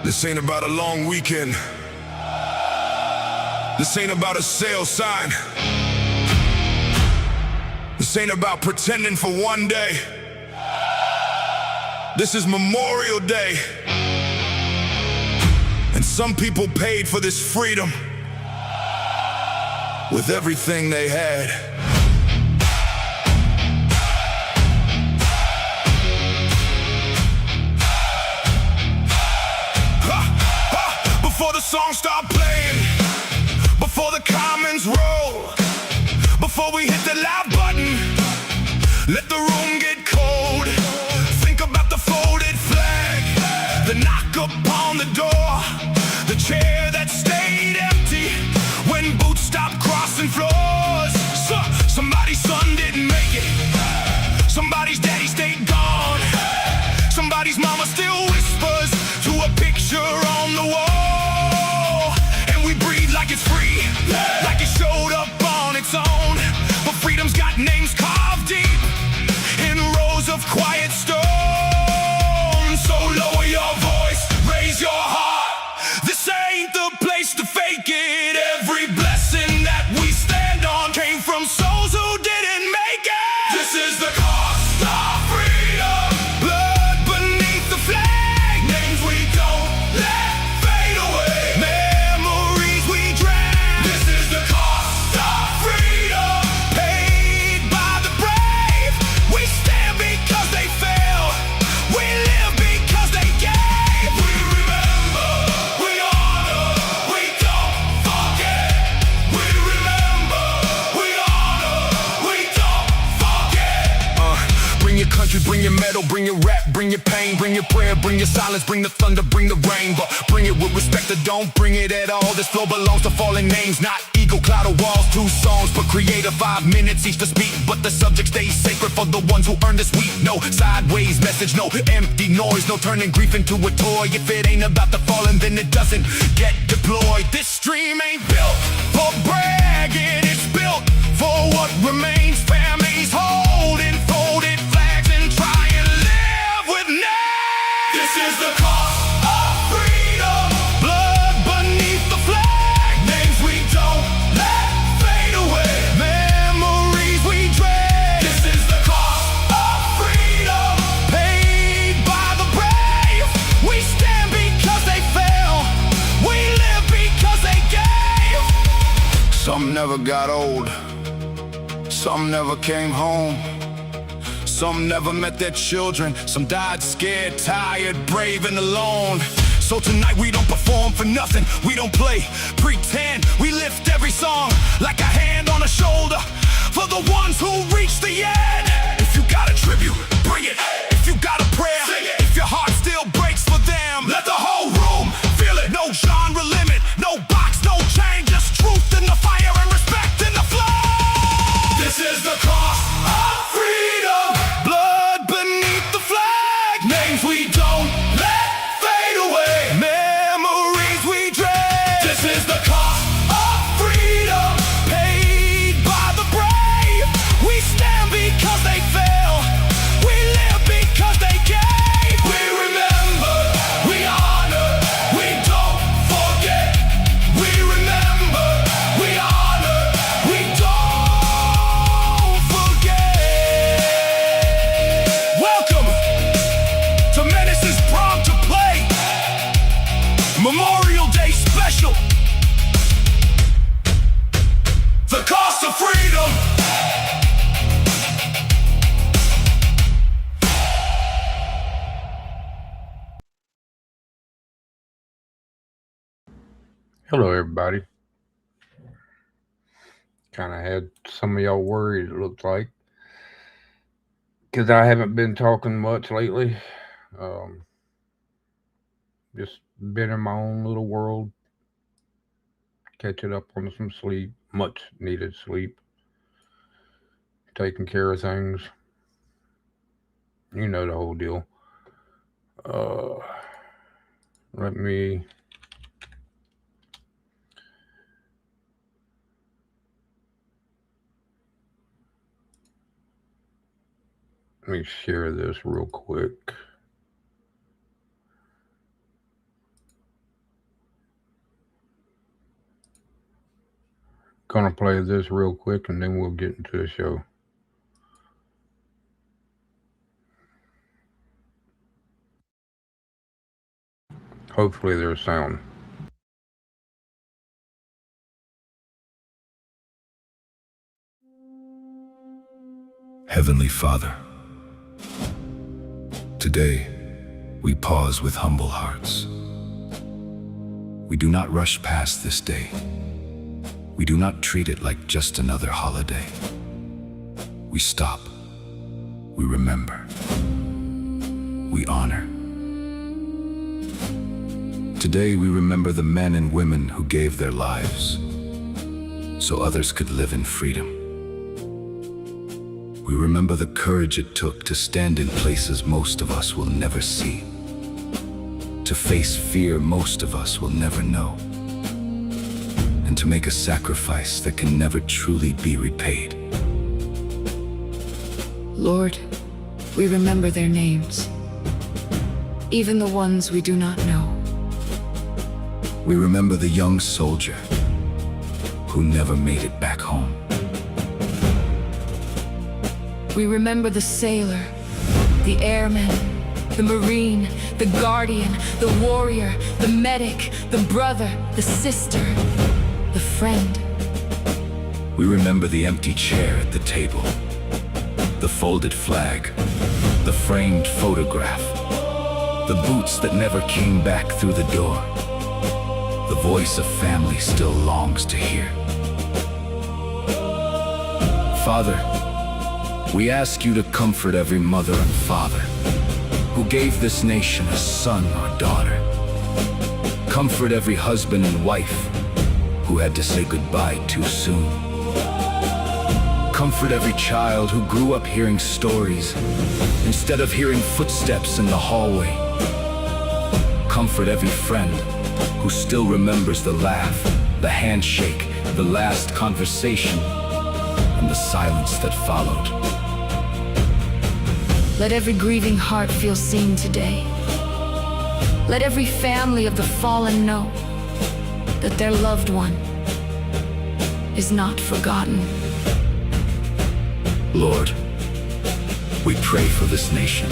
This ain't about a long weekend. This ain't about a sales sign. This ain't about pretending for one day. This is Memorial Day. And some people paid for this freedom with everything they had. Before the song start playing, before the comments roll, before we hit the live button, let the room get cold. Think about the folded flag, the knock upon the door, the chair that stayed empty when boots stopped crossing floors. Somebody's son didn't make it, somebody's daddy stayed gone, somebody's mama still whispers to a picture on the wall. Like it's free, like it showed up on its own. But freedom's got names carved deep in rows of quiet stone. So lower your voice, raise your heart. This ain't the place to fake it. Every blessing that we stand on came from souls who didn't make it. This is the cost of freedom. Blood beneath the flag, names we don't let fade away. Bring your metal, bring your rap, bring your pain, bring your prayer, bring your silence, bring the thunder, bring the rain. But bring it with respect or don't bring it at all. This flow belongs to fallen names, not ego, cloud of walls. 2 songs per creator, 5 minutes each to speak. But the subject stays sacred for the ones who earn this week. No sideways message, no empty noise, no turning grief into a toy. If it ain't about the fallen, then it doesn't get deployed. This stream ain't built for bragging, it's built for what remains. Families holding folded flags and try and live with names. This is the cost of freedom. Blood beneath the flag, names we don't let fade away, memories we dread. This is the cost of freedom, paid by the brave. We stand because they fell, we live because they gave. Some never got old, some never came home, some never met their children, some died scared, tired, brave, and alone. So tonight we don't perform for nothing, we don't play, pretend. We lift every song like a hand on a shoulder for the ones who reach the end. If you got a tribute, bring it. If you got a prayer, sing it. If your heart still breaks for them, let the whole room feel it. No genre limit, no box, no chain, just truth in the fire and respect in the flow. This is the cost of freedom. Blood beneath the flag, names we don't let fade away, memories we dread. This is the cost of freedom, paid by the brave. We stand because they fell, we live because they gave. We remember, we honor, we don't forget. We remember, we honor, we don't forget. Welcome to Menace'S Prom to Play Memorial Day Special. The cost of freedom. Hello, everybody. Kind of had some of y'all worried, it looks like, because I haven't been talking much lately. Just been in my own little world, catching up on some sleep, much needed sleep, taking care of things. You know the whole deal. Let me Let me share this real quick. gonna play this real quick and then we'll get into the show. Hopefully there's sound. Heavenly Father, today we pause with humble hearts. We do not rush past this day. We do not treat it like just another holiday. We stop. We remember. We honor. Today we remember the men and women who gave their lives so others could live in freedom. We remember the courage it took to stand in places most of us will never see, to face fear most of us will never know, and to make a sacrifice that can never truly be repaid. Lord, we remember their names, even the ones we do not know. We remember the young soldier who never made it back home. We remember the sailor, the airman, the marine, the guardian, the warrior, the medic, the brother, the sister, the friend. We remember the empty chair at the table, the folded flag, the framed photograph, the boots that never came back through the door, the voice of family still longs to hear. Father, we ask you to comfort every mother and father who gave this nation a son or daughter. Comfort every husband and wife who had to say goodbye too soon. Comfort every child who grew up hearing stories instead of hearing footsteps in the hallway. Comfort every friend who still remembers the laugh, the handshake, the last conversation, and the silence that followed. Let every grieving heart feel seen today. Let every family of the fallen know that their loved one is not forgotten. Lord, we pray for this nation.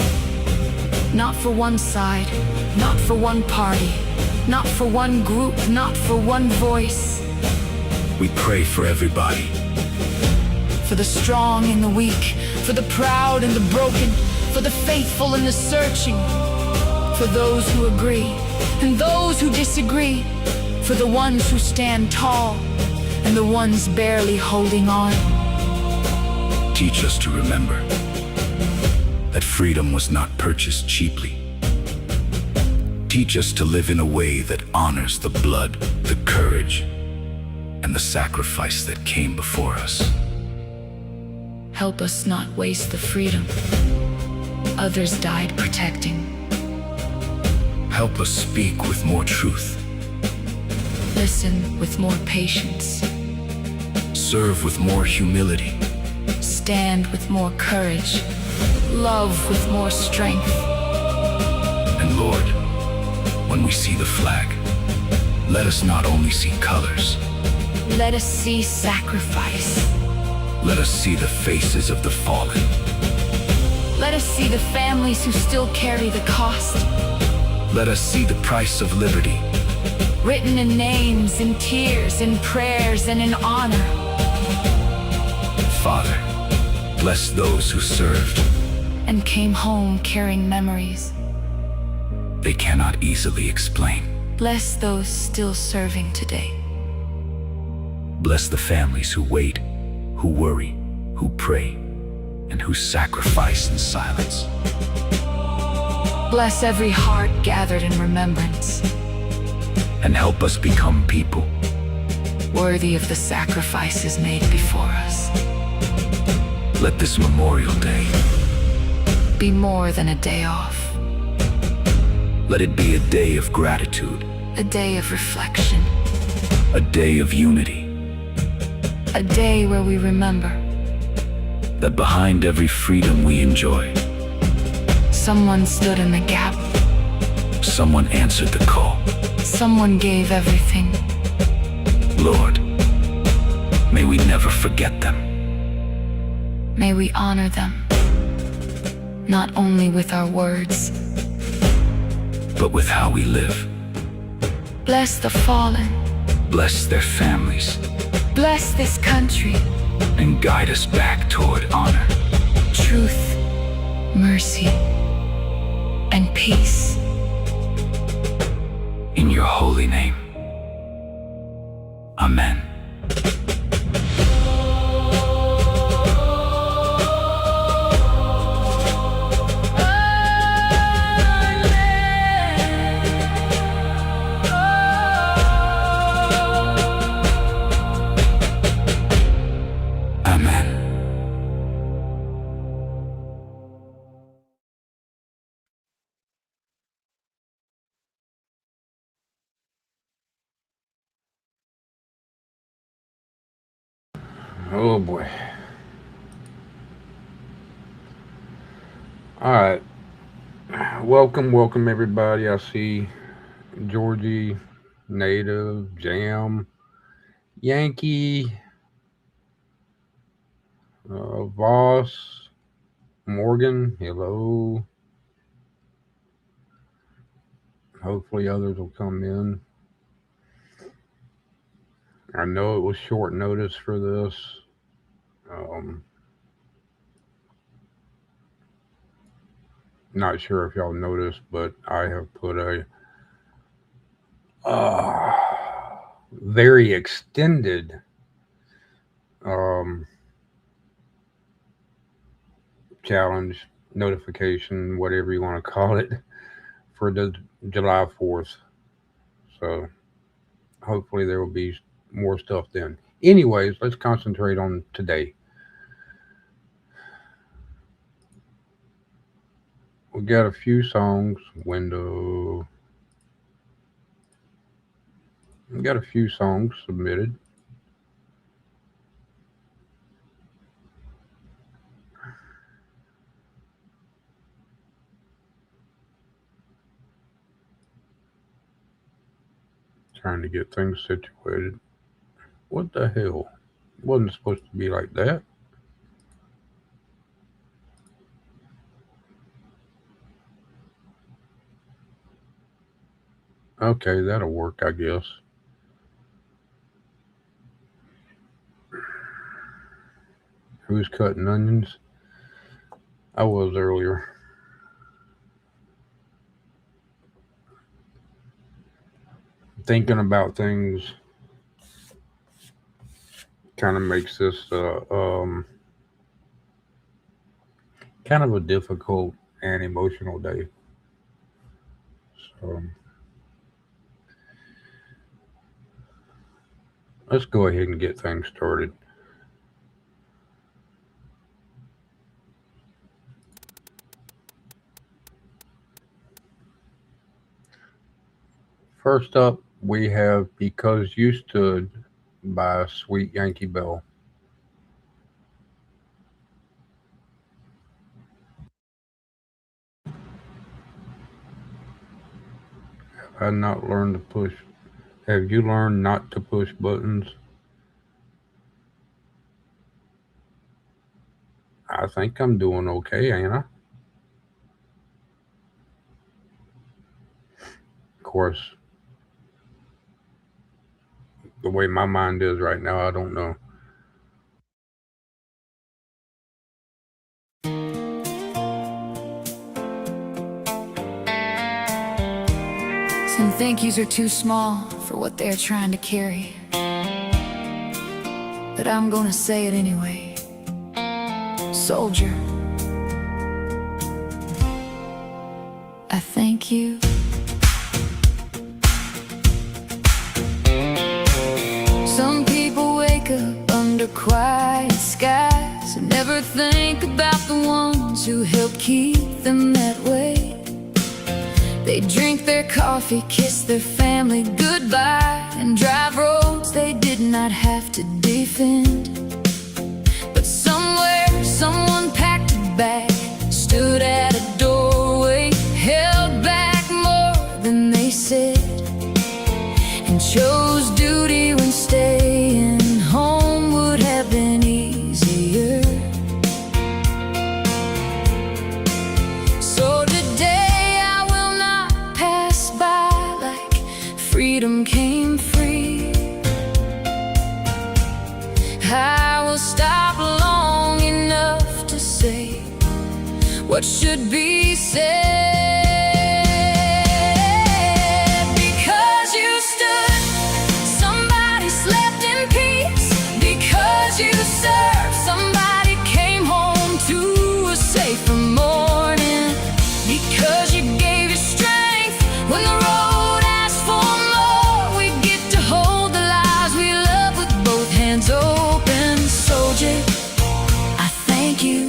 Not for one side, not for one party, not for one group, not for one voice. We pray for everybody. For the strong and the weak, for the proud and the broken, for the faithful and the searching, for those who agree and those who disagree, for the ones who stand tall and the ones barely holding on. Teach us to remember that freedom was not purchased cheaply. Teach us to live in a way that honors the blood, the courage, and the sacrifice that came before us. Help us not waste the freedom others died protecting. Help us speak with more truth. Listen with more patience. Serve with more humility. Stand with more courage. Love with more strength. And Lord, when we see the flag, let us not only see colors. Let us see sacrifice. Let us see the faces of the fallen. Let us see the families who still carry the cost. Let us see the price of liberty, written in names, in tears, in prayers, and in honor. Father, bless those who served and came home carrying memories they cannot easily explain. Bless those still serving today. Bless the families who wait, who worry, who pray, and who sacrifice in silence. Bless every heart gathered in remembrance. And help us become people worthy of the sacrifices made before us. Let this Memorial Day be more than a day off. Let it be a day of gratitude, a day of reflection, a day of unity, a day where we remember that behind every freedom we enjoy, someone stood in the gap. Someone answered the call. Someone gave everything. Lord, May we never forget them. May we honor them, not only with our words, but with how we live. bless the fallen, Bless their families bless this country, and guide us back toward honor. truth, mercy, and peace. In your holy name. Amen. Amen. Oh boy. All right. Welcome everybody. I see Georgie, Native, Jam, Yankee, Voss, Morgan. Hello. Hopefully others will come in. I know it was short notice for this. Not sure if y'all noticed, but I have put a very extended challenge, notification, whatever you want to call it, for the July 4th. So hopefully there will be more stuff then. Anyways, let's concentrate on today. We got a few songs. Window. We got a few songs submitted. Trying to get things situated. What the hell? Wasn't supposed to be like that. Okay, that'll work, I guess. Who's cutting onions? I was earlier. Thinking about things kind of makes this kind of a difficult and emotional day. So let's go ahead and get things started. First up, we have Because You Stood by Sweet Yankee Bell. Have I not learned to push? Have you learned not to push buttons? I think I'm doing okay, ain't I? Of course, the way my mind is right now, I don't know. Some thank yous are too small for what they're trying to carry, but I'm gonna say it anyway. Soldier, I thank you. Some people wake up under quiet skies and never think about the ones who help keep them that way. They drink their coffee, kiss their family goodbye, and drive roads they did not have to defend. But somewhere, someone packed a bag, stood at a doorway, held back more than they said, and chose duty when staying home would what should be said. Because you stood, somebody slept in peace. Because you served, somebody came home to a safer morning. Because you gave your strength when the road asked for more. We get to hold the lives we love with both hands open. Soldier, I thank you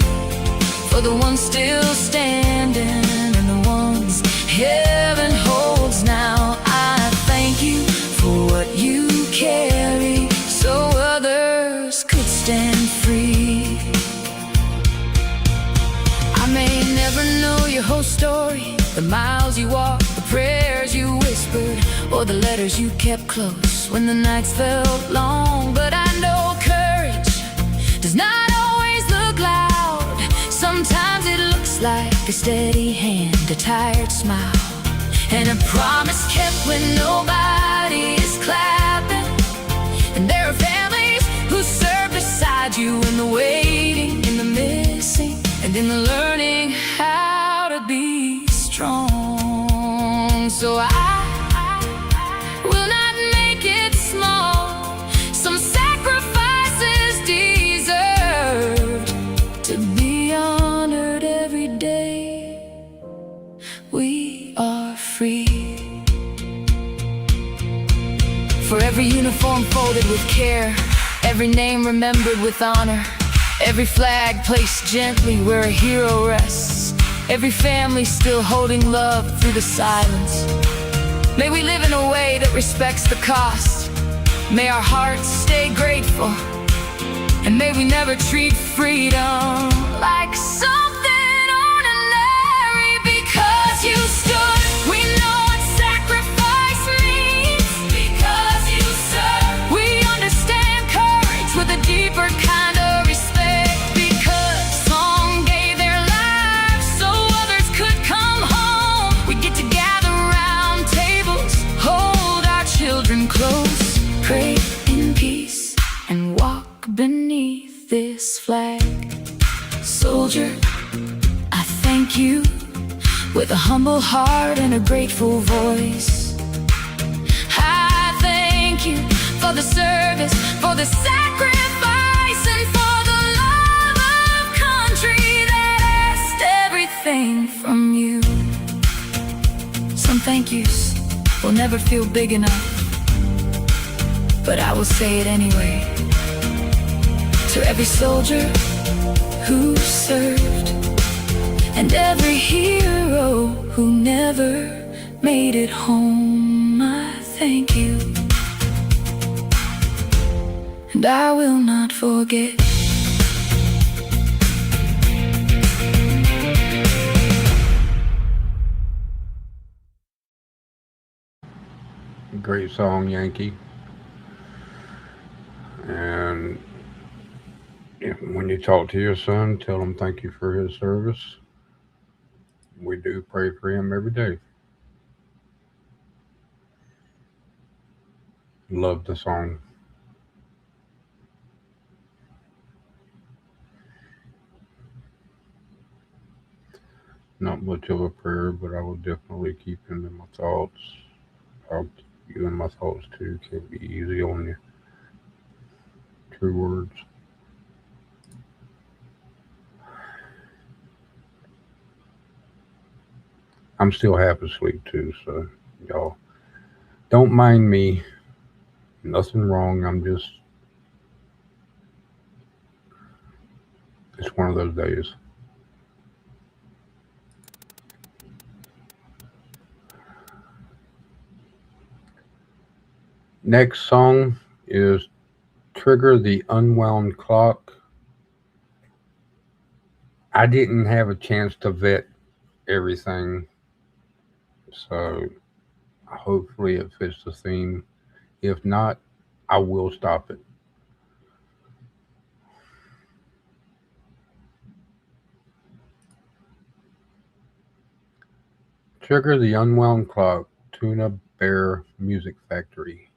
for the ones still standing and the ones heaven holds now. I thank you for what you carry so others could stand free. I may never know your whole story, the miles you walked, the prayers you whispered, or the letters you kept close when the nights felt long. But I know courage does not always look loud. Sometimes it looks like a steady hand, a tired smile, and a promise kept when nobody is clapping. And there are families who serve beside you in the waiting, in the missing, and in the learning how to be strong. So I will not make it small. Some sacrifices deserved to be honored every day. We are free. For every uniform folded with care, every name remembered with honor, every flag placed gently where a hero rests, every family still holding love through the silence. May we live in a way that respects the cost. May our hearts stay grateful, and may we never treat freedom like something ordinary. Because you stood, we know what sacrifice means. Because you served, we understand courage with a deeper kind of respect. Because some gave their lives so others could come home. We get to gather round tables, hold our children close, pray in peace, and walk beneath this flag. Soldier, I thank you with a humble heart and a grateful voice. I thank you for the service, for the sacrifice, and for the love of country that asked everything from you. Some thank yous will never feel big enough, but I will say it anyway. To every soldier who served, and every hero who never made it home, I thank you, and I will not forget. Great song, Yankee. And when you talk to your son, tell him thank you for his service. We do pray for him every day. Love the song. Not much of a prayer, but I will definitely keep him in my thoughts. I'll keep you in my thoughts too. Can't be easy on you. True words. I'm still half asleep too, so y'all don't mind me. Nothing wrong. It's one of those days. Next song is Trigger the Unwound Clock. I didn't have a chance to vet everything, so hopefully it fits the theme. If not, I will stop it. Trigger the Unwound Clock, Tuna Bear Music Factory.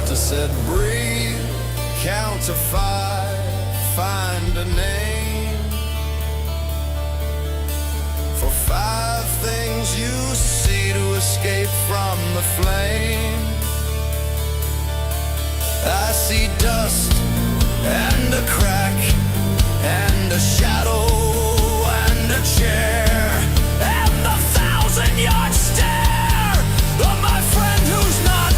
doctor said breathe, count to 5, find a name for 5 things you see to escape from the flame. I see dust and a crack and a shadow and a chair and the 1,000-yard stare of my friend who's not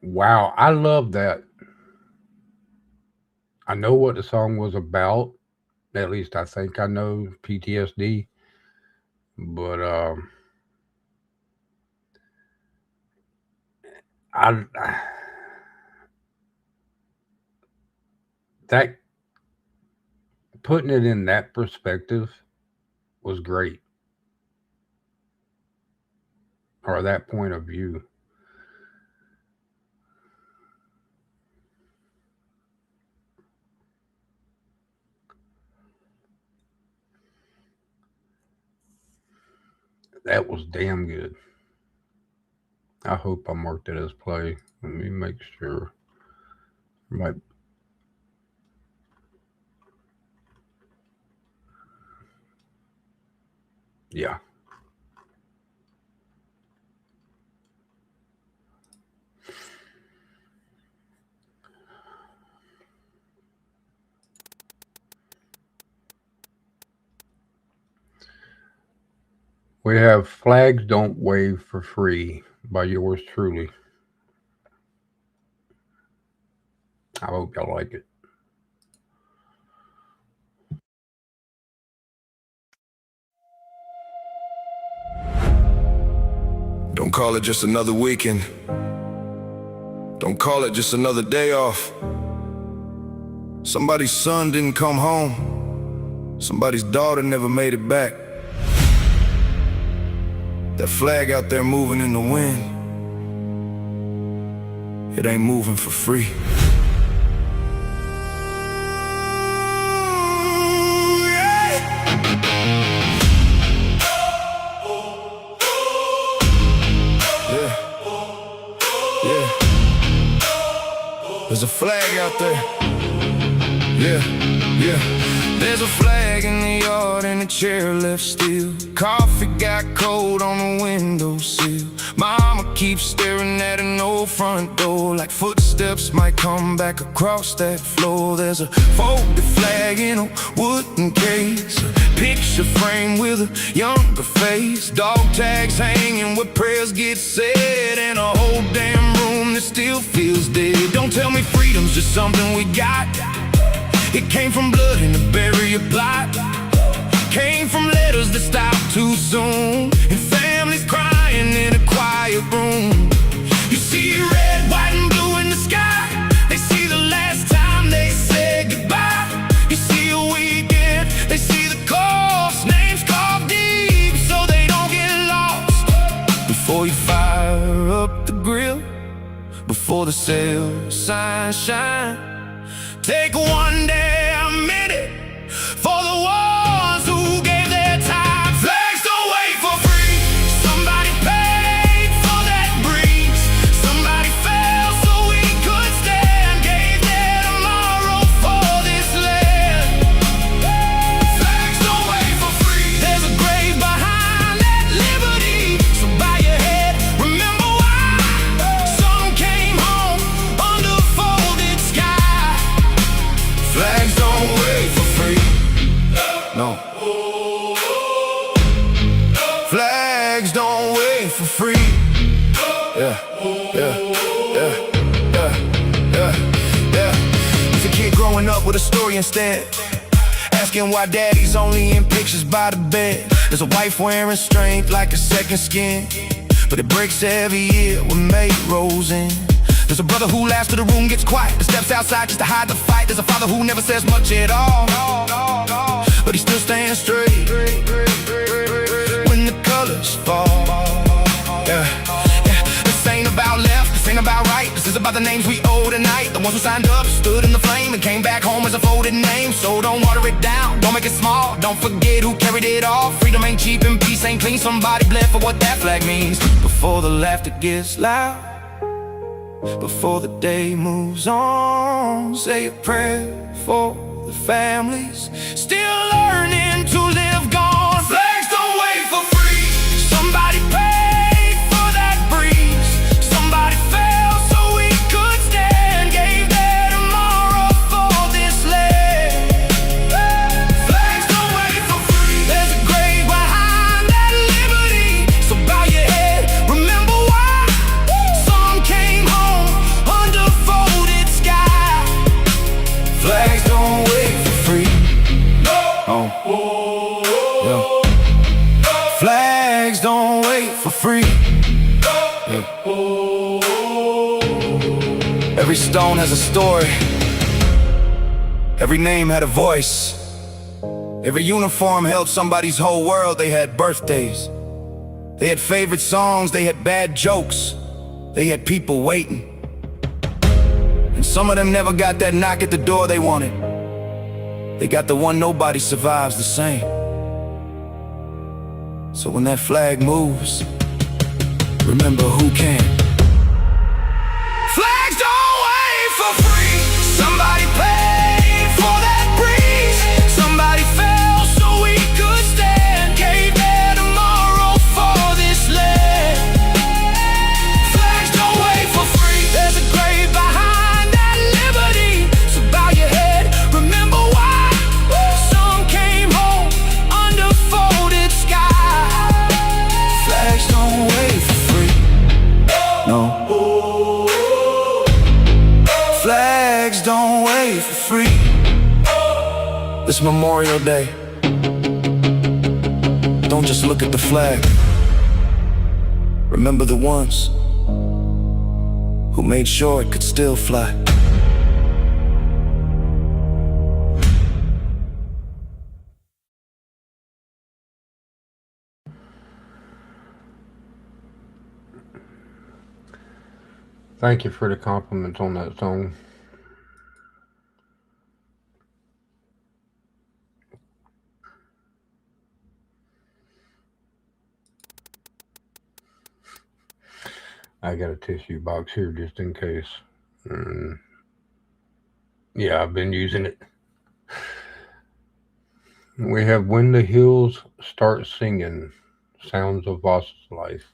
Wow, I love that. I know what the song was about. At least I think I know PTSD. But I that putting it in that perspective was great, or that point of view. That was damn good. I hope I marked it as play. Let me make sure. Might. Yeah. We have Flags Don't Wave for Free by yours truly. I hope y'all like it. Don't call it just another weekend. Don't call it just another day off. Somebody's son didn't come home. Somebody's daughter never made it back. That flag out there moving in the wind, it ain't moving for free. There's a flag out there. Yeah. There's a flag in the yard and a chair left still. Coffee got cold on the windowsill. Mama keeps staring at an old front door, like footsteps might come back across that floor. There's a folded flag in a wooden case, a picture frame with a younger face, dog tags hanging where prayers get said, and a whole damn room that still feels dead. Don't tell me freedom's just something we got. It came from blood in the burial plot, came from letters that stopped too soon, and families crying in a quiet room. You see red, white, and blue in the sky. They see the last time they said goodbye. You see a weekend, they see the cost, names carved deep so they don't get lost. Before you fire up the grill, before the sale signs shine, take one damn minute for the ones who gave their yeah, yeah, yeah, yeah, yeah, yeah. As a kid growing up with a story instead, asking why daddy's only in pictures by the bed. There's a wife wearing strength like a second skin, but it breaks every year when May rolls in. There's a brother who laughs till the room gets quiet, and steps outside just to hide the fight. There's a father who never says much at all, but he still stands straight when the colors fall. Yeah, yeah. This ain't about left, this ain't about right. This is about the names we owe tonight. The ones who signed up, stood in the flame, and came back home as a folded name. So don't water it down, don't make it small. Don't forget who carried it all. Freedom ain't cheap and peace ain't clean. Somebody bled for what that flag means. Before the laughter gets loud, before the day moves on, say a prayer for the families still learning to live gone. Flags don't wait for free. Somebody paid for that breeze. Somebody fell so we could stand. Gave their tomorrow for this land. Flags don't wait for free. There's a grave behind that liberty, so bow your head, remember why. Some came home under folded sky. Flags don't wait for free. Oh, yeah. Flags don't wait for free. Yeah. Every stone has a story. Every name had a voice. Every uniform held somebody's whole world. They had birthdays, they had favorite songs, they had bad jokes, they had people waiting. And some of them never got that knock at the door they wanted. They got the one nobody survives the same. So when that flag moves, remember who can. Flags don't wait for free. Somebody paid for that breeze. Somebody fell so we could stand. Gave their tomorrow for this land. Flags don't wait for free. There's a grave behind that liberty, so bow your head, remember why. Some came home under folded sky. Flags don't wait for free. No. Flags don't wait for free. This Memorial Day, don't just look at the flag. Remember the ones who made sure it could still fly. Thank you for the compliments on that song. I got a tissue box here just in case. Yeah, I've been using it. We have When the Hills Start Singing, Sounds of Voss's Life.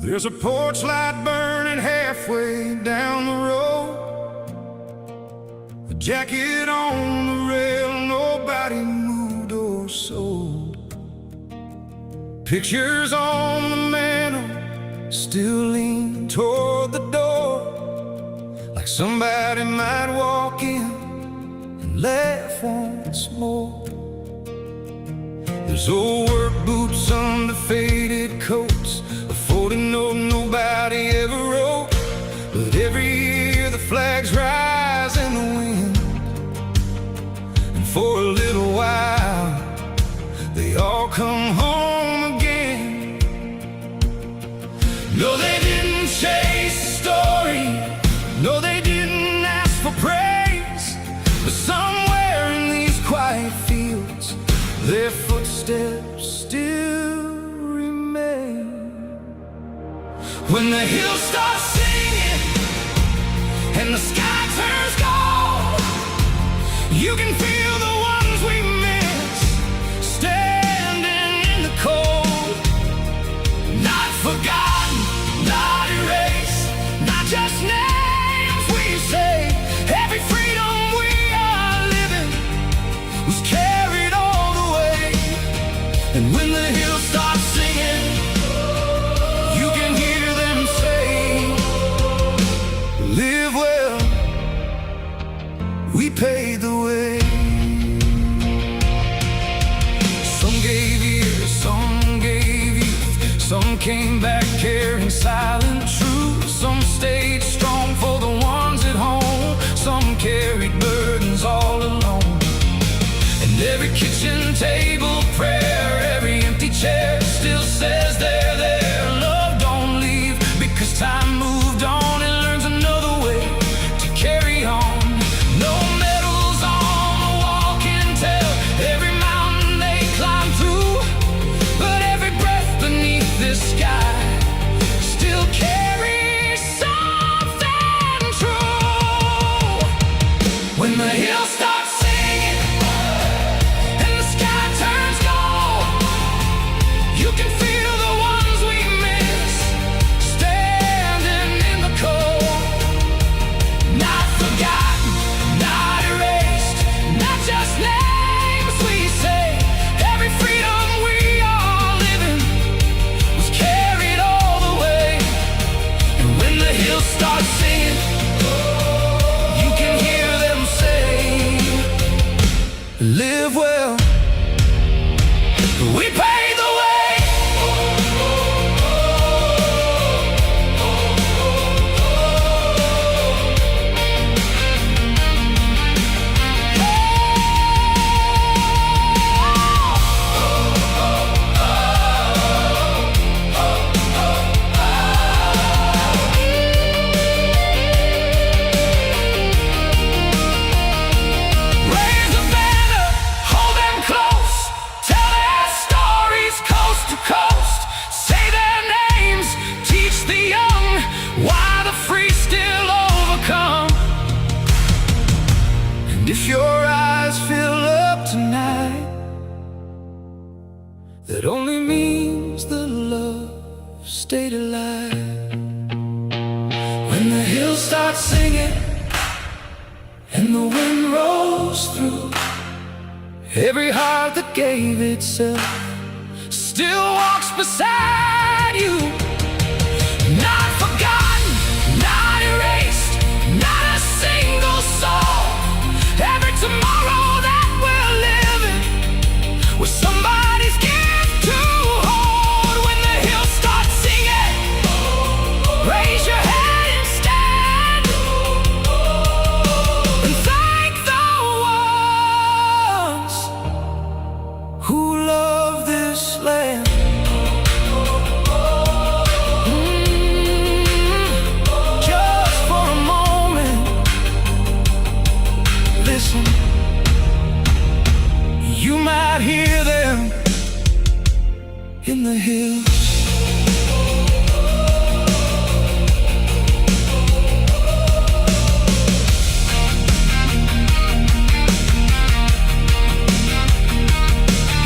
There's a porch light burning halfway down the road, a jacket on the rail, nobody moved or sold. Pictures on the mantle still lean toward the door, like somebody might walk in and laugh once more. There's old work boots under faded coats, a folded note nobody ever wrote. But every year the flags rise in the wind, and for a little while they all come home again. No, they didn't chase the story, no, they didn't ask for praise, but somewhere in these quiet fields their footsteps still remain. When the hills start singing and the sky turns gold, You can feel the ones we miss, standing in the cold. Not forgotten, not erased, not just names we say. Every freedom we are living was carried all the way. And when the hills start singing, you can hear them say, live well, we paid the way. Some gave years, some gave youth, some came back carrying silent truth. Some stayed strong for the ones at home, some carried burdens all alone. And every kitchen table prayer, every empty chair still says they're there. Love don't leave because time moved on and learns another way to carry on. No medals on the wall can tell every mountain they climb through, but every breath beneath this sky still carries something true. When the hills start singing and the sky turns gold, you can feel the ones we miss, standing in the cold. Not forgotten, not erased, not just names we say. Every freedom we are living was carried all the way. And when the hills start singing, you can hear them say, live well, we paid the way. Raise a banner, hold them close, tell their stories coast to coast. Say their names, teach the young why the free still overcome. And if your eyes fill up tonight, that only means the love stayed alive. When the hills start singing and the wind rolls through, every heart that gave itself still walks beside you. Not forgotten, not erased, not a single soul. Every tomorrow that we're living was somebody's gift to hold. When the hills start singing, raise your head and stand and thank the ones who love this land. Just for a moment, listen. You might hear them in the hills.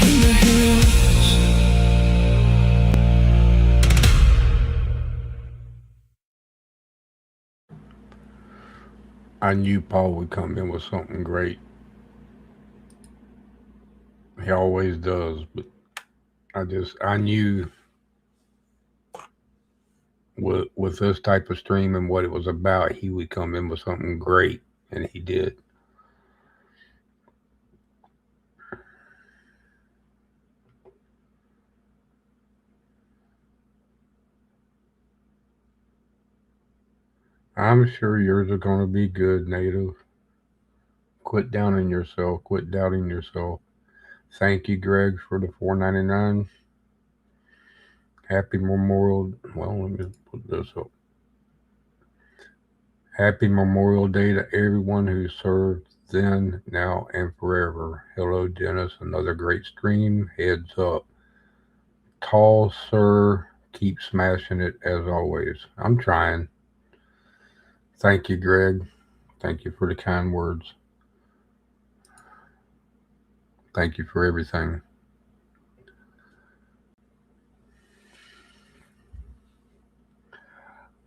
In the hills. I knew Paul would come in with something great. He always does, but I knew with this type of stream and what it was about, he would come in with something great, and he did. I'm sure yours are going to be good, Native. Quit downing yourself. Quit doubting yourself. Thank you, Greg, for the $4.99. Happy Memorial. Well, let me put this up. Happy Memorial Day to everyone who served then, now, and forever. Hello, Dennis. Another great stream. Heads up. Tall, sir. Keep smashing it as always. I'm trying. Thank you, Greg. Thank you for the kind words. Thank you for everything.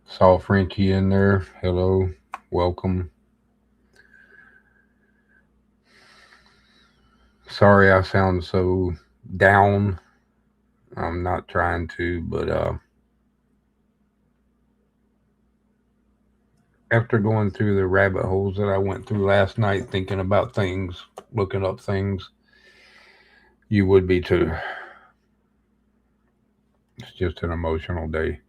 Saw Frankie in there. Hello. Welcome. Sorry I sound so down. I'm not trying to, but after going through the rabbit holes that I went through last night, thinking about things, looking up things, you would be too. It's just an emotional day.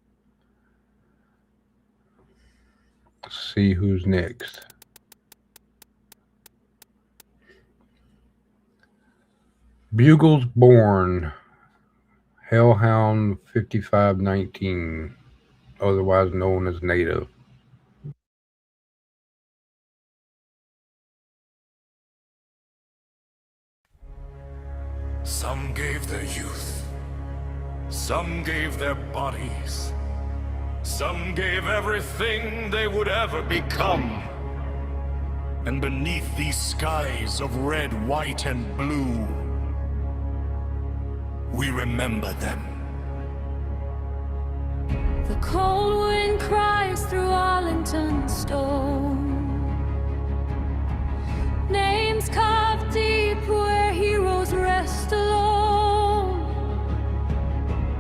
Let's see who's next. Bugles Born, Hellhound 5519, otherwise known as Native. Some gave their youth, some gave their bodies, some gave everything they would ever become. And beneath these skies of red, white, and blue, we remember them. The cold wind cries through Arlington stone. Names carved deep where heroes rest alone.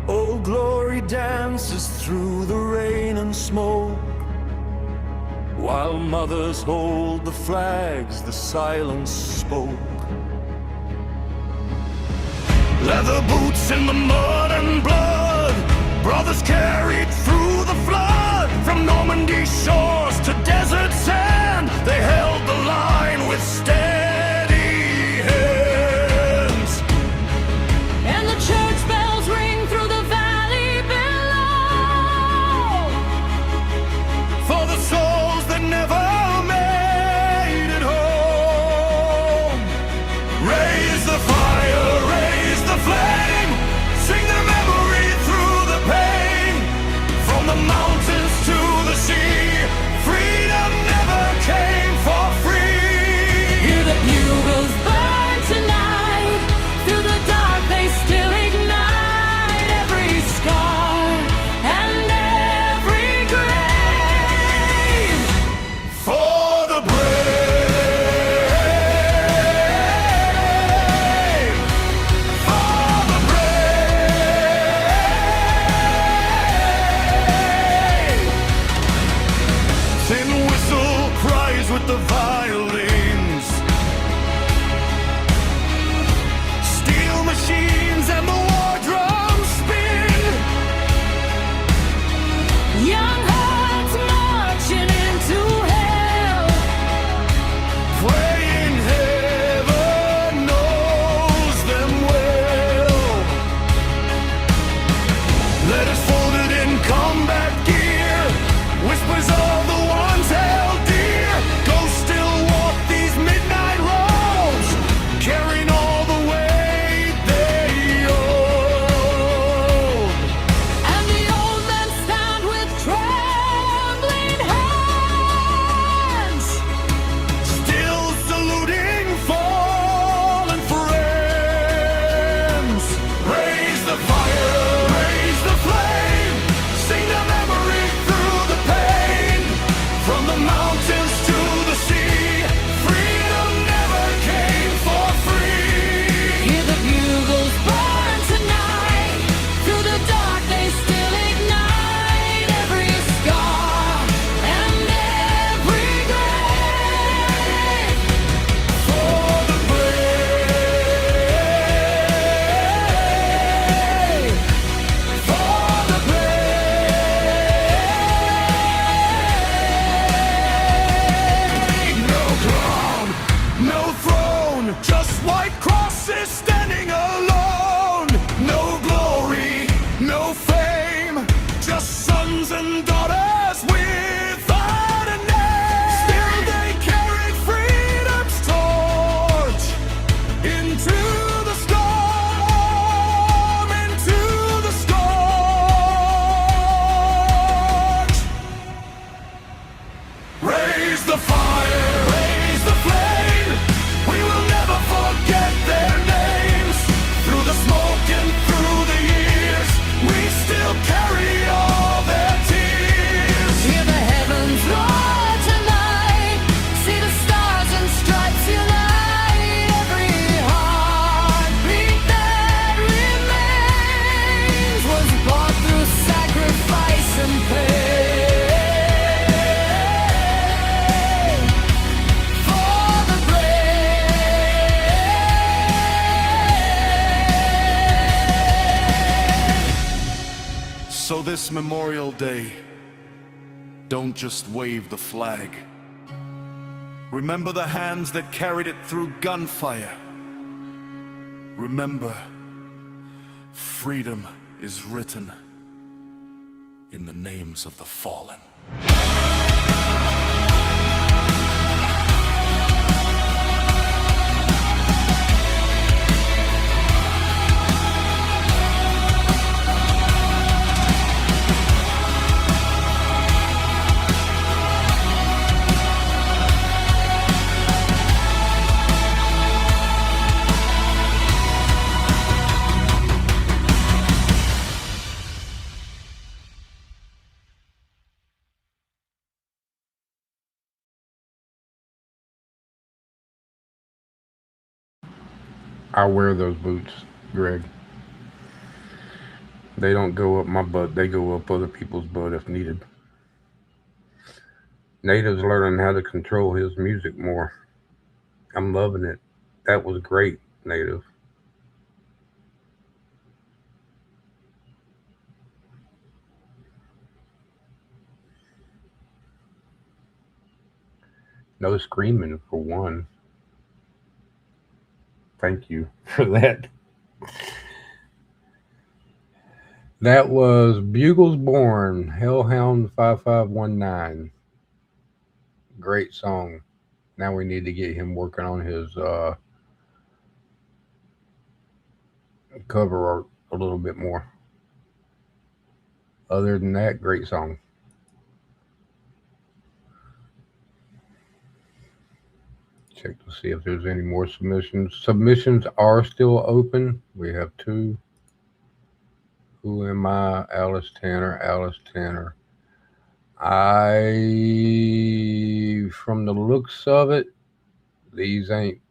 Old glory dances through the rain and smoke, while mothers hold the flags the silence spoke. Leather boots in the mud and blood, brothers carried through the flood. From Normandy shores to desert sand, they held the line with steady hands. And the church bells ring through the valley below, For the souls that never made it home. Raise the fire, raise the flame, sing their memory through the pain. From the mountains to the sea, freedom never came for free. hear the bugles burn tonight. Through the dark they still ignite every scar and every grave. For the brave, for the brave. Tin whistle cries with the violins, steel machines and the war drums spin. Young hearts marching into hell. Praying heaven knows them well. Letters folded in combat gear, whispers of the ones held dear. Ghosts still walk these midnight roads, carrying all the weight they own. And the old men stand with trembling hands. Still saluting fallen friends. Raise the fire, raise the flame, sing the memory through the pain. From the mountains to the sea, freedom never came for free. Hear the bugles burn tonight. Through the dark they still ignite every scar and every grave. For the brave, for the brave. No crown, no throne, just white crosses standing alone. No glory, no fame, just sons and daughters without a name. Still they carried freedom's torch into the storm, into the scorch. Raise the fire, raise the flame, we will never fall. this Memorial Day, don't just wave the flag. Remember the hands that carried it through gunfire. Remember, freedom is written in the names of the fallen. I wear those boots, Greg. They don't go up my butt, they go up other people's butt if needed. Native's learning how to control his music more. I'm loving it. That was great, Native. No screaming for one. Thank you for that. That was Bugles Born, Hellhound 5519. Great song. Now we need to get him working on his cover art a little bit more. Other than that, great song. Check to see if there's any more submissions. Submissions are still open. We have 2. Who am I? Alice Tanner. From the looks of it, these ain't.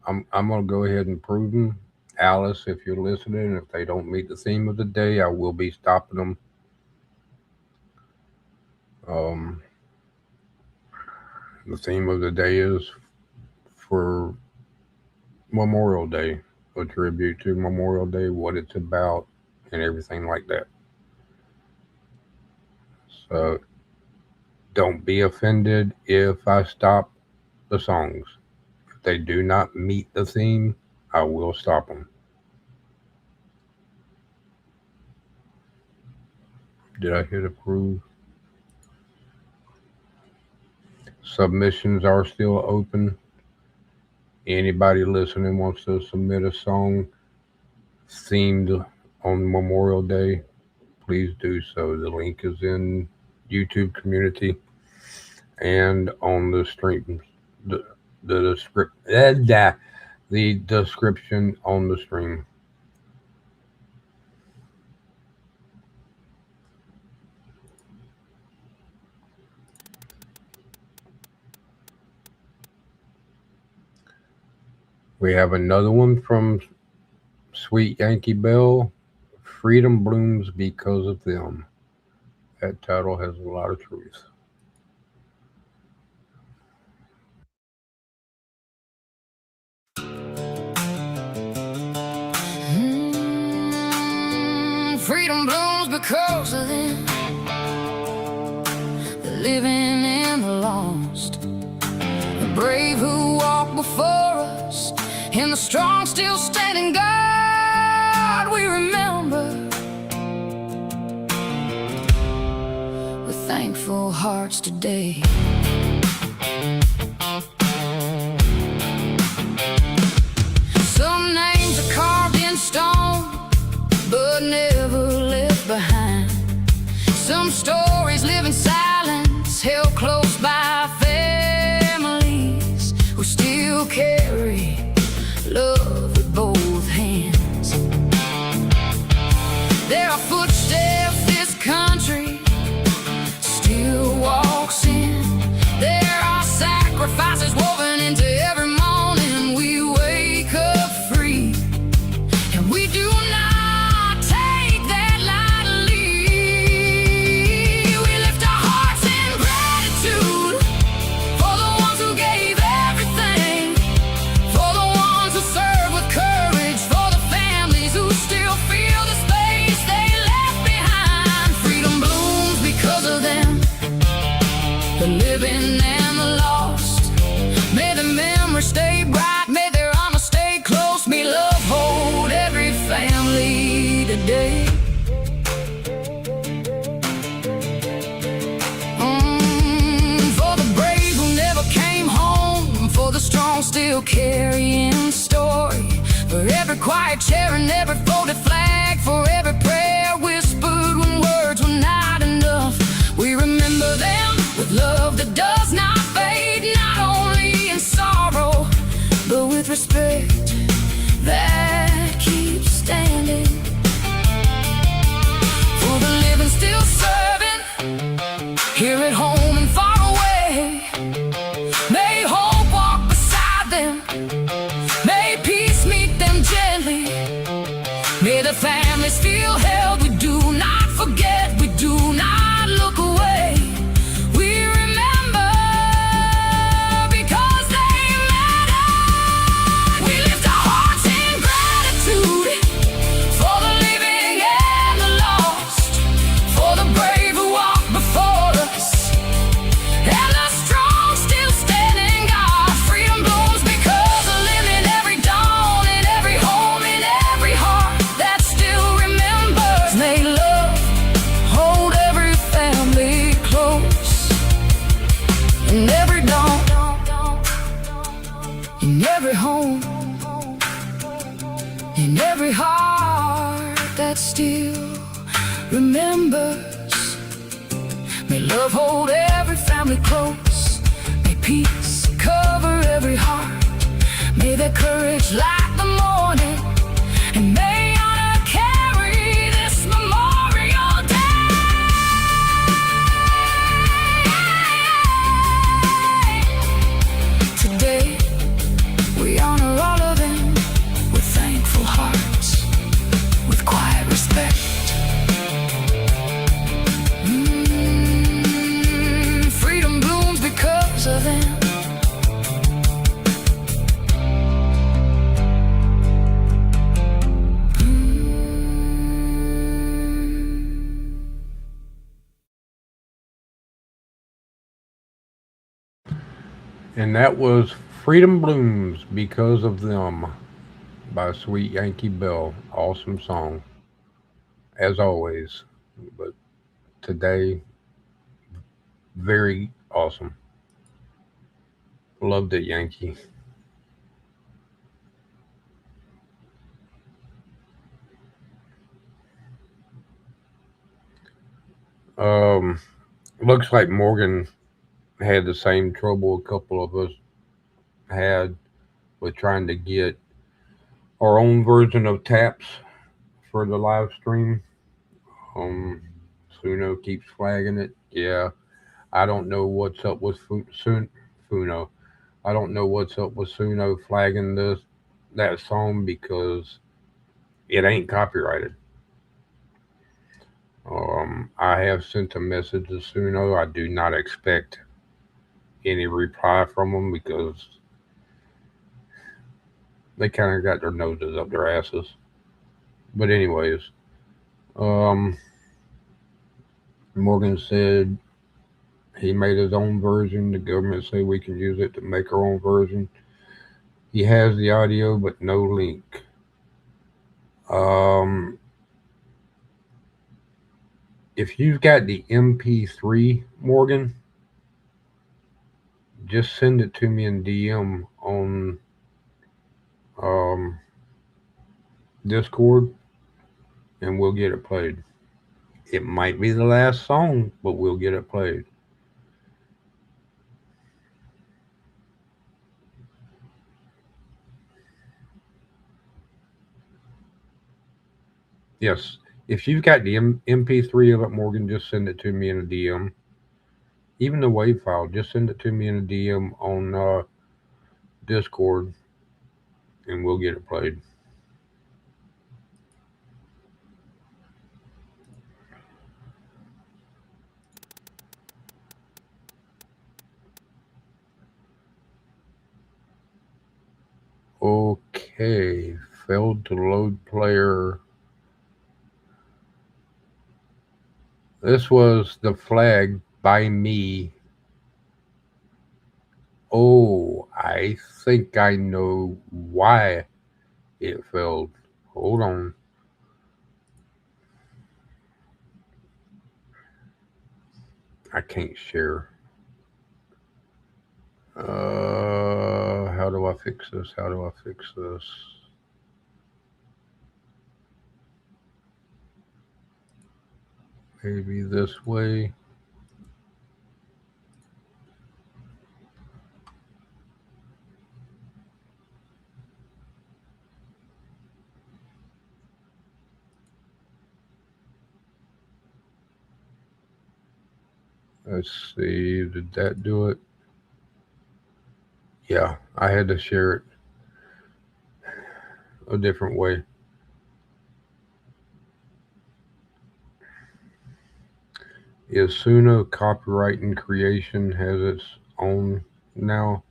I'm gonna go ahead and prove them. Alice, if you're listening, if they don't meet the theme of the day, I will be stopping them. The theme of the day is for Memorial Day, a tribute to Memorial Day, what it's about, and everything like that. So don't be offended if I stop the songs. If they do not meet the theme, I will stop them. Did I hit approve? Submissions are still open. Anybody listening wants to submit a song themed on Memorial Day, please do so. The link is in YouTube community and on the stream, the description on the stream. We have another one from Sweet Yankee Bell. Freedom blooms because of them. That title has a lot of truth. Freedom blooms because of them. The living and the lost, the brave who walk before us, and the strong still standing guard. We remember with thankful hearts today. Some names are carved in stone, but never left behind. Some stories live in silence, held close by families who still carry love with both hands. There are footsteps this country still walks in. There are sacrifices woven into every morning we wake up free, and we do not take that lightly. We lift our hearts carrying story. For every quiet chair and every folded flag, for every prayer whispered when words were not enough. We remember them with love that does not fade, not only in sorrow, but with respect that keeps standing. For the living still serving, here at home and far away. May hope walk beside them, may peace meet them gently. May the families feel held, we do not forget, we do not look away. We remember because they matter. We lift our hearts in gratitude for the living and the lost, for the brave who walk before us, and the strong still standing guard. Freedom blooms because of living every dawn, in every home, in every heart that still remembers. May love hold every family close, in every dawn, in every home, in every heart that still remembers. May love hold every family close, may peace cover every heart, may their courage light the morning, and may honor carry this memorial day. Today, we honor all of them with thankful hearts, with quiet respect. Freedom blooms because of them. And that was Freedom Blooms Because of Them by Sweet Yankee Bell. Awesome song, as always. But today, very awesome. Loved it, Yankee. Um, Looks like Morgan had the same trouble a couple of us had with trying to get our own version of taps for the live stream. Um, Suno keeps flagging it. Yeah, I don't know what's up with Funo. I don't know what's up with Suno flagging that song because it ain't copyrighted. I have sent a message to Suno. I do not expect any reply from them because they kind of got their noses up their asses. But anyways, um, Morgan said he made his own version. The government said we can use it to make our own version. He has the audio, but no link. Um, if you've got the MP3, Morgan, just send it to me in DM on um, Discord, and we'll get it played. It might be the last song, but we'll get it played. Yes, if you've got the MP3 of it, Morgan, just send it to me in a DM. Even the WAV file, just send it to me in a DM on Discord, and we'll get it played. Okay, failed to load player. This was the flag by me. Oh, I think I know why it failed. Hold on. I can't share. How do I fix this? How do I fix this? Maybe this way. Let's see, did that do it? Yeah, I had to share it a different way. Is Suno copyright and creation has its own now?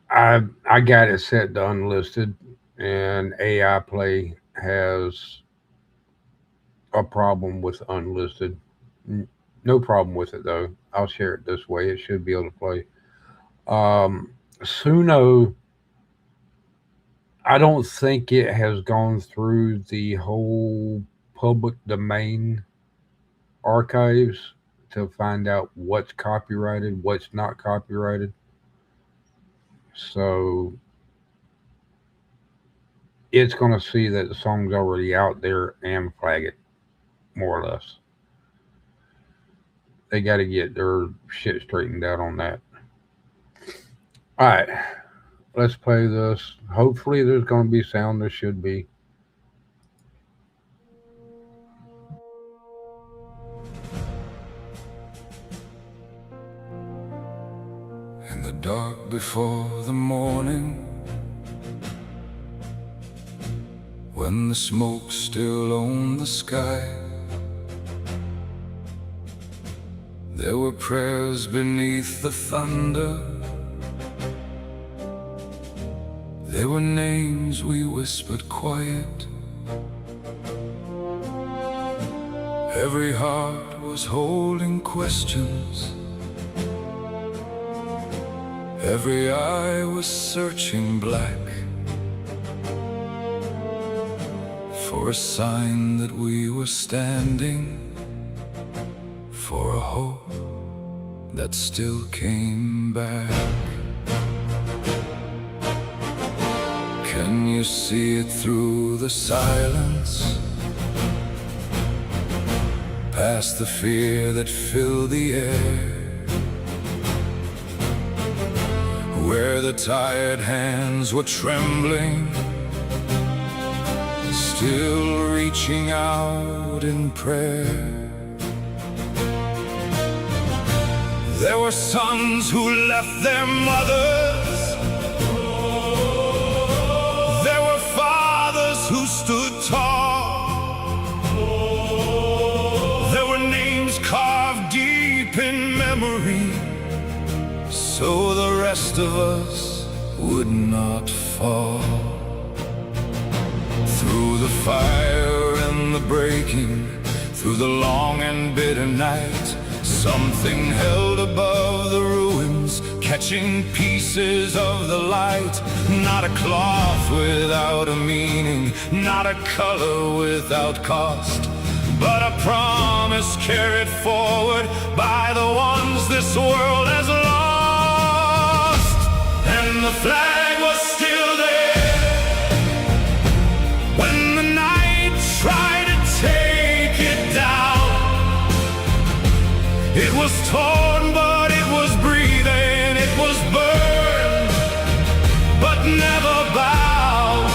I got it set to unlisted, and AI Play has a problem with unlisted. No problem with it though. I'll share it this way. It should be able to play. Suno, I don't think it has gone through the whole public domain archives to find out what's copyrighted, what's not copyrighted. So it's going to see that the song's already out there and flag it, more or less. They got to get their shit straightened out on that. All right, let's play this. Hopefully, there's going to be sound. There should be. In the dark before the morning, when the smoke still owned the sky, there were prayers beneath the thunder. There were names we whispered quiet. Every heart was holding questions. Every eye was searching black for a sign that we were standing, for a hope that still came back. Can you see it through the silence? Past the fear that filled the air, where the tired hands were trembling, still reaching out in prayer. There were sons who left their mothers. There were fathers who stood tall. There were names carved deep in memory, so the rest of us would not fall. Through the fire and the breaking, through the long and bitter night, something held above the ruins, catching pieces of the light. Not a cloth without a meaning, not a color without cost, but a promise carried forward by the ones this world has lost. And the flag was still there when the night tried to take it down. It was torn, but it was breathing. It was burned, but never bowed.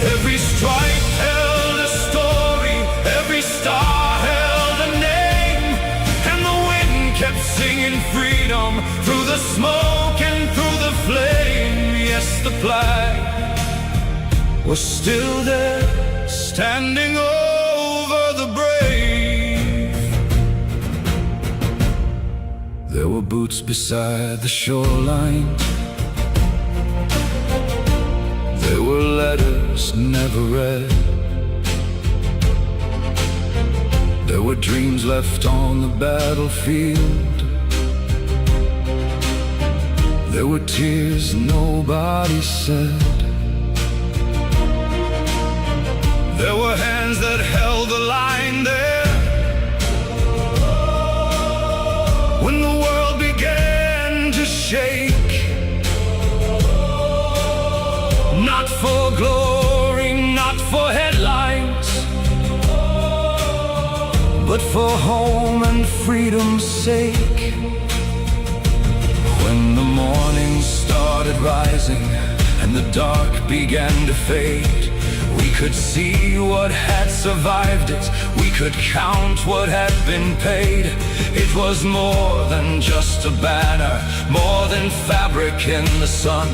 Every stripe held a story, every star held a name, and the wind kept singing freedom through the smoke and through the flame. Yes, the flag was still there, standing over the brave. There were boots beside the shoreline. There were letters never read. There were dreams left on the battlefield. There were tears nobody said. There were hands that held the line there. for glory, not for headlines, but for home and freedom's sake. When the morning started rising and the dark began to fade, we could see what had survived it, we could count what had been paid. It was more than just a banner, more than fabric in the sun.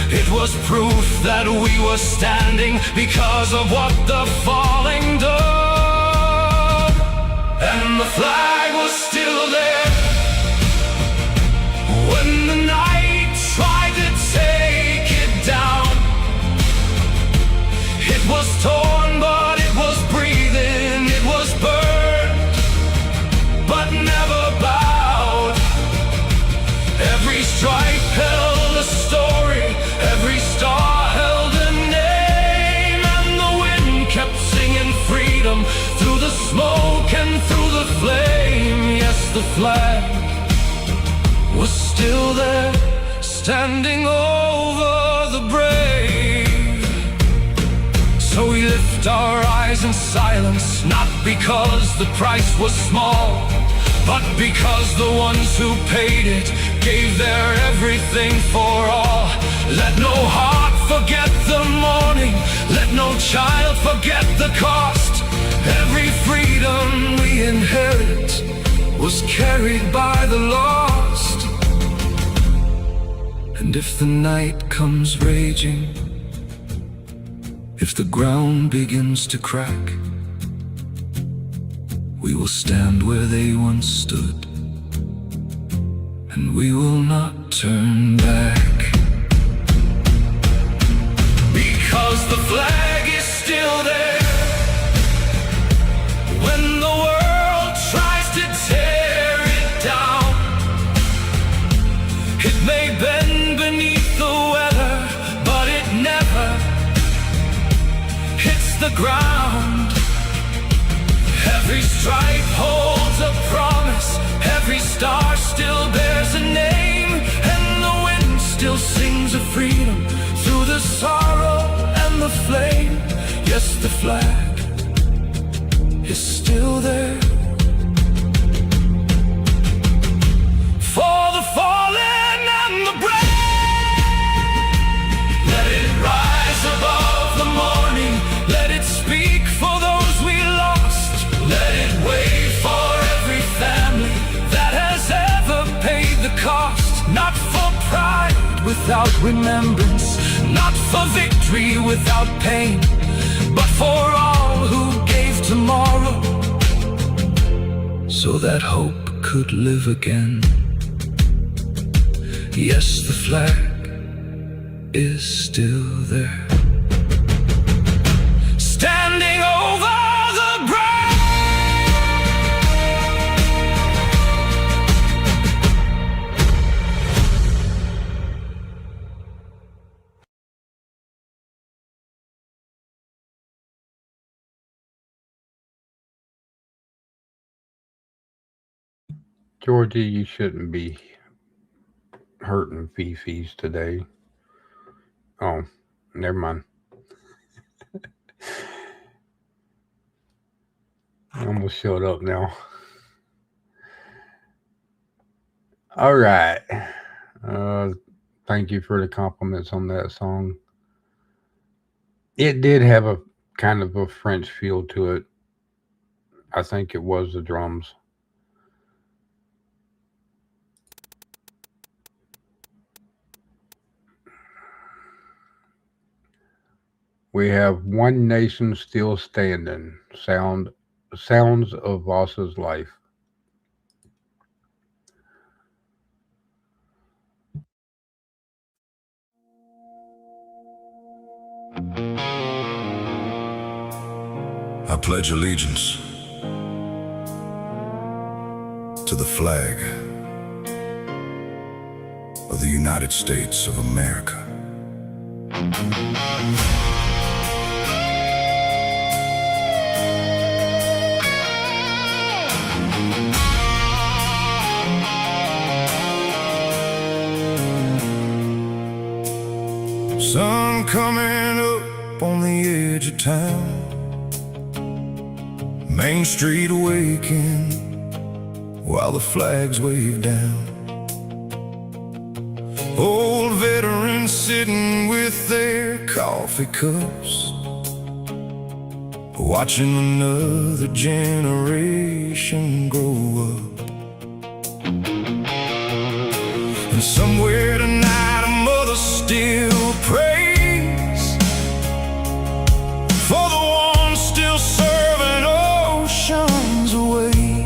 It was proof that we were standing because of what the falling done. And the flag was still there when the night tried to take it down. It was torn, but it was breathing. It was burned, but never bowed. Every stripe held a story, every star held a name, and the wind kept singing freedom through the smoke and through the flame. Yes, the flag was still there, standing over the brave. So we lift our eyes in silence, not because the price was small, but because the ones who paid it gave their everything for all. Let no heart forget the morning, let no child forget the cost. Every freedom we inherit was carried by the lost. And if the night comes raging, if the ground begins to crack, we will stand where they once stood, and we will not turn back. Because the flag is still there when the world tries to tear it down. It may bend beneath the weather, but it never hits the ground. Every stripe holds a promise, every star still bears a name, and the wind still sings of freedom through the sorrow and the flame. Yes, the flag is still there for the fallen and the brave. Let it rise above the morning, let it speak for those we lost. Let it wave for every family that has ever paid the cost. Not for pride without remembrance, not for victory without pain, but for all who gave tomorrow so that hope could live again. Yes, the flag is still there, standing over the Georgie, you shouldn't be hurting Fifi's today. Oh, never mind. I almost shut up now. All right. Thank you for the compliments on that song. It did have a kind of a French feel to it. I think it was the drums. We have One Nation Still Standing, sounds of Voss's life. I pledge allegiance to the flag of the United States of America. Sun coming up on the edge of town, Main Street waking while the flags wave down. Old veterans sitting with their coffee cups, watching another generation grow up. And somewhere tonight a mother still prays for the ones still serving oceans away,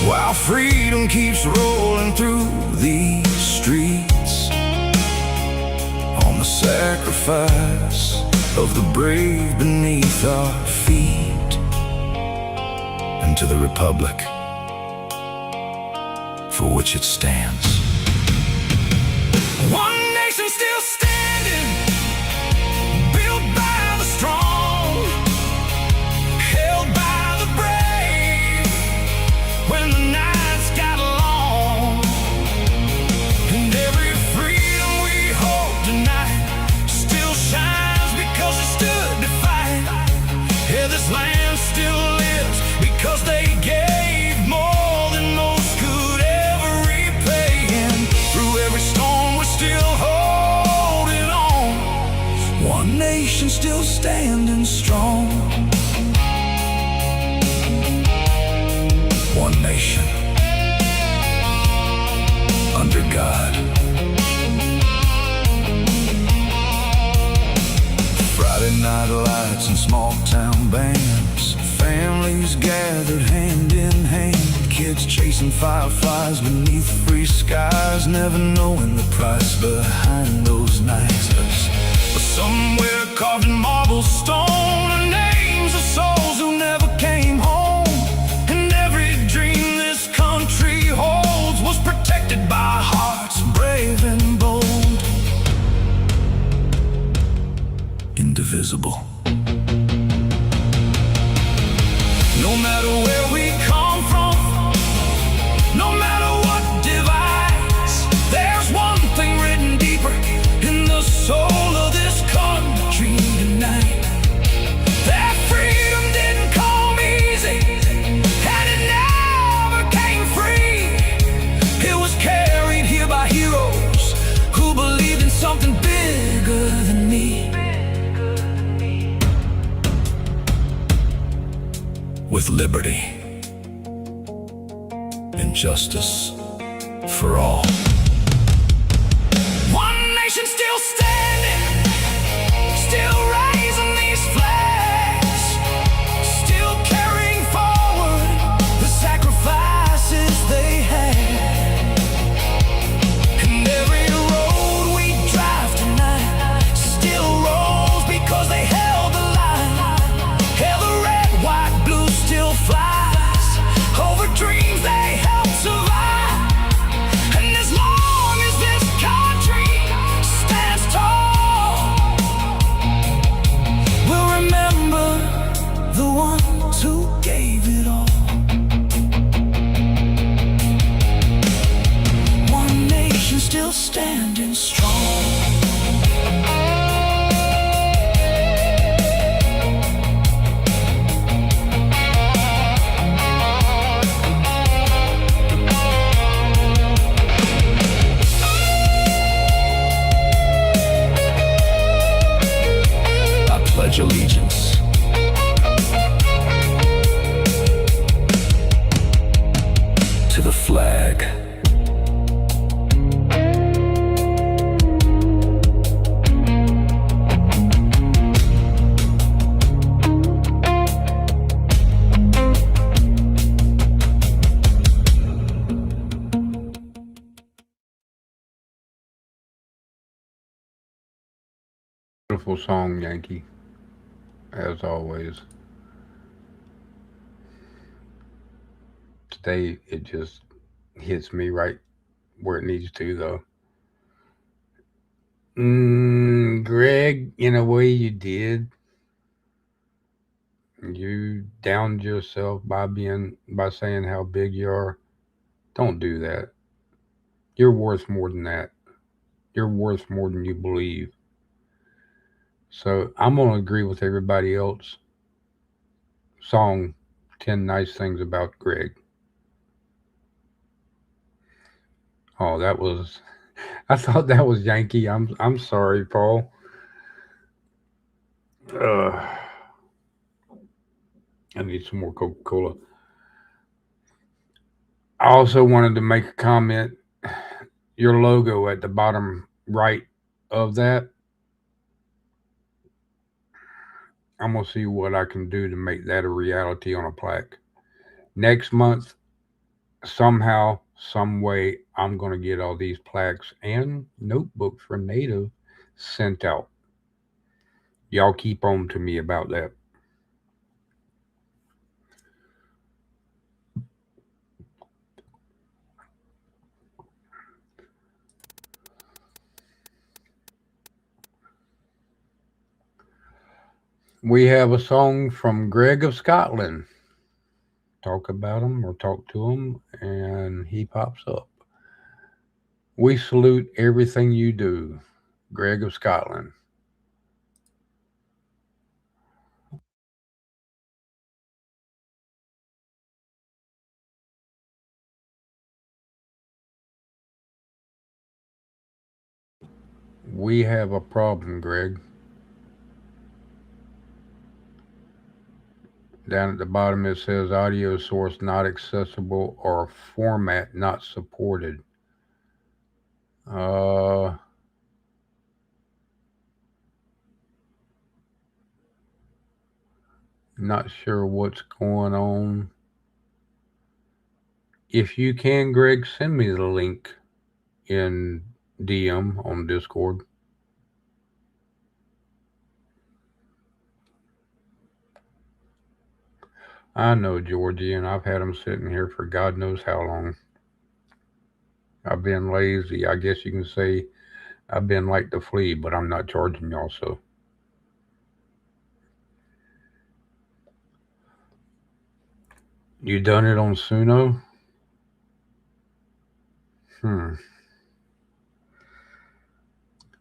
while freedom keeps rolling through these streets on the sacrifice of the brave beneath our feet. And to the republic for which it stands. One nation still standing, built by the strong, held by the brave when the nights got long. And every freedom we hold tonight still shines because it stood to fight. Yeah, this land still lives because they gave more than most could ever repay. And through every storm we're still holding on. One nation still standing strong. One nation under God. Friday night lights and small town bands, families gathered hand in hand, kids chasing fireflies beneath free skies, never knowing the price behind those nights. But somewhere carved in marble stone are names of souls who never came home. And every dream this country holds was protected by hearts brave and bold, indivisible. No matter where we come from, no matter what divides, there's one thing written deeper in the soul of this country tonight. That freedom didn't come easy, and it never came free. It was carried here by heroes who believed in something bigger than me. With liberty and justice for all. One nation still standing, still raising these flags, still carrying forward the sacrifices they had. And every road we drive tonight still rolls because they held the line. Held the red, white, blue still flies over dreams they helped survive. And as long as this country stands tall, we'll remember the ones who gave it all. One nation still standing strong. Pledge allegiance to the flag Beautiful song, Yankee, as always. Today, it just hits me right where it needs to, though. Greg, in a way you did. You downed yourself by saying how big you are. Don't do that. You're worth more than that. You're worth more than you believe. So I'm going to agree with everybody else. Song 10 Nice Things About Greg. Oh, that was, I thought that was Yankee. I'm sorry, Paul. I need some more Coca-Cola. I also wanted to make a comment. Your logo at the bottom right of that, I'm going to see what I can do to make that a reality on a plaque. Next month, somehow, some way, I'm going to get all these plaques and notebooks for Native sent out. Y'all keep on to me about that. We have a song from Greg of Scotland. Talk about him or talk to him, and he pops up. We salute everything you do, Greg of Scotland. We have a problem, Greg. Down at the bottom it says audio source not accessible or format not supported. Not sure what's going on. If you can, Greg, send me the link in DM on Discord. I know, Georgie, and I've had them sitting here for God knows how long. I've been lazy. I guess you can say I've been like the flea, but I'm not charging y'all, so. You done it on Suno?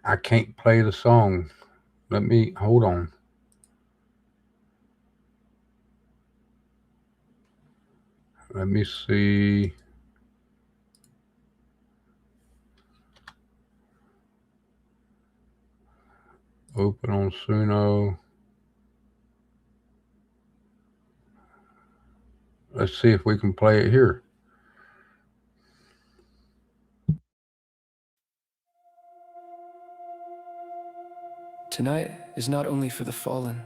I can't play the song. Let me, hold on. Let me see. Open on Suno. Let's see if we can play it here. Tonight is not only for the fallen.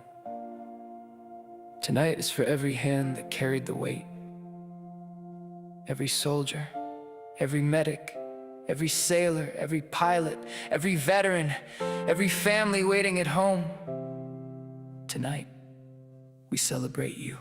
Tonight is for every hand that carried the weight. Every soldier, every medic, every sailor, every pilot, every veteran, every family waiting at home. Tonight, we celebrate you.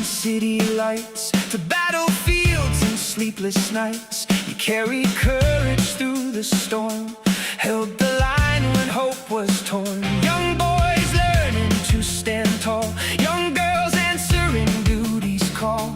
City lights to battlefields and sleepless nights. You carried courage through the storm, held the line when hope was torn. Young boys learning to stand tall, young girls answering duty's call.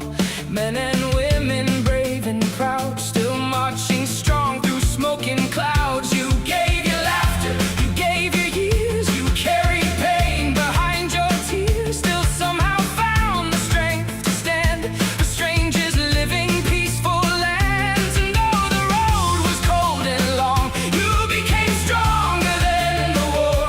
Men and women brave and proud, still marching strong through smoking clouds. You gave your laughter, you gave your years, you carried pain behind your tears. Still somehow found the strength to stand for strangers living peaceful lands. And though the road was cold and long, you became stronger than the war.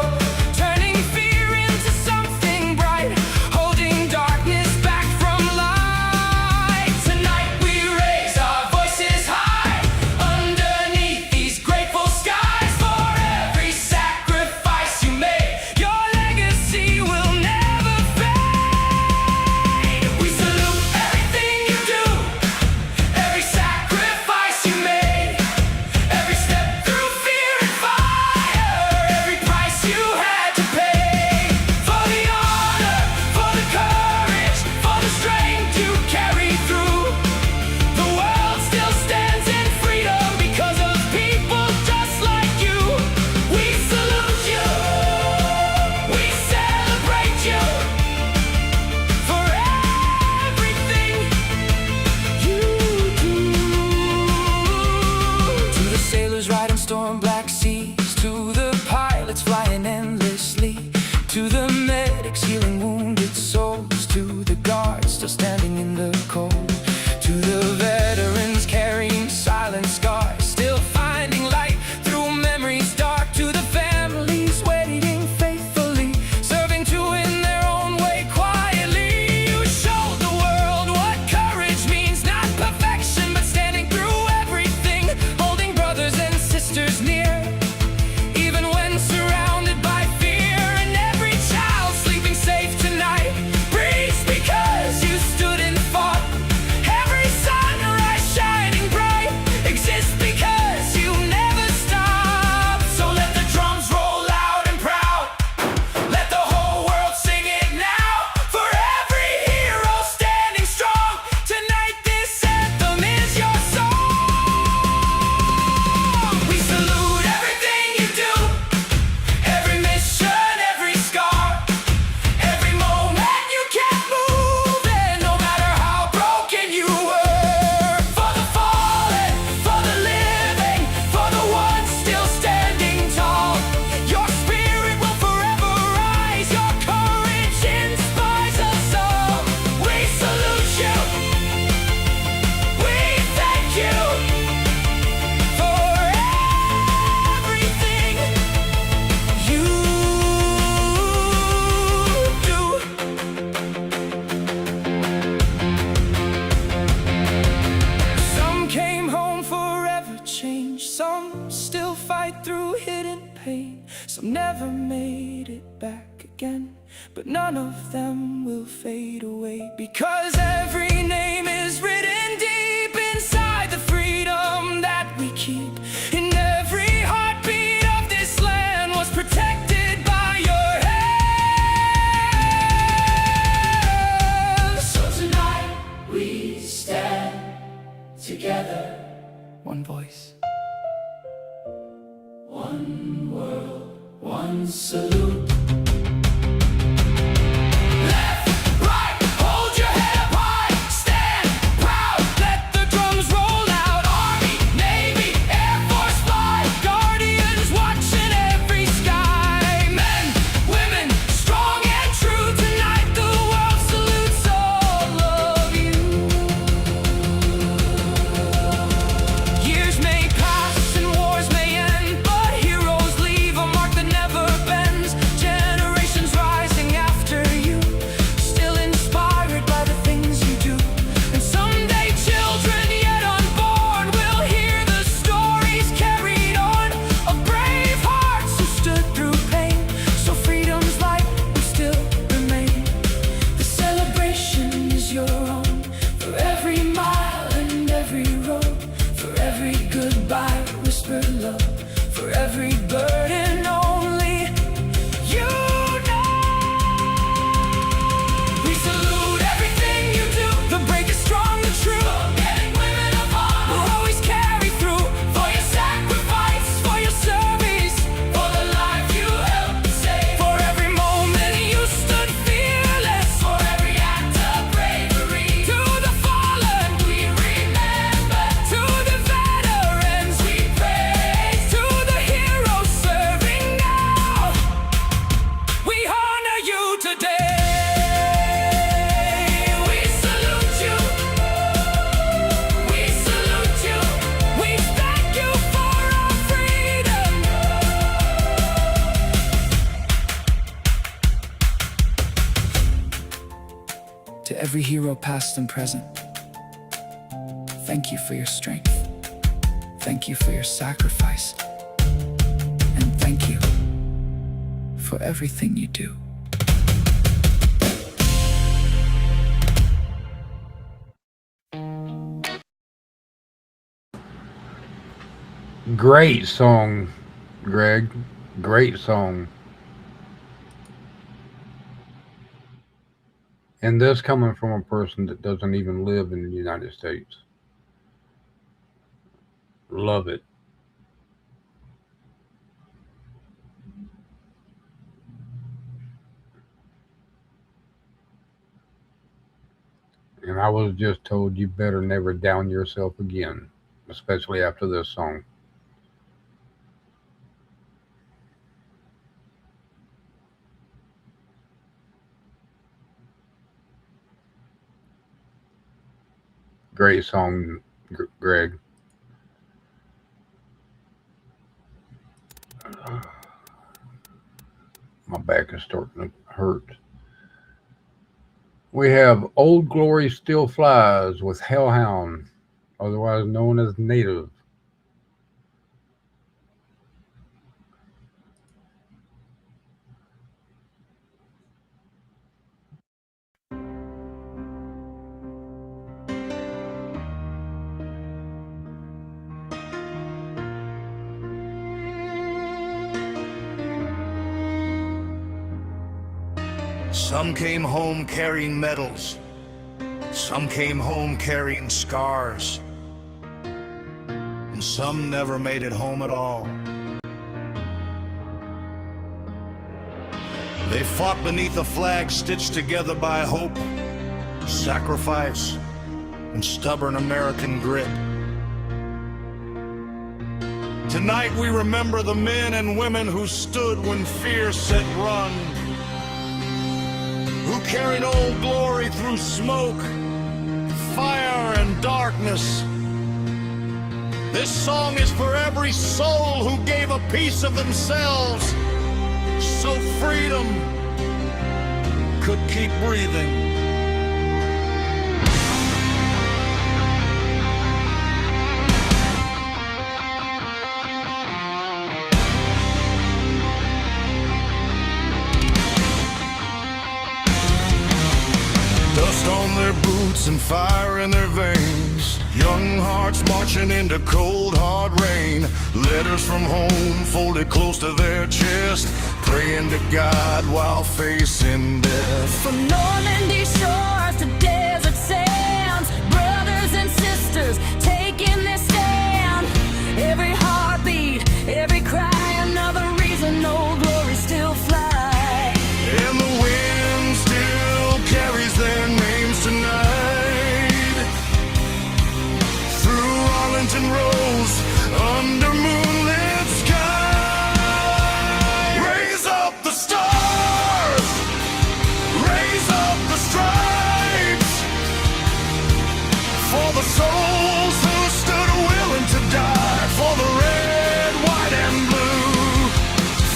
pain. Some never made it back again, but none of them will fade away, because every name is written deep inside the freedom that we keep. And every heartbeat of this land was protected by your hands. So tonight we stand together, one voice, one world, one salute. To every hero past and present, thank you for your strength. Thank you for your sacrifice. And thank you for everything you do. Great song, Greg. Great song. And this coming from a person that doesn't even live in the United States. Love it. And I was just told you better never down yourself again, especially after this song. Great song, Greg. My back is starting to hurt. We have Old Glory Still Flies with Hellhound, otherwise known as Native. Some came home carrying medals. Some came home carrying scars. And some never made it home at all. They fought beneath a flag stitched together by hope, sacrifice, and stubborn American grit. Tonight we remember the men and women who stood when fear said run, who carried Old Glory through smoke, fire, and darkness. This song is for every soul who gave a piece of themselves so freedom could keep breathing. fire in their veins. Young hearts marching into cold, hard rain. Letters from home folded close to their chest, praying to God while facing death. From Normandy shores to desert sands, brothers and sisters taking their stand. Every heartbeat, every cry, another reason Old Glory still fly. And the wind still carries their names tonight. Through Arlington Roads, under moonlit sky. Raise up the stars, raise up the stripes, for the souls who stood willing to die, for the red, white, and blue.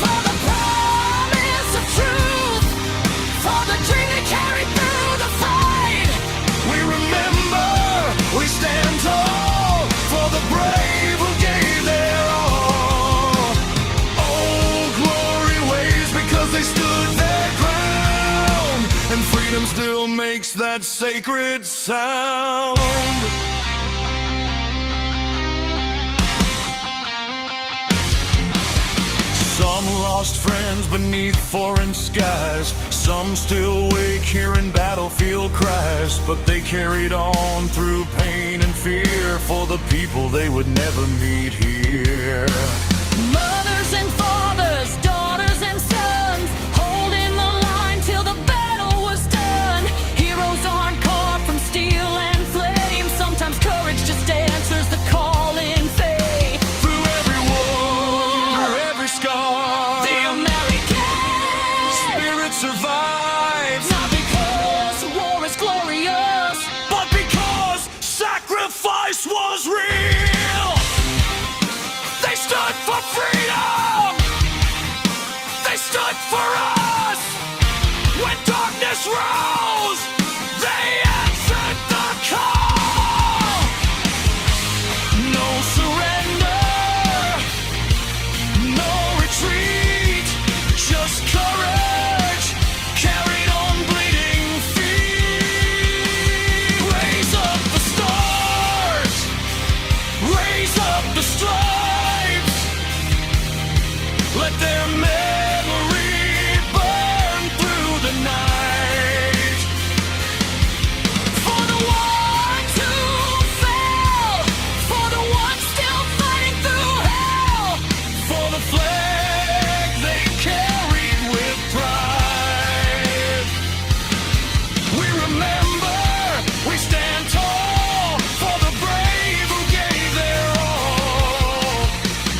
For the promise of truth, for the dream they carried through the fight. We remember, we stand tall, for the brave who gave their all. Old Glory waves because they stood their ground, and freedom still makes that sacred sound. Some lost friends beneath foreign skies, some still wake hearing battlefield cries, but they carried on through pain and fear for the people they would never meet here. Mothers and fathers, daughters and sons, holding the line till the battle was done. Heroes aren't carved from steel and flame. Sometimes courage just answers the call in faith. Through every war, through every scar, The American spirit survives, not because war is glorious, but because sacrifice was real. They stood for freedom. They stood for us. When darkness rose, they answered the call. No surrender, no retreat, just courage carried on bleeding feet. Raise up the stars, raise up the stripes, let their memory burn through the night. For the ones who fell, for the ones still fighting through hell, for the flag they carried with pride. We remember, we stand tall, for the brave who gave their all.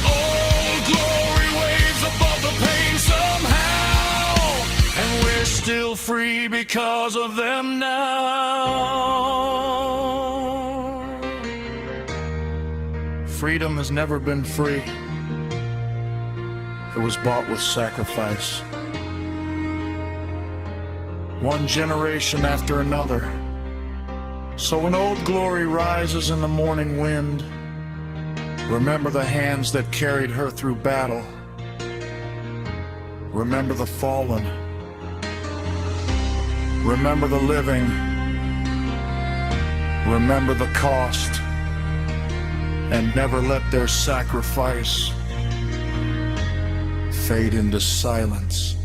Old Glory waves above the pain somehow, and we're still free because of them now. Freedom has never been free. It was bought with sacrifice. One generation after another. So when Old Glory rises in the morning wind, remember the hands that carried her through battle. Remember the fallen. Remember the living. Remember the cost. And never let their sacrifice fade into silence.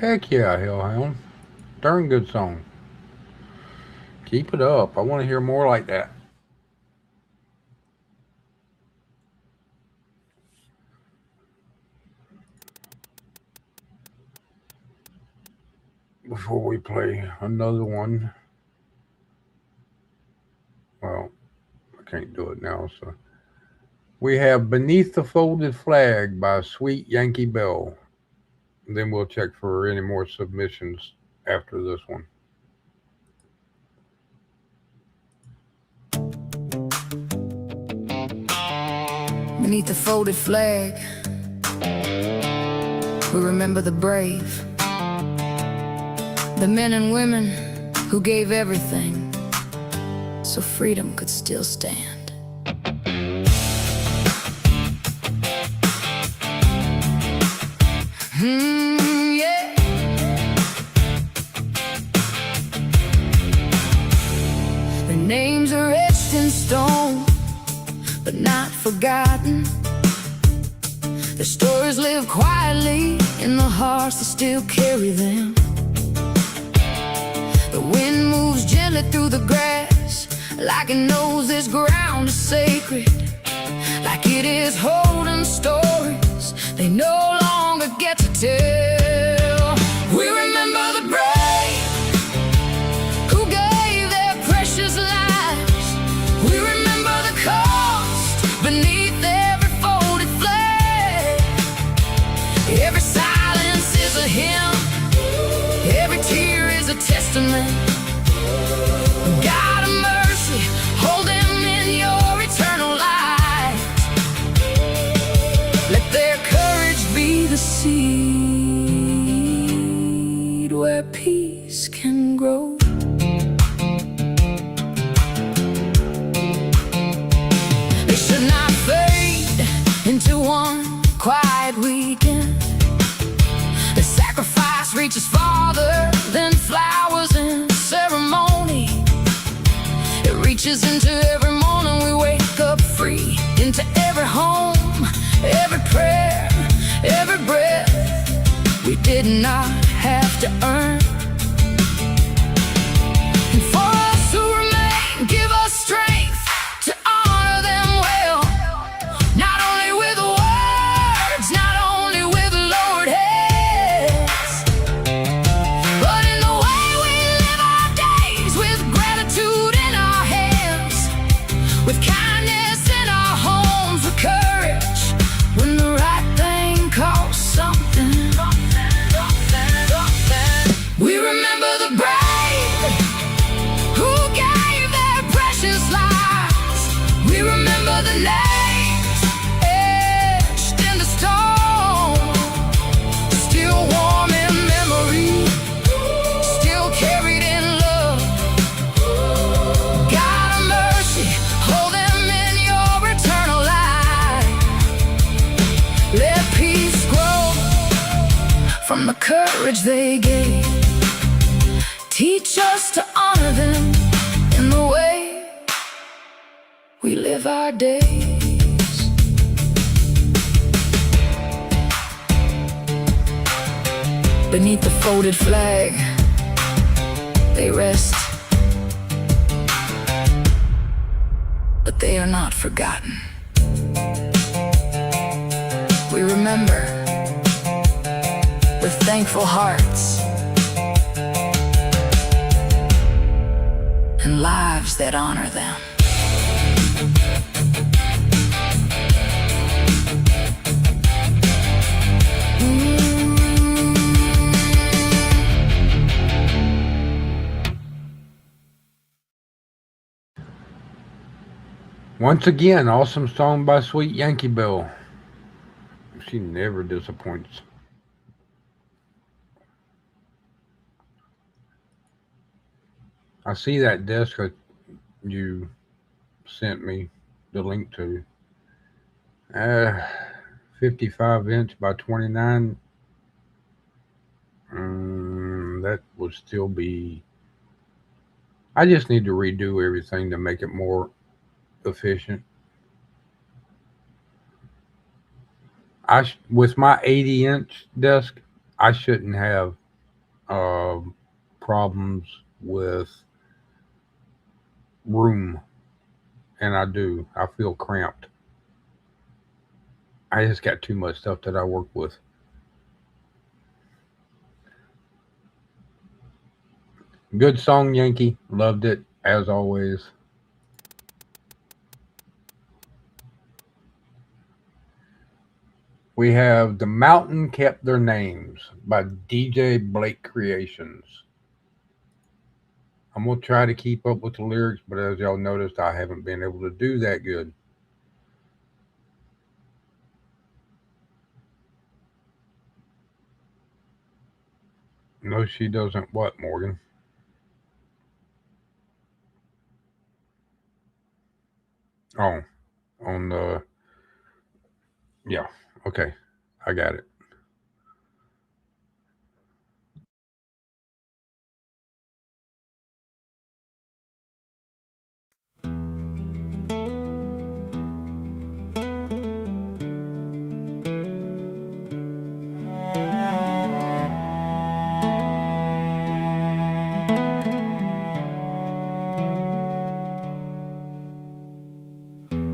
Heck yeah, Hellhound. Darn good song. Keep it up. I want to hear more like that. before we play another one. Well, I can't do it now, so we have Beneath the Folded Flag by Sweet Yankee Bell. Then we'll check for any more submissions after this one. Beneath the folded flag, we remember the brave, the men and women who gave everything so freedom could still stand. Yeah. Their names are etched in stone, but not forgotten. Their stories live quietly in the hearts that still carry them. The wind moves gently through the grass, like it knows this ground is sacred, like it is holding stories they no longer get to tell. We remember the brave who gave their precious lives. We remember the cost beneath every folded flag. Every silence is a hymn, every tear is a testament. God of mercy, hold them in your eternal light. Let their courage be the seed where peace can grow. They should not fade into one quiet weekend. The sacrifice reaches farther than flowers and ceremony. It reaches into every morning we wake up free, into every home, every prayer, every breath we did not have to earn. And for us who remain, give us strength to honor them well, not only with words, not only with lowered heads, but in the way we live our days, with gratitude in our hands, with kindness in our homes, with courage when the right thing costs something. We remember the brave who gave their precious lives. We remember the names etched in the stone, still warm in memory, still carried in love. God of mercy, hold them in your eternal light. Let peace grow from the courage they gave. Teach us to honor them in the way we live our days. Beneath the folded flag, they rest, but they are not forgotten. We remember with thankful hearts and lives that honor them. Once again, awesome song by Sweet Yankee Bell. She never disappoints. I see that disc that you sent me the link to. 55-inch by 29. That would still be. I just need to redo everything to make it more efficient. With my 80-inch desk, I shouldn't have problems with room, and I do. I feel cramped. I just got too much stuff that I work with. Good song, Yankee. Loved it as always. We have The Mountain Kept Their Names by DJ Blake Creations. I'm going to try to keep up with the lyrics, but as y'all noticed, I haven't been able to do that good. No, she doesn't. What, Morgan? Oh, on the. Yeah, okay. I got it.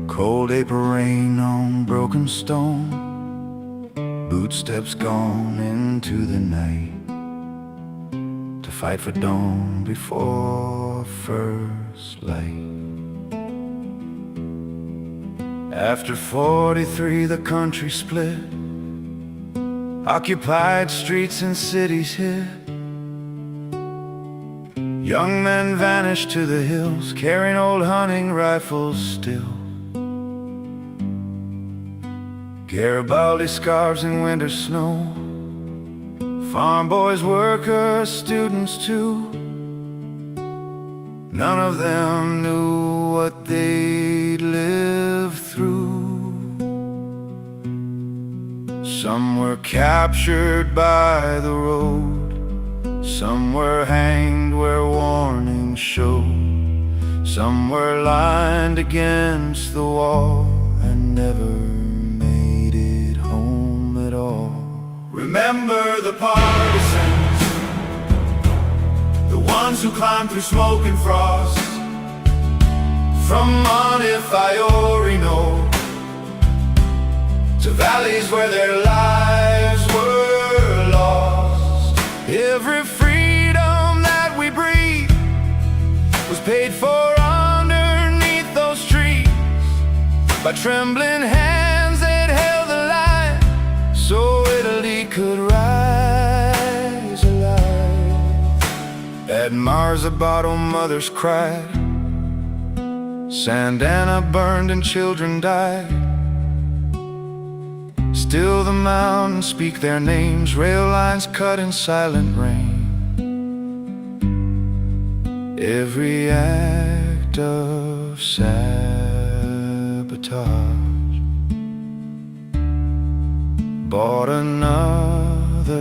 Cold April rain on broken stone, footsteps gone into the night, to fight for dawn before first light. After 43 the country split, occupied streets and cities hid. Young men vanished to the hills, carrying old hunting rifles still. Garibaldi scarves in winter snow, farm boys, workers, students too. None of them knew what they'd lived through. Some were captured by the road, some were hanged where warnings showed, some were lined against the wall and never made it home at all. Remember the partisans, the ones who climbed through smoke and frost, from Montefiore to valleys where their lives were lost. Every freedom that we breathe was paid for underneath those trees by trembling hands that held the line, so Italy could rise alive. At Marzabotto mothers cried, Sandana burned and children died. Still the mountains speak their names, rail lines cut in silent rain. Every act of sabotage bought another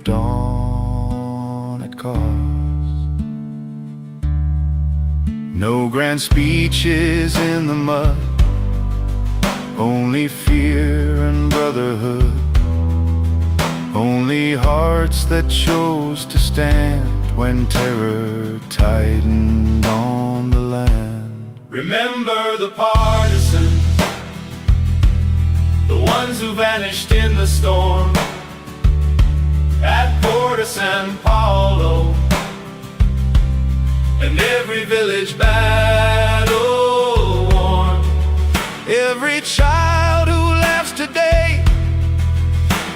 dawn at cost. No grand speeches in the mud, only fear and brotherhood, only hearts that chose to stand when terror tightened on the land. Remember the partisans, the ones who vanished in the storm at Porto San Paulo, and every village battle worn. Every child who laughs today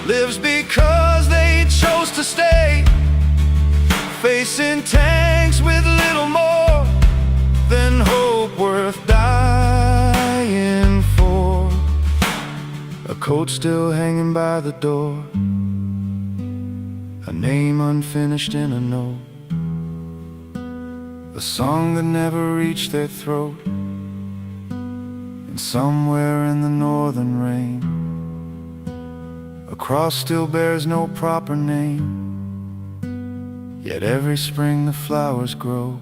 lives because they chose to stay, facing tanks with little more than hope worth dying for. A coat still hanging by the door, a name unfinished in a note, a song that never reached their throat. And somewhere in the northern rain, a cross still bears no proper name, yet every spring the flowers grow,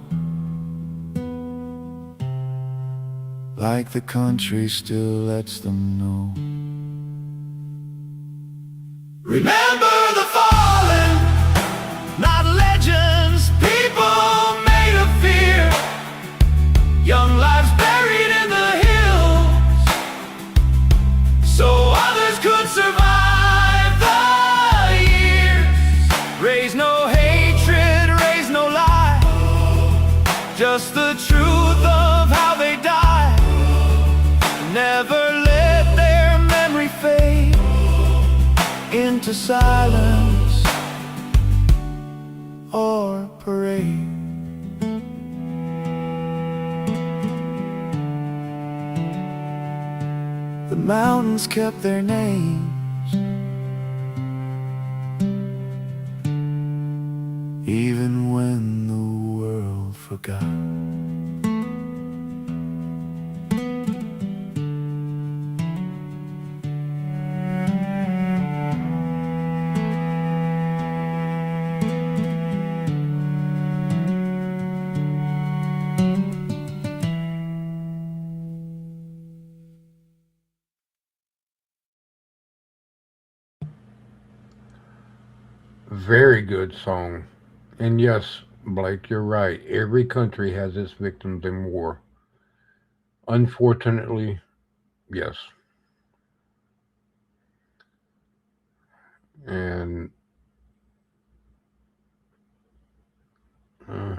like the country still lets them know. Remember the fallen, not legends, people made of fear, young lives buried in the hills, so others could survive the years. Raise no hatred, raise no lies, into silence or parade. The mountains kept their names, even when the world forgot. Very good song. And yes, Blake, you're right. Every country has its victims in war. Unfortunately, yes. And uh,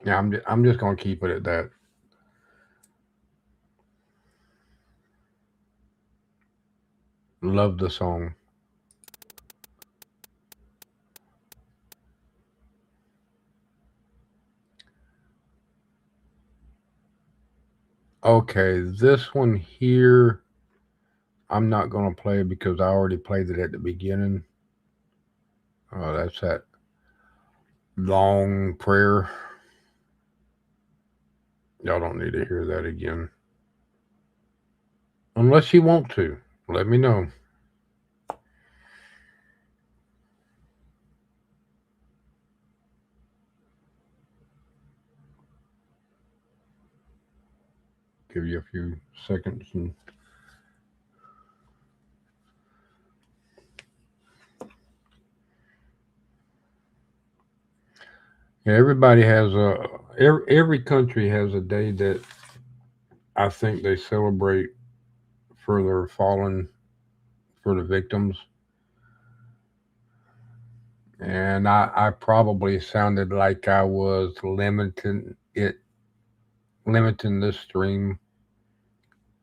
yeah, I'm just gonna keep it at that. Love the song. Okay, this one here, I'm not gonna play because I already played it at the beginning. Oh, that's that long prayer. Y'all don't need to hear that again. Unless you want to. Let me know. Give you a few seconds and yeah, everybody has a every country has a day that I think they celebrate for their fallen, for the victims. And I probably sounded like I was limiting this stream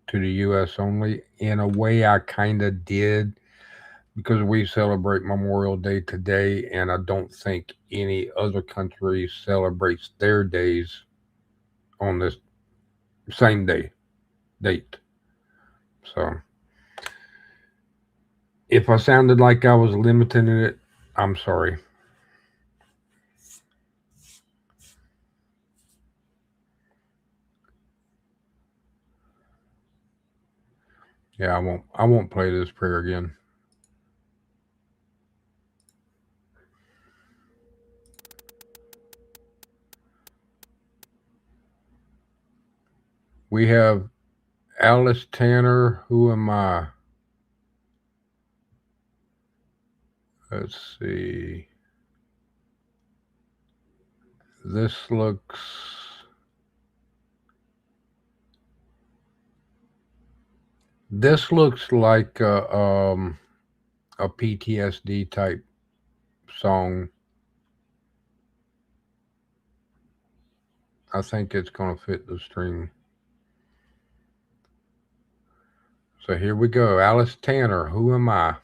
to the US only. In a way I kinda did because we celebrate Memorial Day today and I don't think any other country celebrates their days on this same date. So if I sounded like I was limiting it, I'm sorry. Yeah, I won't play this prayer again. We have Alice Tanner, Who Am I? Let's see. This looks like a PTSD type song. I think it's gonna fit the stream. So here we go. Alice Tanner, Who Am I?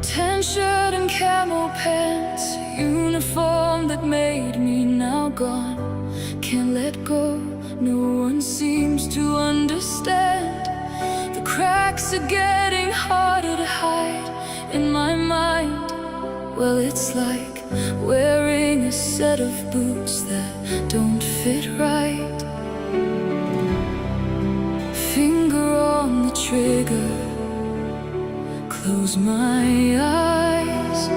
Tan shirt and camel pants, uniform that made me now gone. Can't let go, no one seems to understand. The cracks are getting harder to hide in my mind. Well, it's like wearing a set of boots that don't fit right. Finger on the trigger, close my eyes,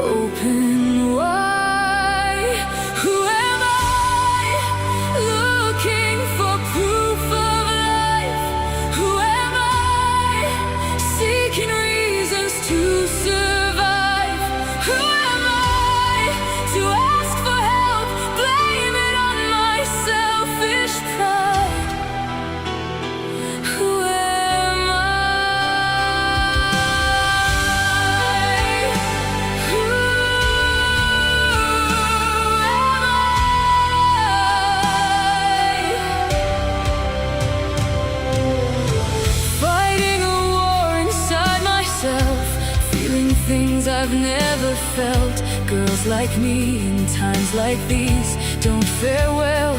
open wide. Who am I? Looking for proof of life. Who am I? Seeking reasons to survive. Who am I? To ask for help, blame it on my selfish pride. Who am I? I've never felt. Girls like me in times like these don't fare well.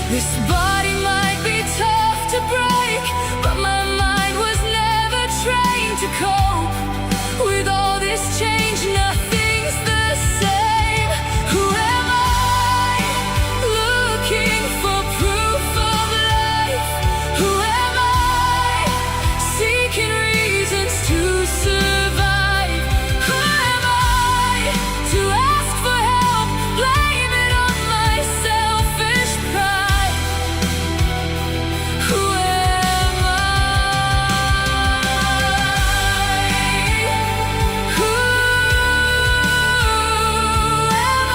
This body might be tough to break, but my mind was never trained to cope with all this change. Nothing's the same. Who am I? Looking for proof of life. Who am I? Seeking reasons to survive. Who am I? To ask for help, blame it on my selfish pride. Who am I? Who am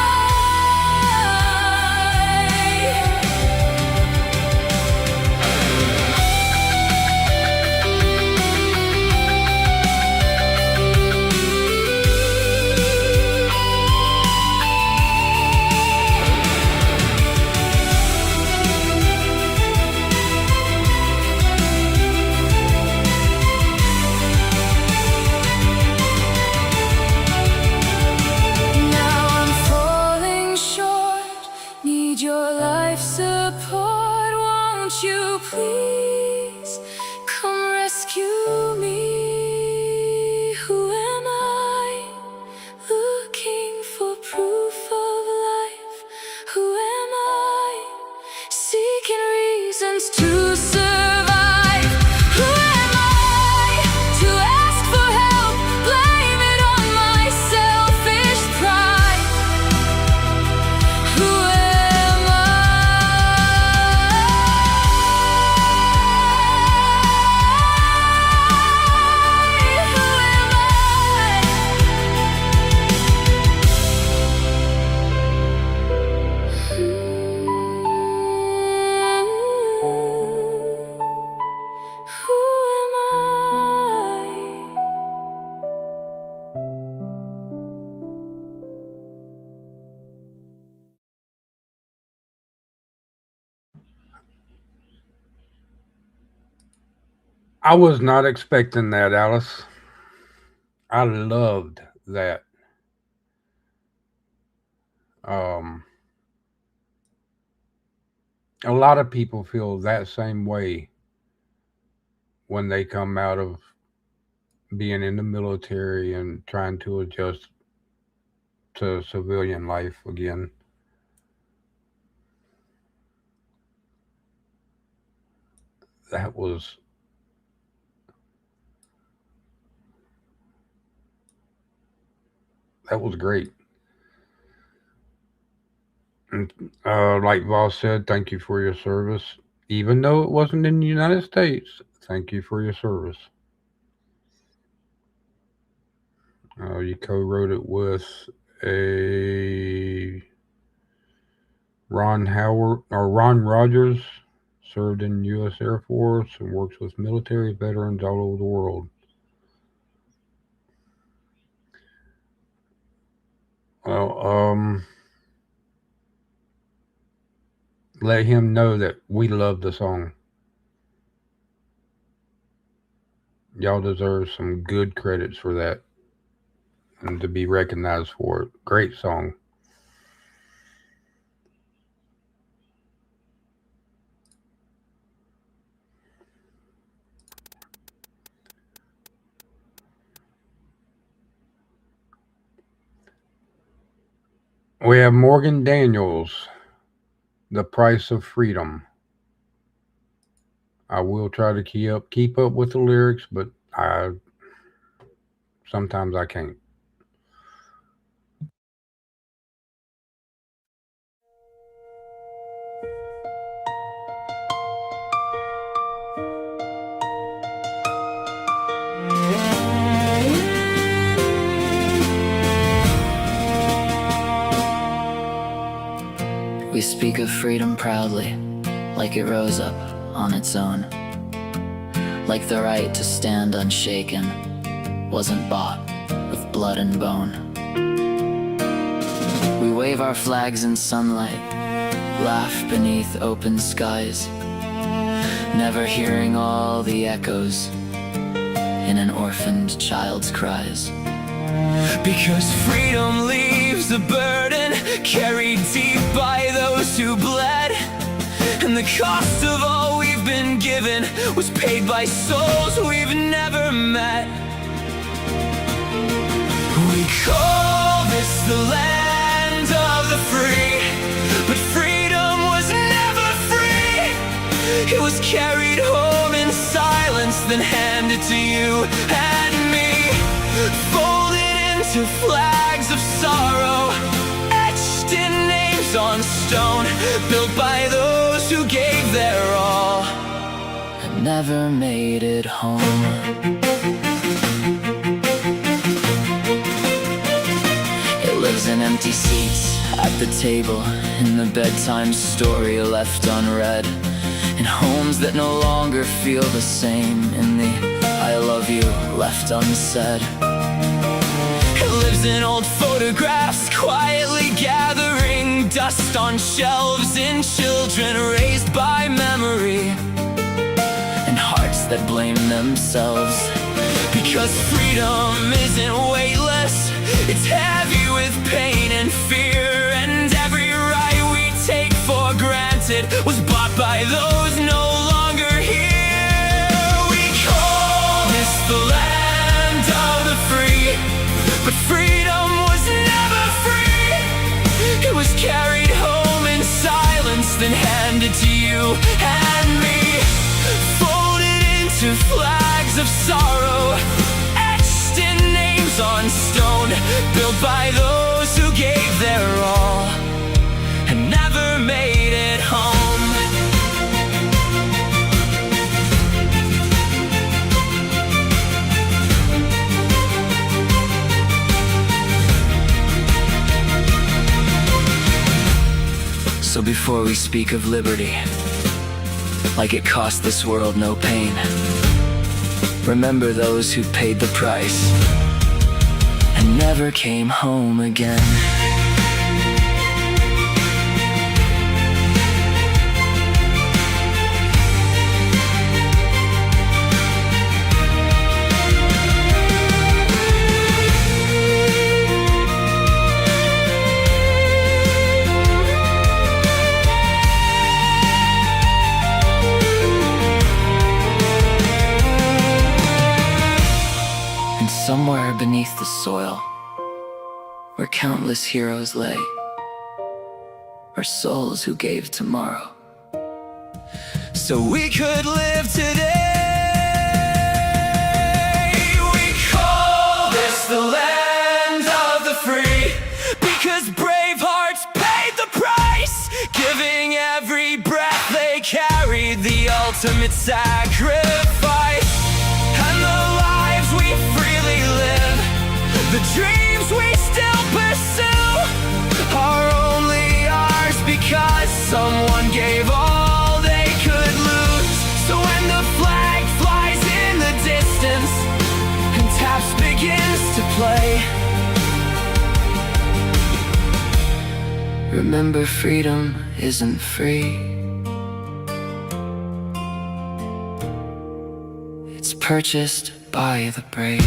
Now I'm falling short, need your life support. Won't you please come rescue me? Who am I? Looking for proof of life. Who am I? Seeking reasons to survive. Who am I? To ask for help, blame it on my selfish pride. Who am I? Who am Who am I? I was not expecting that, Alice. I loved that. Um, a lot of people feel that same way when they come out of being in the military and trying to adjust to civilian life again. That was great. And like Voss said, thank you for your service. Even though it wasn't in the United States, thank you for your service. You co-wrote it with a Ron Rogers, served in U.S. Air Force and works with military veterans all over the world. Well, let him know that we love the song. Y'all deserve some good credits for that and to be recognized for it. Great song. We have Morgan Daniels, The Price of Freedom. I will try to keep up with the lyrics, but sometimes I can't. We speak of freedom proudly, like it rose up on its own. Like the right to stand unshaken wasn't bought with blood and bone. We wave our flags in sunlight, laugh beneath open skies, never hearing all the echoes in an orphaned child's cries. Because freedom leaves a burden carried deep by those who bled. And the cost of all we've been given was paid by souls we've never met. We call this the land of the free, but freedom was never free. It was carried home in silence, then handed to you and me, folded into flags of sorrow, etched in names on stone, built by those who gave their all and never made it home. Lives in empty seats at the table, in the bedtime story left unread, in homes that no longer feel the same, in the I love you left unsaid. It lives in old photographs quietly gathering dust on shelves, in children raised by memory, and hearts that blame themselves. Because freedom isn't weightless, it's heavy with pain and fear, and every right we take for granted was bought by those no longer here. We call this the land of the free, but freedom was never free. It was carried home in silence, then handed to you and me, folded into flags of sorrow, etched in names on stone, built by those who gave their all and never made it home. So before we speak of liberty, like it cost this world no pain, remember those who paid the price and never came home again. And somewhere beneath the soil, where countless heroes lay, are souls who gave tomorrow, so we could live today. We call this the land of the free, because brave hearts paid the price, giving every breath they carried the ultimate sacrifice. And the lives we freely live, the dreams we still pursue, are only ours because someone gave all they could lose. So when the flag flies in the distance and taps begins to play, remember freedom isn't free. It's purchased by the brave.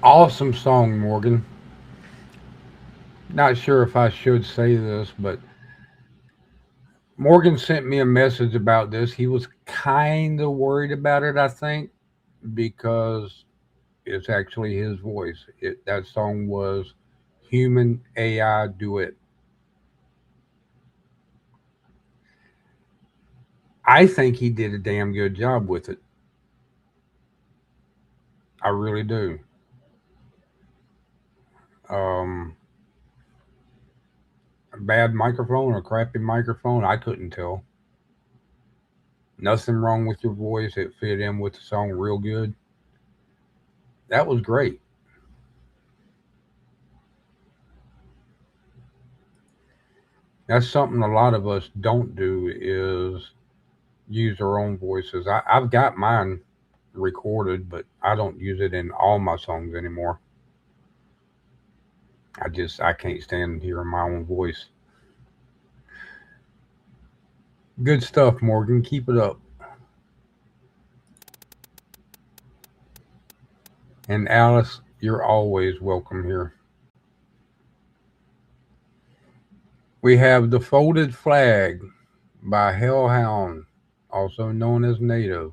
Awesome song, Morgan. Not sure if I should say this, but Morgan sent me a message about this. He was kind of worried about it, I think, because it's actually his voice. That song was Human AI Duet. I think he did a damn good job with it. I really do. Um, a bad microphone or crappy microphone, I couldn't tell. Nothing wrong with your voice. It fit in with the song real good. That was great. That's something a lot of us don't do, is use their own voices. I've got mine recorded, but I don't use it in all my songs anymore. I can't stand hearing my own voice. Good stuff, Morgan. Keep it up. And Alice, you're always welcome here. We have The Folded Flag by Hellhound, also known as Native.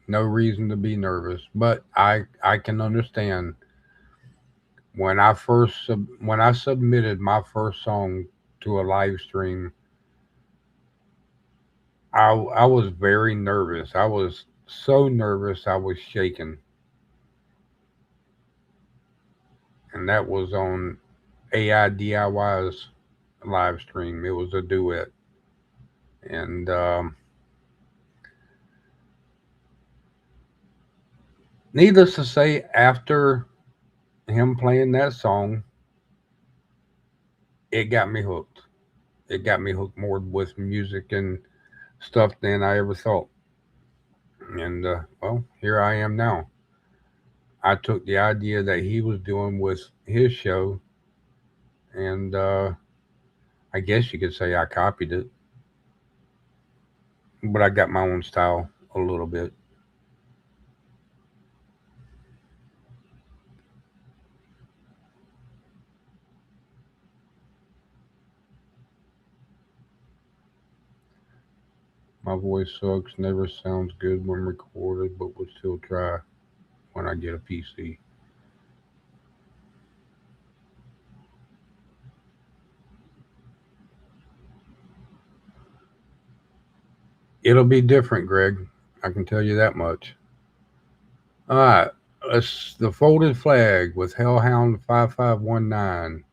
No reason to be nervous, but I can understand. When I submitted my first song to a live stream, I was very nervous. I was so nervous I was shaking. And that was on AI DIY's live stream. It was a duet. And needless to say, after him playing that song, it got me hooked. It got me hooked more with music and stuff than I ever thought. And well, here I am now. I took the idea that he was doing with his show, and I guess you could say I copied it, but I got my own style a little bit. My voice sucks, never sounds good when recorded, but will still try when I get a PC. It'll be different, Greg. I can tell you that much. All right, let's The Folded Flag with Hellhound 5519.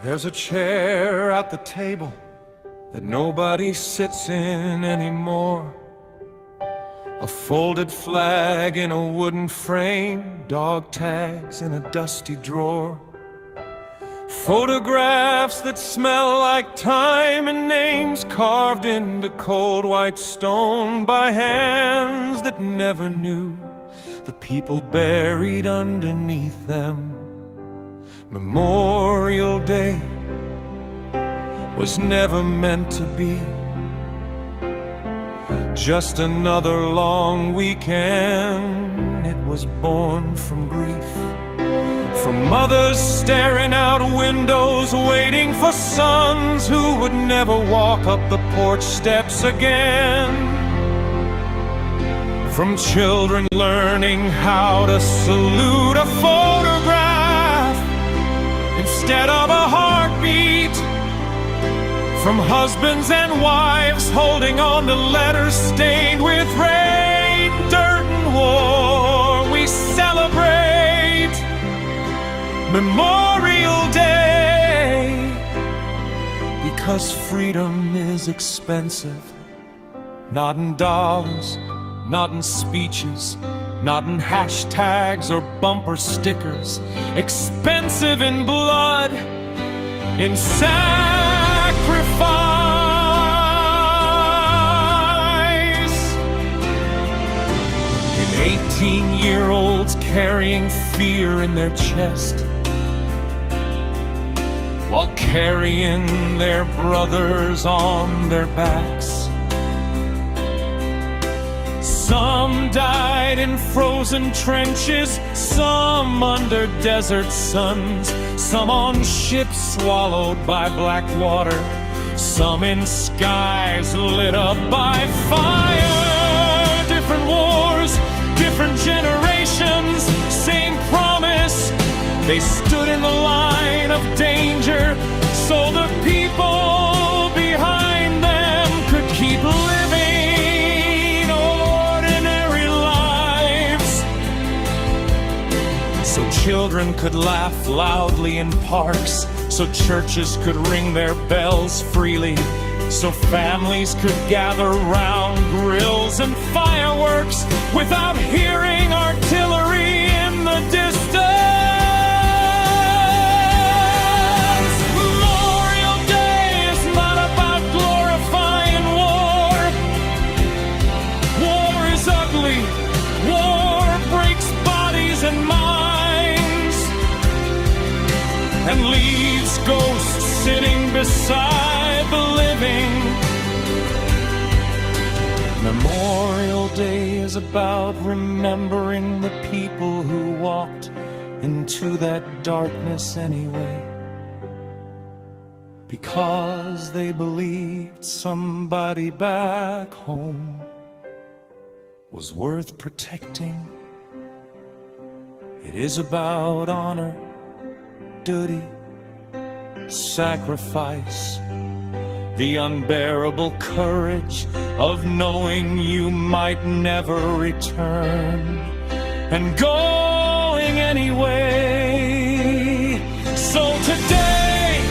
There's a chair at the table that nobody sits in anymore. A folded flag in a wooden frame, dog tags in a dusty drawer. Photographs that smell like time and names carved into cold white stone by hands that never knew the people buried underneath them. Memorial Day was never meant to be just another long weekend. It was born from grief, from mothers staring out windows waiting for sons who would never walk up the porch steps again, from children learning how to salute a photograph instead of a heartbeat, from husbands and wives holding on to letters stained with rain, dirt and war. We celebrate Memorial Day because freedom is expensive, not in dollars, not in speeches, not in hashtags or bumper stickers. Expensive in blood, in sacrifice, in 18-year-olds carrying fear in their chest while carrying their brothers on their backs. Some died in frozen trenches, some under desert suns, some on ships swallowed by black water, some in skies lit up by fire. Different wars, different generations, same promise. They stood in the line of danger so the people behind them could keep living ordinary lives, so children could laugh loudly in parks, so churches could ring their bells freely, so families could gather round grills and fireworks without hearing artillery in the distance. Memorial Day is not about glorifying war. War is ugly. War breaks bodies and minds and leaves ghosts sitting beside the living. Memorial Day is about remembering the people who walked into that darkness anyway, because they believed somebody back home was worth protecting. It is about honor, duty, sacrifice, the unbearable courage of knowing you might never return, and going anyway. So today,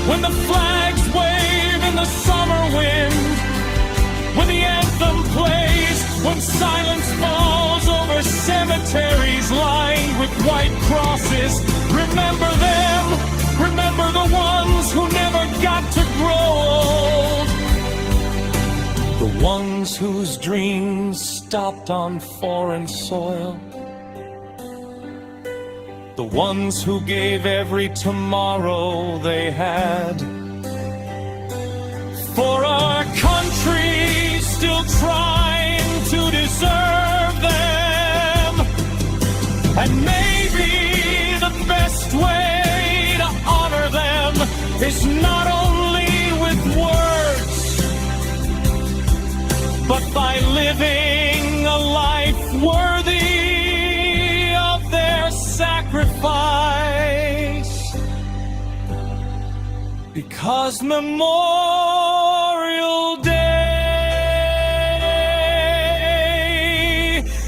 when the flags wave in the summer wind, when the anthem plays, when silence falls over cemeteries lined with white crosses, remember them. Remember the ones who never got to grow old, the ones whose dreams stopped on foreign soil, the ones who gave every tomorrow they had for our country, still trying to deserve them. And maybe the best way honor them is not only with words, but by living a life worthy of their sacrifice. Because Memorial Day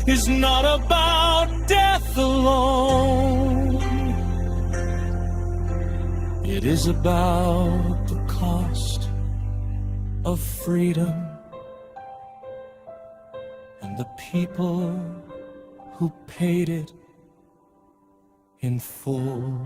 is not about death alone. It is about the cost of freedom and the people who paid it in full.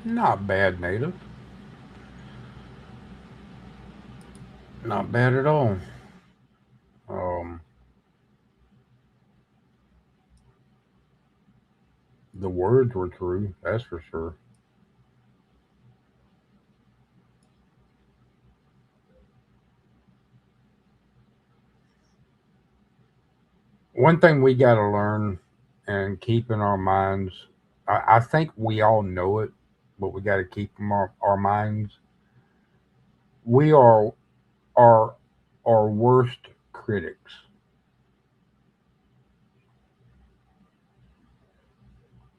Not bad, Native. Not bad at all. Um, the words were true, that's for sure. One thing we got to learn and keep in our minds, I think we all know it, but we got to keep in our minds. We are our worst critics.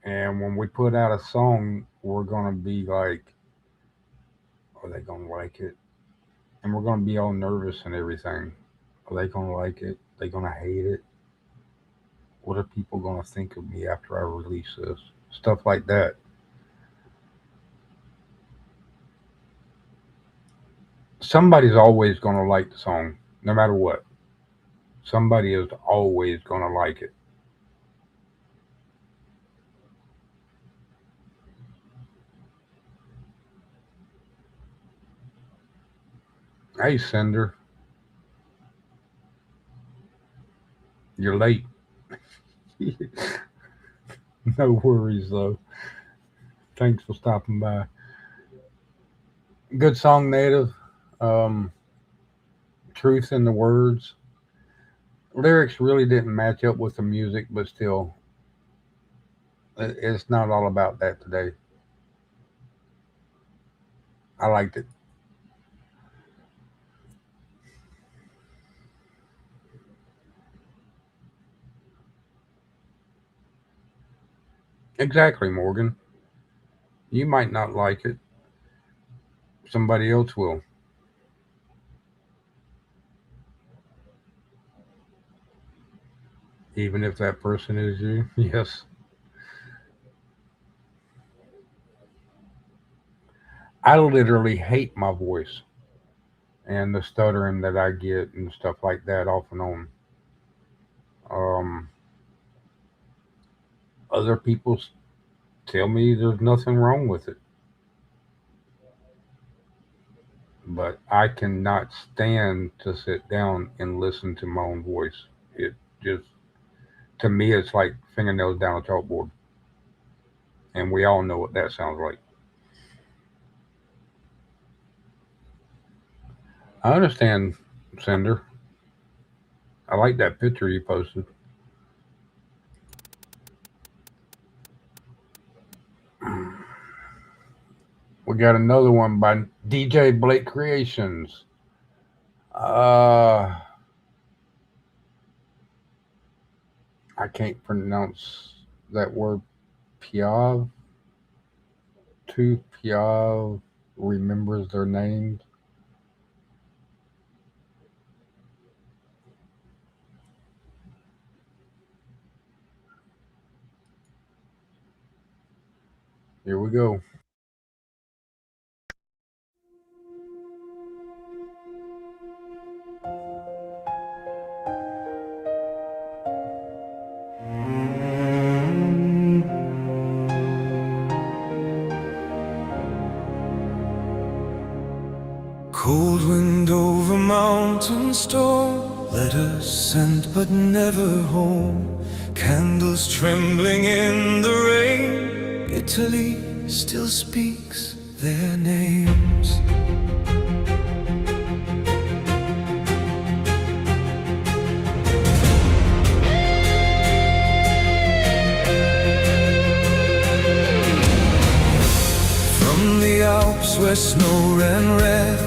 And when we put out a song, we're going to be like, are they going to like it? And we're going to be all nervous and everything. Are they going to like it? Are they going to hate it? What are people going to think of me after I release this? Stuff like that. Somebody's always going to like the song, no matter what. Somebody is always going to like it. Hey, Cinder, you're late. No worries, though. Thanks for stopping by. Good song, Native. Um, Truth in the words. Lyrics really didn't match up with the music, but still, it's not all about that today. I liked it. Exactly, Morgan. You might not like it. Somebody else will. Even if that person is you. Yes. I literally hate my voice and the stuttering that I get and stuff like that off and on. Um, Other people tell me there's nothing wrong with it, but I cannot stand to sit down and listen to my own voice. It just, to me, it's like fingernails down a chalkboard, and we all know what that sounds like. I understand, Cinder. I like that picture you posted. We got another one by DJ Blake Creations. Uh, I can't pronounce that word. Piave, two Piave remembers their names. Here we go. Cold wind over mountain storm, letters sent but never home. Candles trembling in the rain, Italy still speaks their names. From the Alps where snow ran red,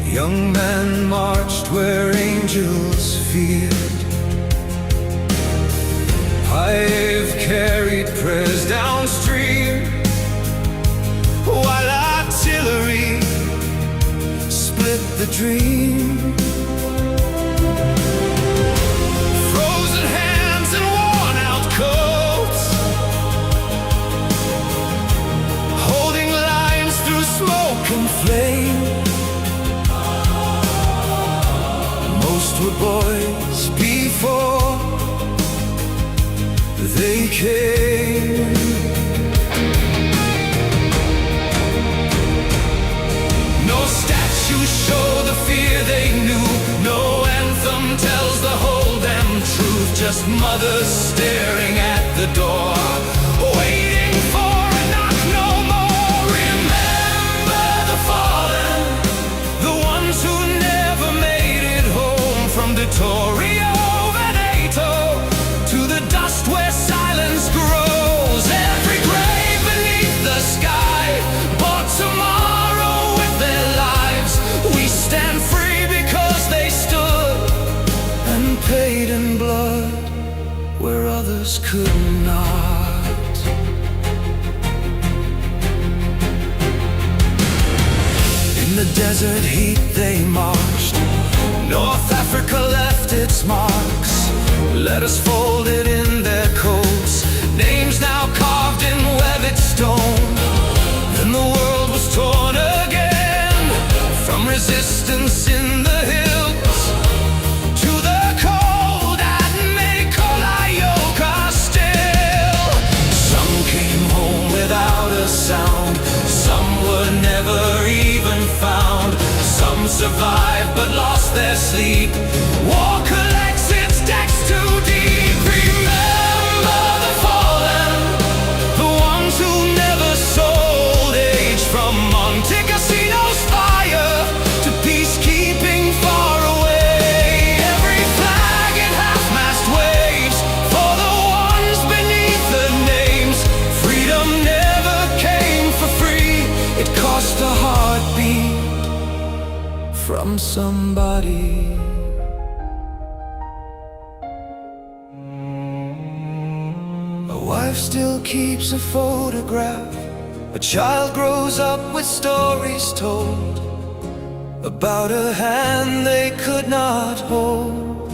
young man marched where angels feared. I've carried prayers downstream, while artillery split the dream. Frozen hands and worn out coats, holding lines through smoke and flame. Most were boys before they came. No statues show the fear they knew, no anthem tells the whole damn truth. Just mothers staring at the door, waiting for a knock, no more. Remember the fallen, the ones who never made it home. From Vittorio Veneto to the dust where silence grows. Every grave beneath the sky bought tomorrow with their lives. We stand free because they stood and paid in blood where others could not. In the desert heat they marched, North Africa left its marks, letters folded in their coats, names now carved in weathered stone. Then the world was torn again, from resistance in the hills to the cold at Mekolayoka still. Some came home without a sound, some were never even found. Some survived but lost their sleep. War collects its decks too deep. Remember the fallen, the ones who never sold age. From Monte Cassino's fire to peacekeeping far away. Every flag in half-mast waves for the ones beneath the names. Freedom never came for free, it cost a heartbeat from somebody. wife still keeps a photograph. A child grows up with stories told about a hand they could not hold.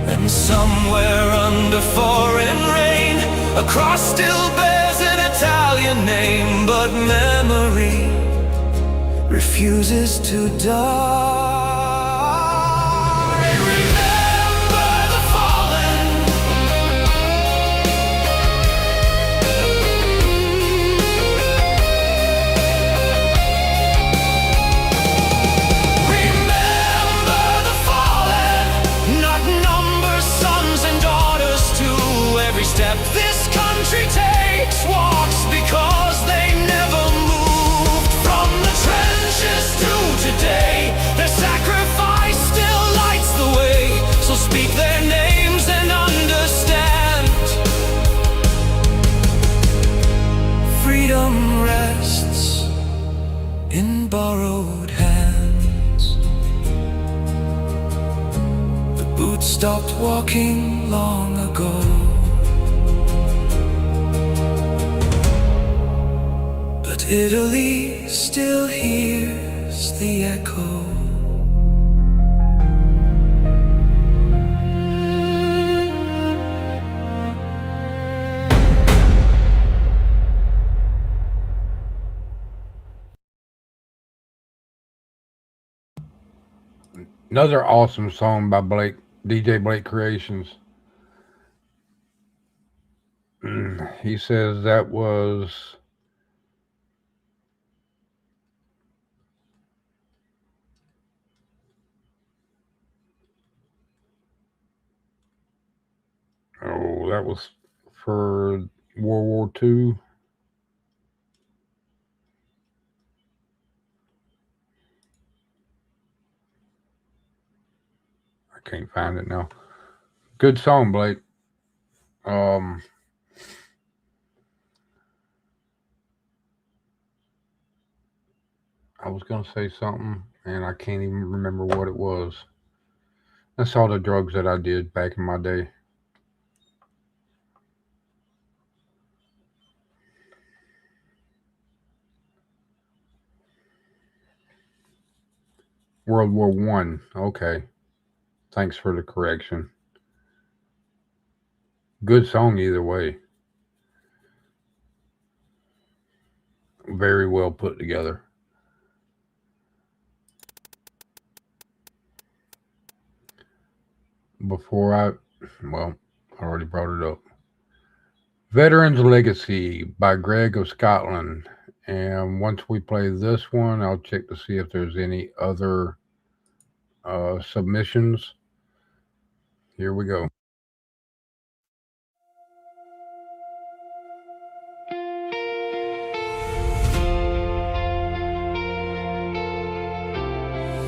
And somewhere under foreign rain, a cross still bears an Italian name, but memory refuses to die. Remember the fallen. Remember the fallen. Not numbers, sons and daughters too. Every step this country takes walks because they never moved from the trenches to today. Their sacrifice still lights the way, so speak their names and understand. Freedom rests in borrowed hands. The boots stopped walking long ago, but Italy still hears the echo. Another awesome song by DJ Blake Creations. He says that was that was for World War II. I can't find it now. Good song, Blake. I was going to say something, and I can't even remember what it was. That's all the drugs that I did back in my day. World War One. Okay. Thanks for the correction. Good song either way. Very well put together. Before I already brought it up. Veteran's Legacy by Greg of Scotland. And once we play this one, I'll check to see if there's any other submissions. Here we go.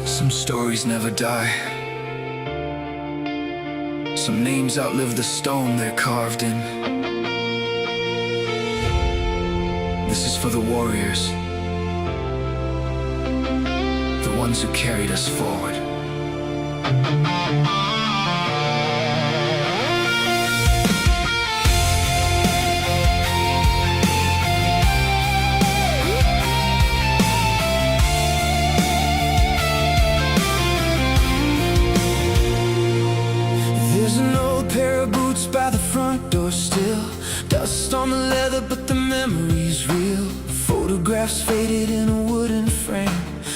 Some stories never die. Some names outlive the stone they're carved in. This is for the warriors, the ones who carried us forward. There's an old pair of boots by the front door still. Dust on the leather, but the memory's real. Photographs faded in a wooden frame,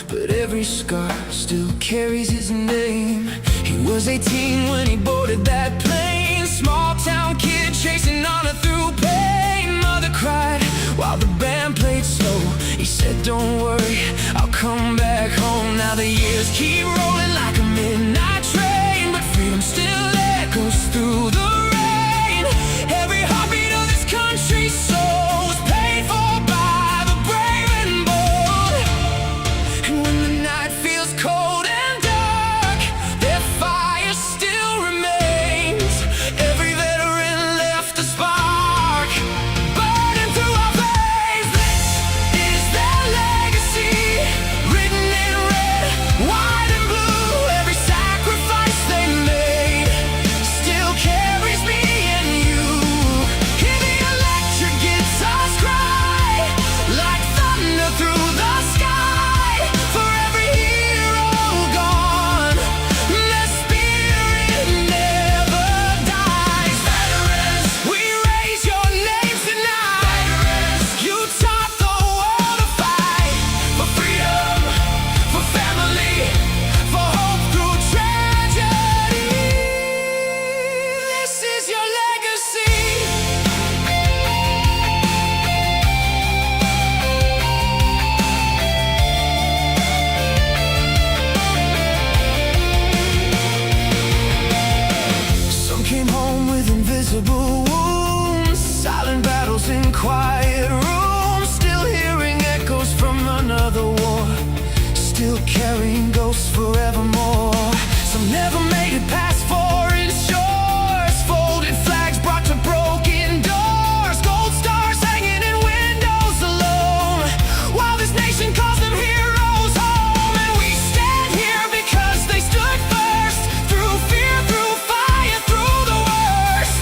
but every scar still carries his name. He was 18 when he boarded that plane. Small town kid chasing honor through pain. Mother cried while the band played slow. He said, don't worry, I'll come back home. Now the years keep rolling like a midnight train, but freedom still echoes through the rain. Every heartbeat of this country's soul was paid for by the brave and bold. And when the night feels cold and dark, their fire still remains. Every veteran left a spark burning through our veins. This is their legacy. with invisible wounds, silent battles in quiet rooms, still hearing echoes from another war, still carrying ghosts forevermore. Some never made it past foreign shores, folded flags brought to broken doors, gold stars hanging in windows alone, while this nation calls them heroes home. And we stand here because they stood first, through fear, through fire, through the worst.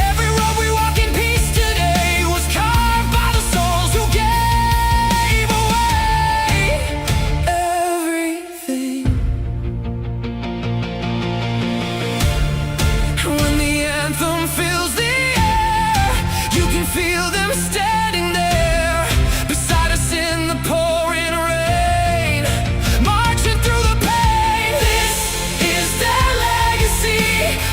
Every road we walk in peace today was carved by the souls who gave away everything. When the anthem fills the air, you can feel them standing there beside us in the pouring rain, marching through the pain. This is their legacy,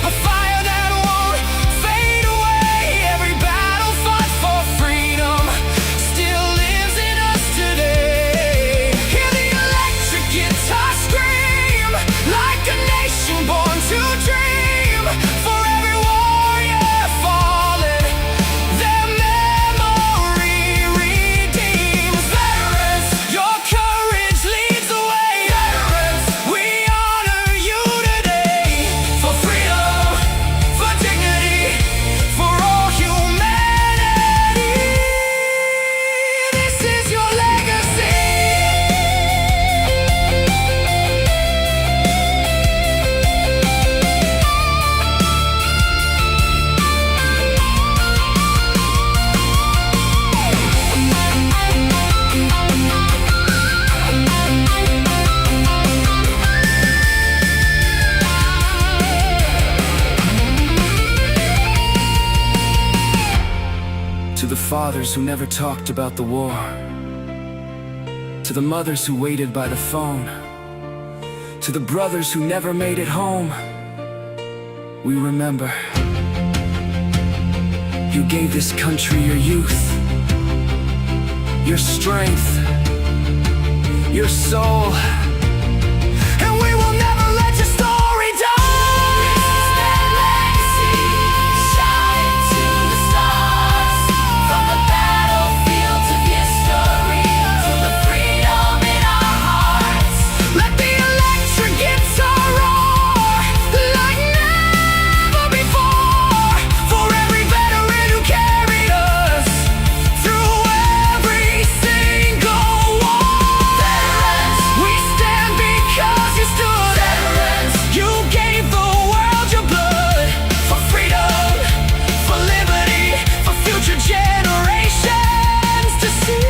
a fire that won't fade away. Every battle fought for freedom still lives in us today. Hear the electric guitar scream, like a nation born to dream. For every warrior fallen, their memory redeems. Veterans, your courage leads the way. Veterans, we honor you today. For freedom, for dignity, for all humanity. This is your legacy. To the fathers who never talked about the war, to the mothers who waited by the phone, to the brothers who never made it home, we remember. You gave this country your youth, your strength, your soul, and we will never let your story die. This is their legacy, shining to the stars, from the battlefields of history to the freedom in our hearts. Let the electric guitar roar like never before, for every veteran who carried us through every single war. Veterans, we stand because you stood. Veterans, you gave the world your blood, for freedom, for liberty, for future generations to see.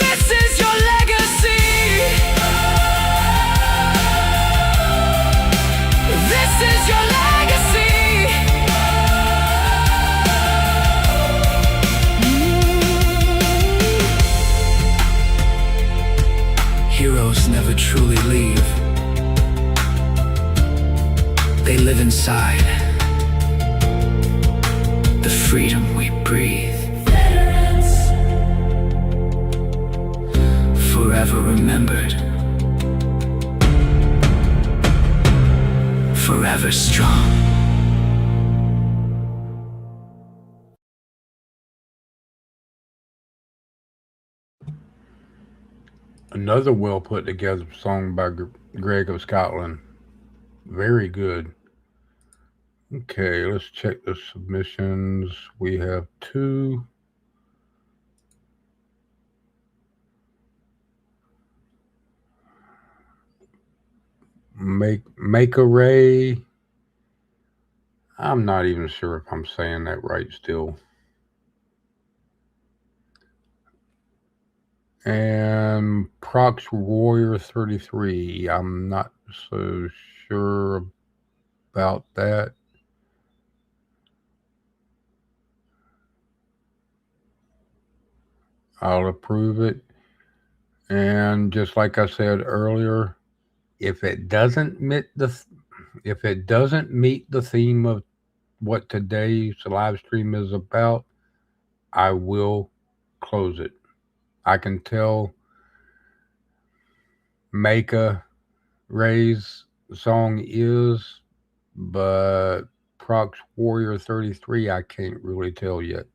This is your legacy. This is your legacy. Heroes never truly leave. They live inside the freedom we breathe. Veterans, forever remembered, forever strong. Another well put together song by Greg of Scotland. Very good. Okay, let's check the submissions. We have two. Make a Ray. I'm not even sure if I'm saying that right still. And Prox Warrior 33. I'm not so sure about that. I'll approve it. And just like I said earlier, if it doesn't meet the theme of what today's live stream is about, I will close it. I can tell Make a Ray's song is but Prox Warrior 33, I can't really tell yet.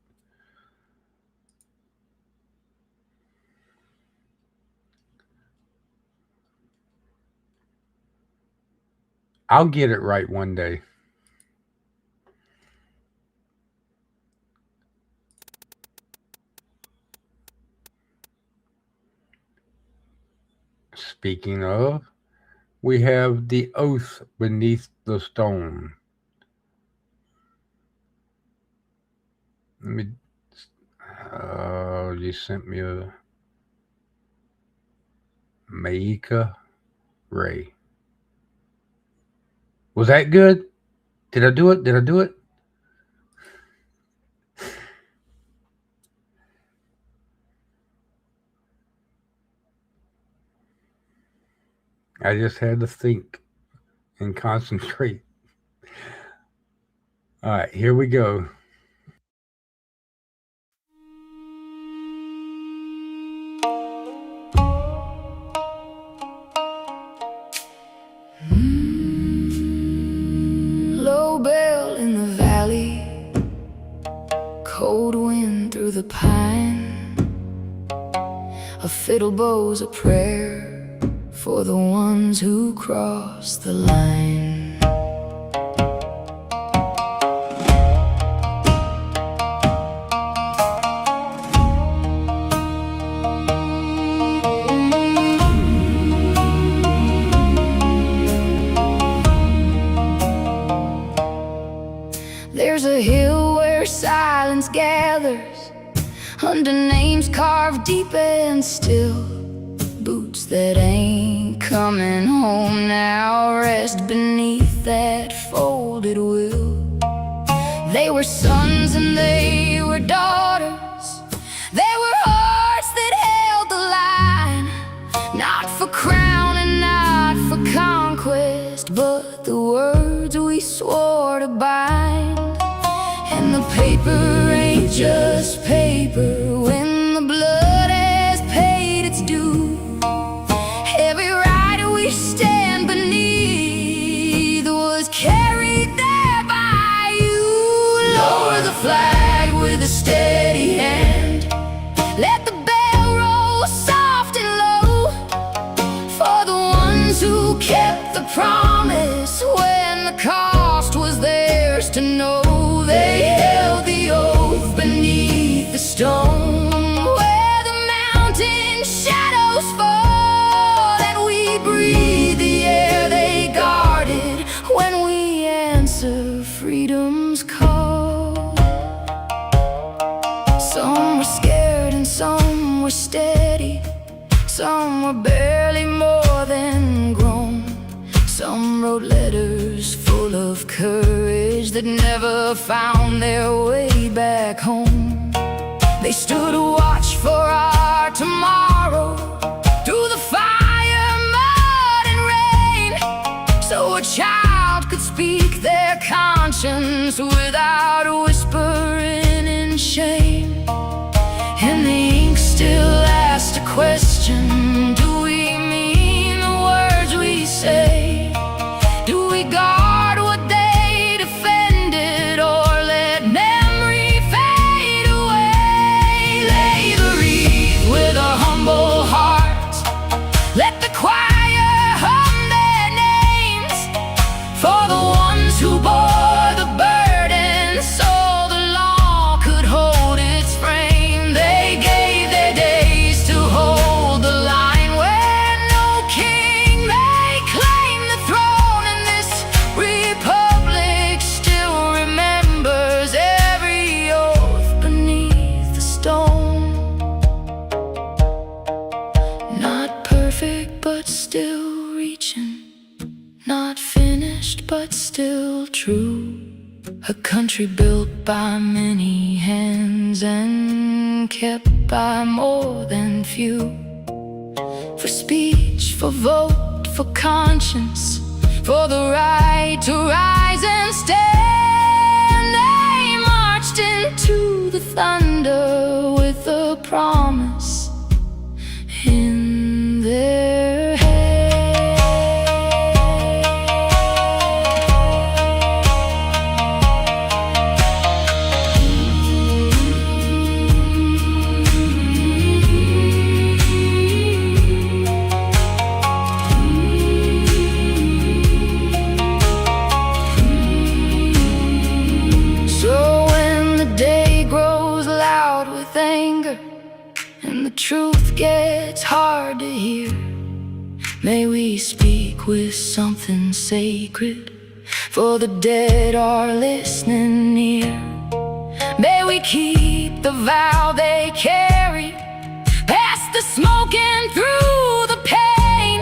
I'll get it right one day. Speaking of, we have the oath beneath the stone. Let me. You sent me a Maika Ray. Was that good? Did I do it? Did I do it? I just had to think and concentrate. All right, here we go. Low bell in the valley, cold wind through the pine. A fiddle bows a prayer for the ones who cross the line. There's a hill where silence gathers, under names carved deep and still. Boots that ain't coming home now rest beneath that folded will. They were sons and they were daughters, they were hearts that held the line. Not for crown and not for conquest, but the words we swore to bind. And the paper ain't just paper when the blood has paid its due. Every right we stand beneath was carried there by you. Lower the flag with a steady hand, let the bell roll soft and low, for the ones who kept the promise when the cost was theirs to know. They held the oath beneath the stone, where the mountain shadows fall, and we breathe the air they guarded when we answer freedom's call. Some were scared and some were steady, some were barely more than grown. Some wrote letters full of courage that never found their way back home. They stood watch for our tomorrow through the fire, mud, and rain, so a child could speak their conscience without whispering in shame. And the ink still asked a question: do we mean the words we say? Do we guard what they defended, or let memory fade away? Lay the wreath with a humble heart, let the choir hum their names, for the ones who bore the burden so the law could hold its frame. They gave their days to hold the line where no king may claim the throne, and this republic still remembers every oath beneath the stone. Not perfect but still reaching, not finished but still true. A country built by many hands and kept by more than few. For speech, for vote, for conscience, for the right to rise and stand. They marched into the thunder with a promise in their head. truth gets hard to hear, may we speak with something sacred, for the dead are listening near. May we keep the vow they carry, past the smoke and through the pain.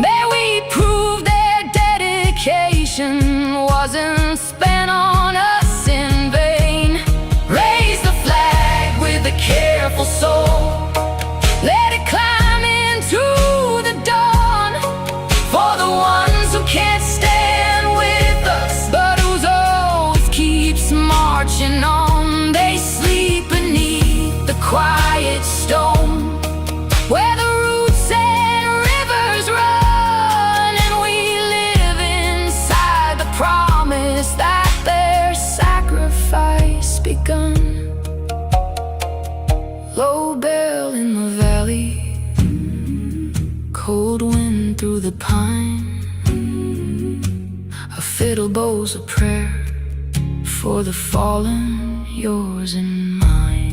May we prove their dedication wasn't spent on us in vain. Raise the flag with a careful soul, let it climb into the dawn, for the ones who can't stand with us, but whose oath keeps marching on. They sleep beneath the quiet stone, where the roots and rivers run, and we live inside the promise that their sacrifice begun. Low bell in the valley, cold wind through the pine, a fiddle bows a prayer for the fallen, yours and mine.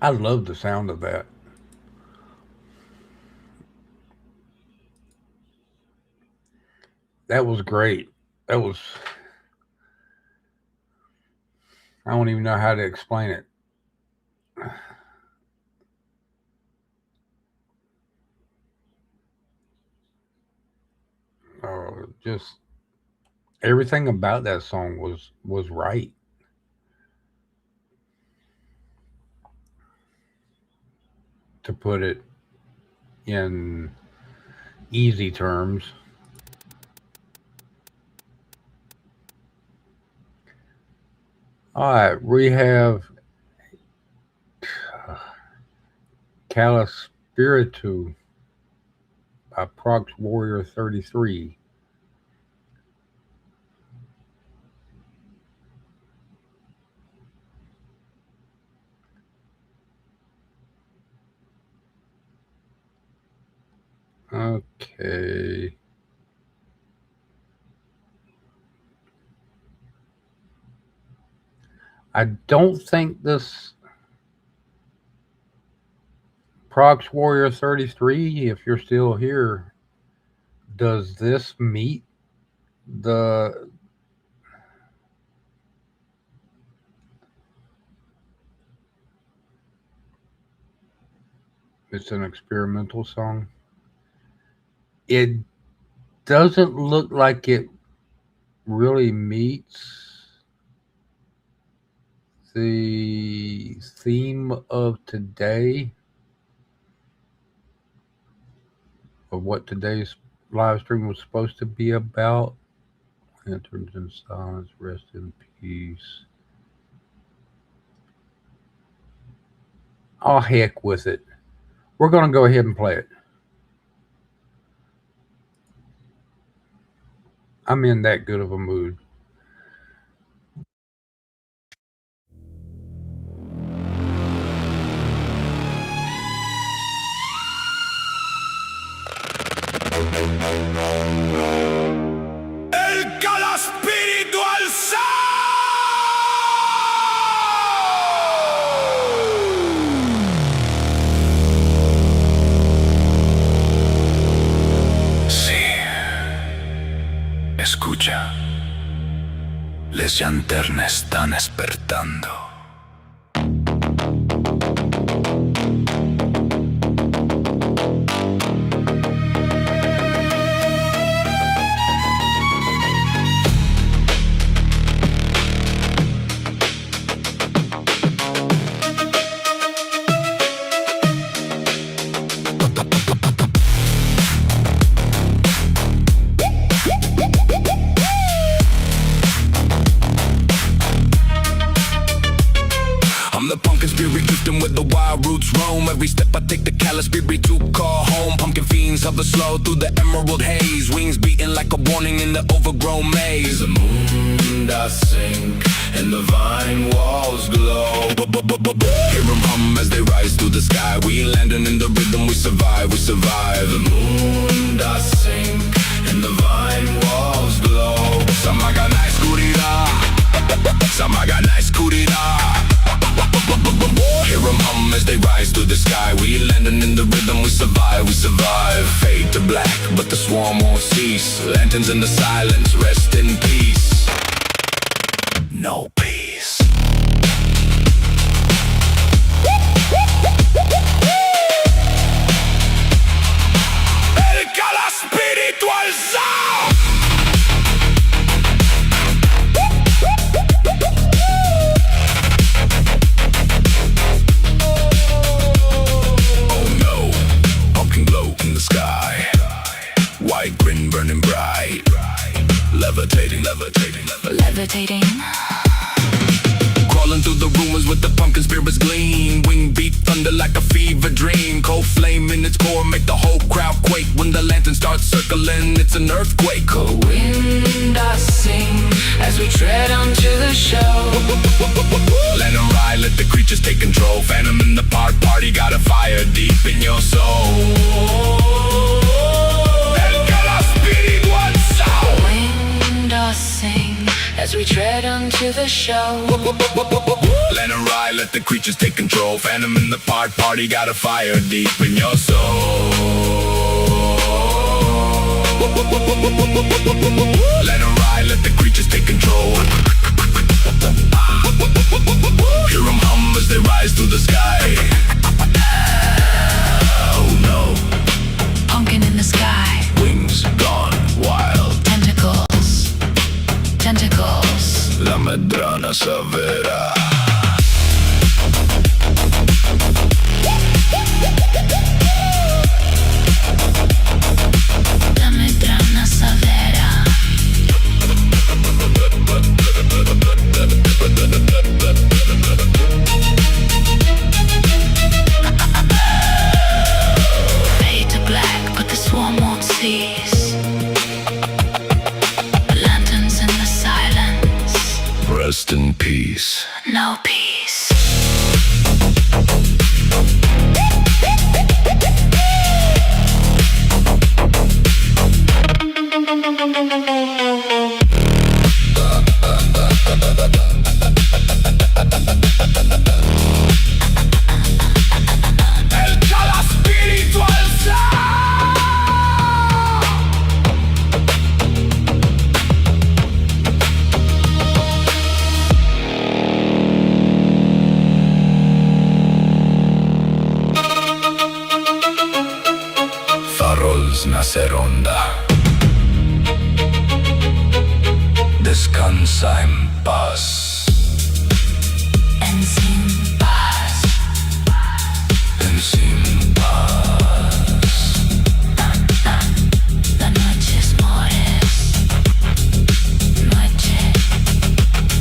I love the sound of that. That was great. That was, I don't even know how to explain it. Just everything about that song was right. To put it in easy terms. All right, we have Calispiritu by Prox Warrior 33. Okay. I don't think this Prox Warrior 33, if you're still here, does this meet the it's an experimental song. It doesn't look like it really meets the theme of today, of what today's live stream was supposed to be about. Enters in silence, rest in peace. Oh, heck with it. We're going to go ahead and play it. I'm in that good of a mood. El Calaspiritual Sound. Sí. Escucha. Les llanternes están despertando. With the wild roots roam. Every step I take the callous spirit to call home. Pumpkin fiends hover slow through the emerald haze. Wings beating like a warning in the overgrown maze. The moon does sink and the vine walls glow. Hear them hum as they rise through the sky. We landing in the rhythm, we survive, we survive. The moon does sink, and the vine walls glow. Samaga nice kurira, samaga nice kurira. Hear them hum as they rise through the sky. We landing in the rhythm, we survive, we survive. Fade to black, but the swarm won't cease. Lanterns in the silence, rest in peace. No peace. El cala spiritual sound. Sky, white grin burning bright, levitating, levitating, Levitating. crawling through the rumors with the pumpkin spirits gleam. Wing beat thunder like a fever dream. Cold flame in its core make the whole crowd quake. When the lantern starts circling, it's an earthquake. The wind does sing as we tread onto the show. Let 'em ride, let the creatures take control. Phantom in the party, got a fire deep in your soul. Wind does sing as we tread onto the show. Let 'em ride, let the creatures take control. Phantom in the party, got a fire deep in your soul. Let 'em ride, let the creatures take control. Hear 'em hum as they rise through the sky. Oh no. Pumpkin in the sky. Wings gone wild. Tentacles. Tentacles. La medrana severa. La medrana savera. Fade to black, but the swarm won't cease. Lanterns in the silence. Rest in peace. No peace. El chala spiritual sound. Farols naceronda. Descansa en paz. And sin paz. En sin paz. La noche es mores. Noche.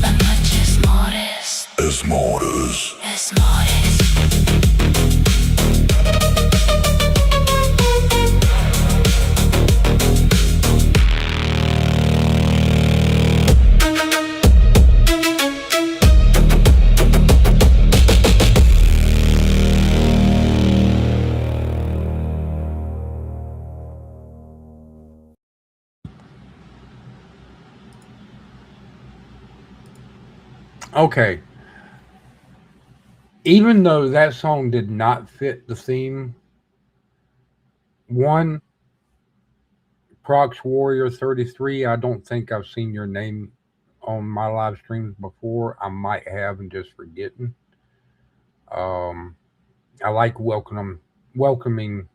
La noche es mores. Es mores. Es mores. Okay. Even though that song did not fit the theme, one, Prox Warrior 33, I don't think I've seen your name on my live streams before. I might have and just forgetting. I like welcoming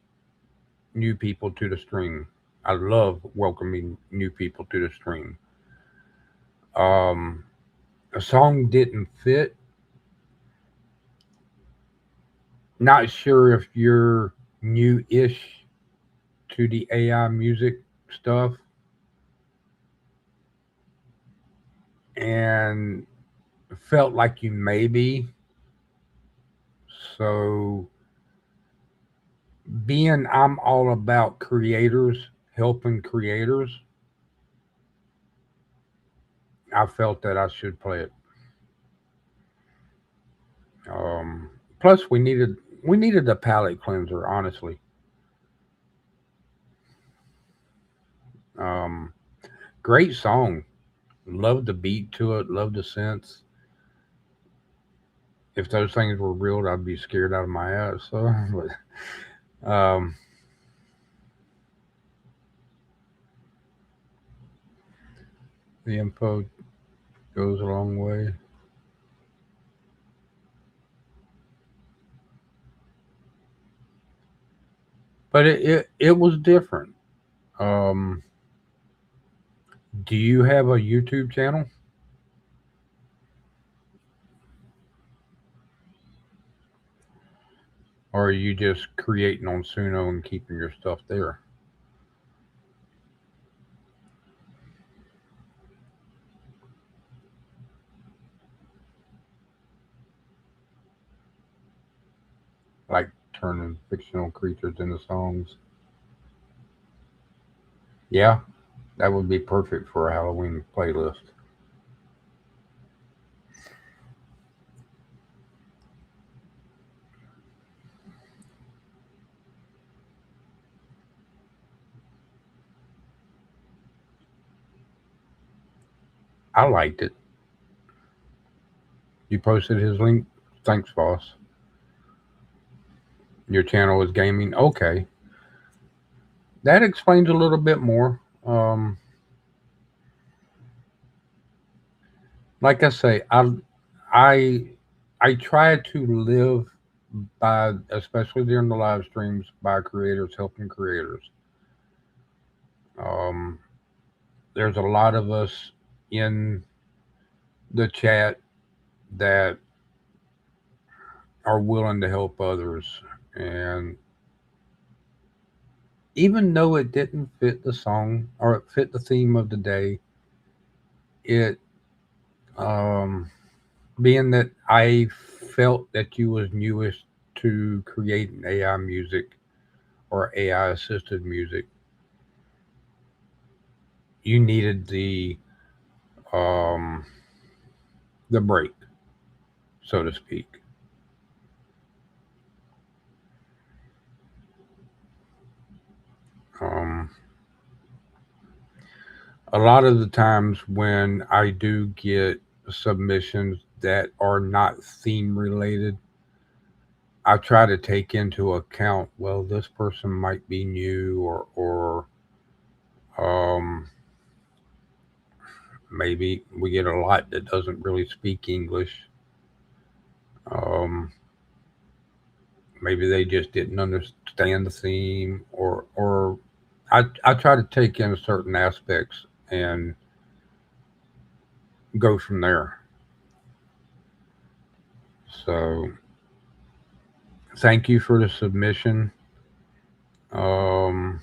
new people to the stream. I love welcoming new people to the stream. A song didn't fit. Not sure if you're new-ish to the AI music stuff. And felt like you may be. So being I'm all about creators, helping creators, I felt that I should play it. Plus, we needed a palate cleanser, honestly. Um, Great song. Love the beat to it. Love the synths. If those things were real, I'd be scared out of my ass. So, but, the info goes a long way. But it was different. Um, do you have a YouTube channel, or are you just creating on Suno and keeping your stuff there? Like turning fictional creatures into songs? Yeah, that would be perfect for a Halloween playlist. I liked it. You posted his link. Thanks, boss. Your channel is gaming. Okay, that explains a little bit more. Like I say, I I try to live by, especially during the live streams, by creators helping creators. Um, there's a lot of us in the chat that are willing to help others, and even though it didn't fit the song or it fit the theme of the day, it um, being that I felt that you was newest to creating AI music or AI assisted music, you needed um, the break, so to speak. Um, a lot of the times when I do get submissions that are not theme related, I try to take into account, well, this person might be new, or um, maybe we get a lot that doesn't really speak English. Um, Maybe they just didn't understand the theme, or I try to take in certain aspects and go from there. So thank you for the submission. Um,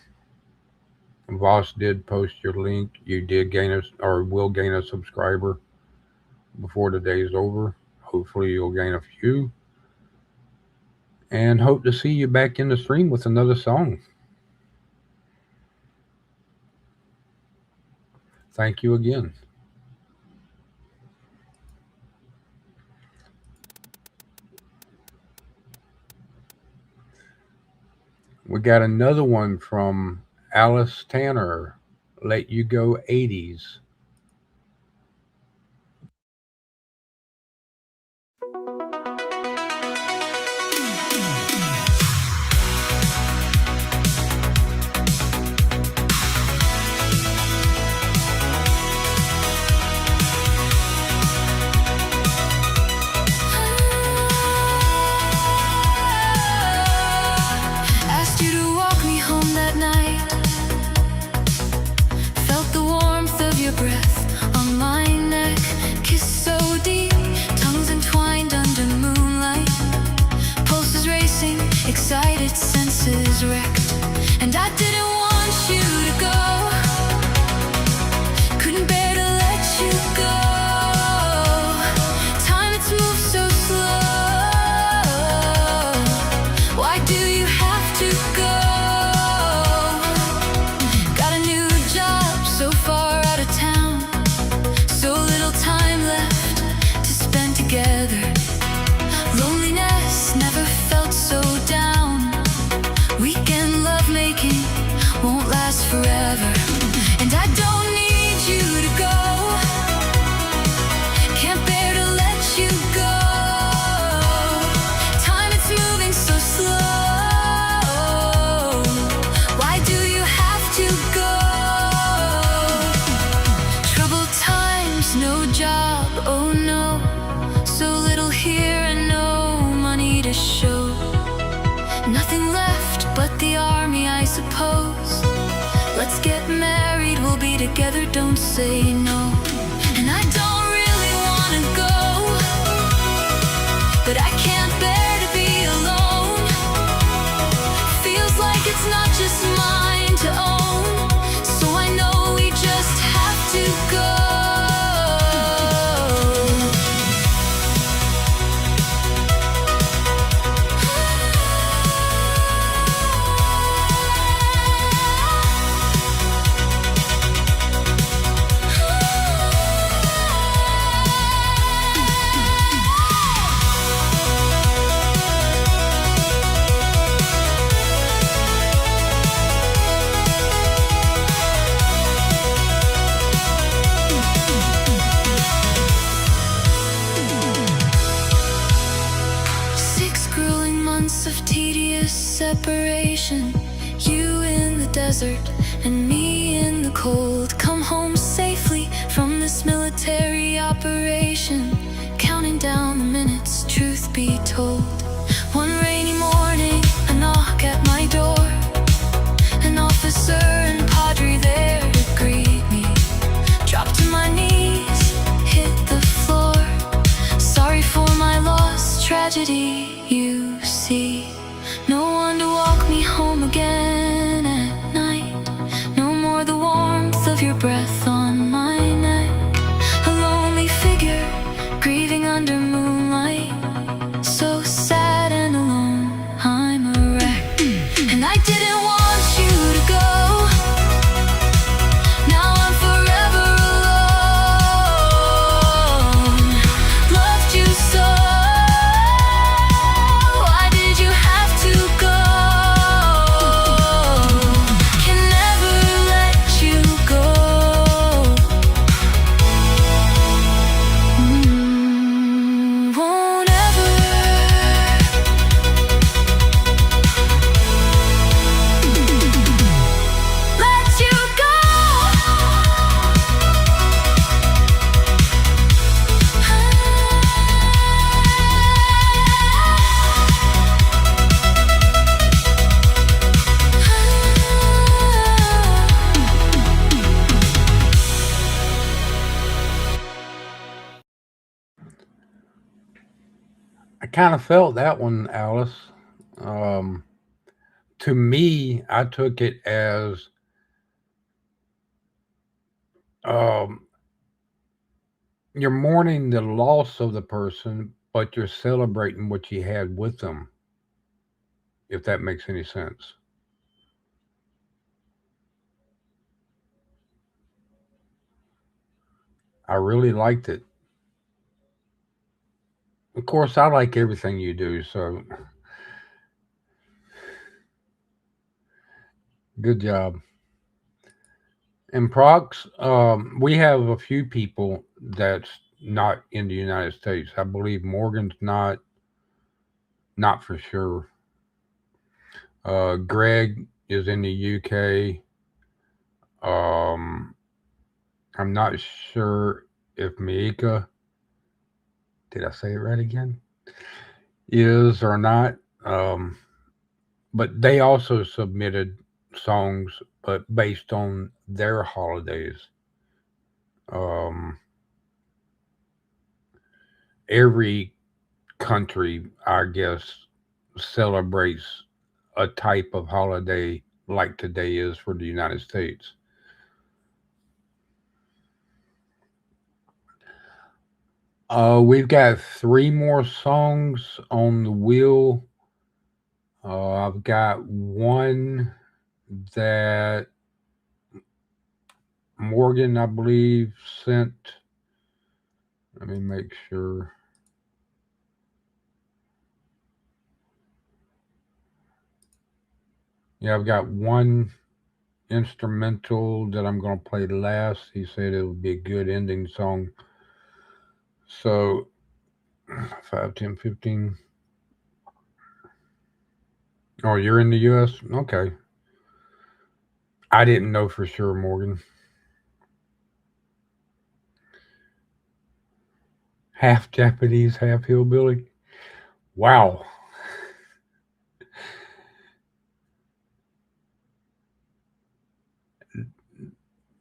Voss did post your link. You did gain us, or will gain a subscriber before the day is over. Hopefully, you'll gain a few. And hope to see you back in the stream with another song. Thank you again. We got another one from Alice Tanner. Let You Go 80s. Asked you to walk me home that night. Felt the warmth of your breath on my neck. Kiss so deep, tongues entwined under moonlight. Pulses racing, excited senses wrecked. And I didn't want you to go. Couldn't bear to let you go. Time, it's moved so slow. Why do you have to go? Got a new job so far out of town. So little time left to spend together. Loneliness never this show. Nothing left but the army, I suppose. Let's get married, we'll be together, don't say no. And I don't really wanna go, but I can't bear to be alone. Feels like it's not just mine to own, so I know we just have to go. Of tedious separation, you in the desert and me in the cold. Come home safely from this military operation, counting down the minutes, truth be told. One rainy morning, a knock at my door, an officer and padre there to greet me. Dropped to my knees, hit the floor, sorry for my lost tragedy. You see, no one to walk me home again at night. No more the warmth of your breath on my neck. A lonely figure, grieving under moonlight. So sad and alone, I'm a wreck. And I didn't want you to go. Now I'm forever alone. Loved you so. I kind of felt that one, Alice. Um, to me, I took it as um, you're mourning the loss of the person, but you're celebrating what you had with them, if that makes any sense. I really liked it. Of course, I like everything you do, so good job. And Prox, we have a few people that's not in the United States. I believe Morgan's not for sure. Greg is in the UK. Um, I'm not sure if Mika, did I say it right again? Is or not. Um, but they also submitted songs, but based on their holidays. Um, every country, I guess, celebrates a type of holiday like today is for the United States. We've got three more songs on the wheel. I've got one that Morgan, I believe, sent. Let me make sure. Yeah, I've got one instrumental that I'm going to play last. He said it would be a good ending song. So 5, 10, 15. Oh, you're in the US? Okay. I didn't know for sure, Morgan. Half Japanese, half hillbilly. Wow.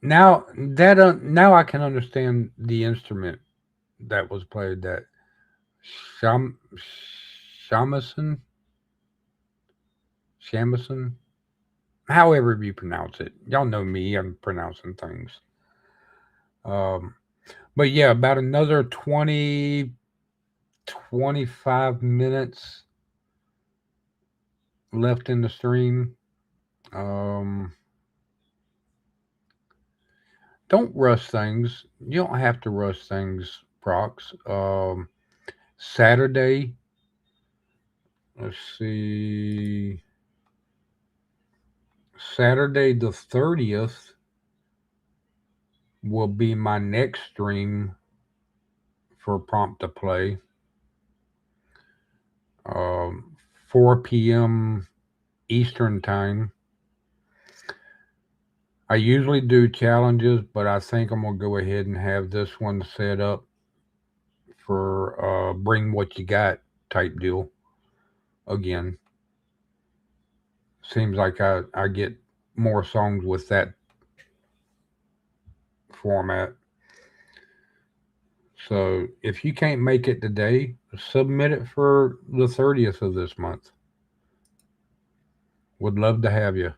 now I can understand the instrument that was played. That sham shamisen shamisen, however you pronounce it. Y'all know me. I'm pronouncing things. Um, but yeah, about another 25 minutes left in the stream. Um, don't rush things. You don't have to rush things, Prox. Saturday, let's see, Saturday the 30th will be my next stream for Prompt to Play. 4 p.m. Eastern Time. I usually do challenges, but I think I'm going to go ahead and have this one set up for bring what you got type deal again. Seems like I get more songs with that format. So if you can't make it today, submit it for the 30th of this month. Would love to have you.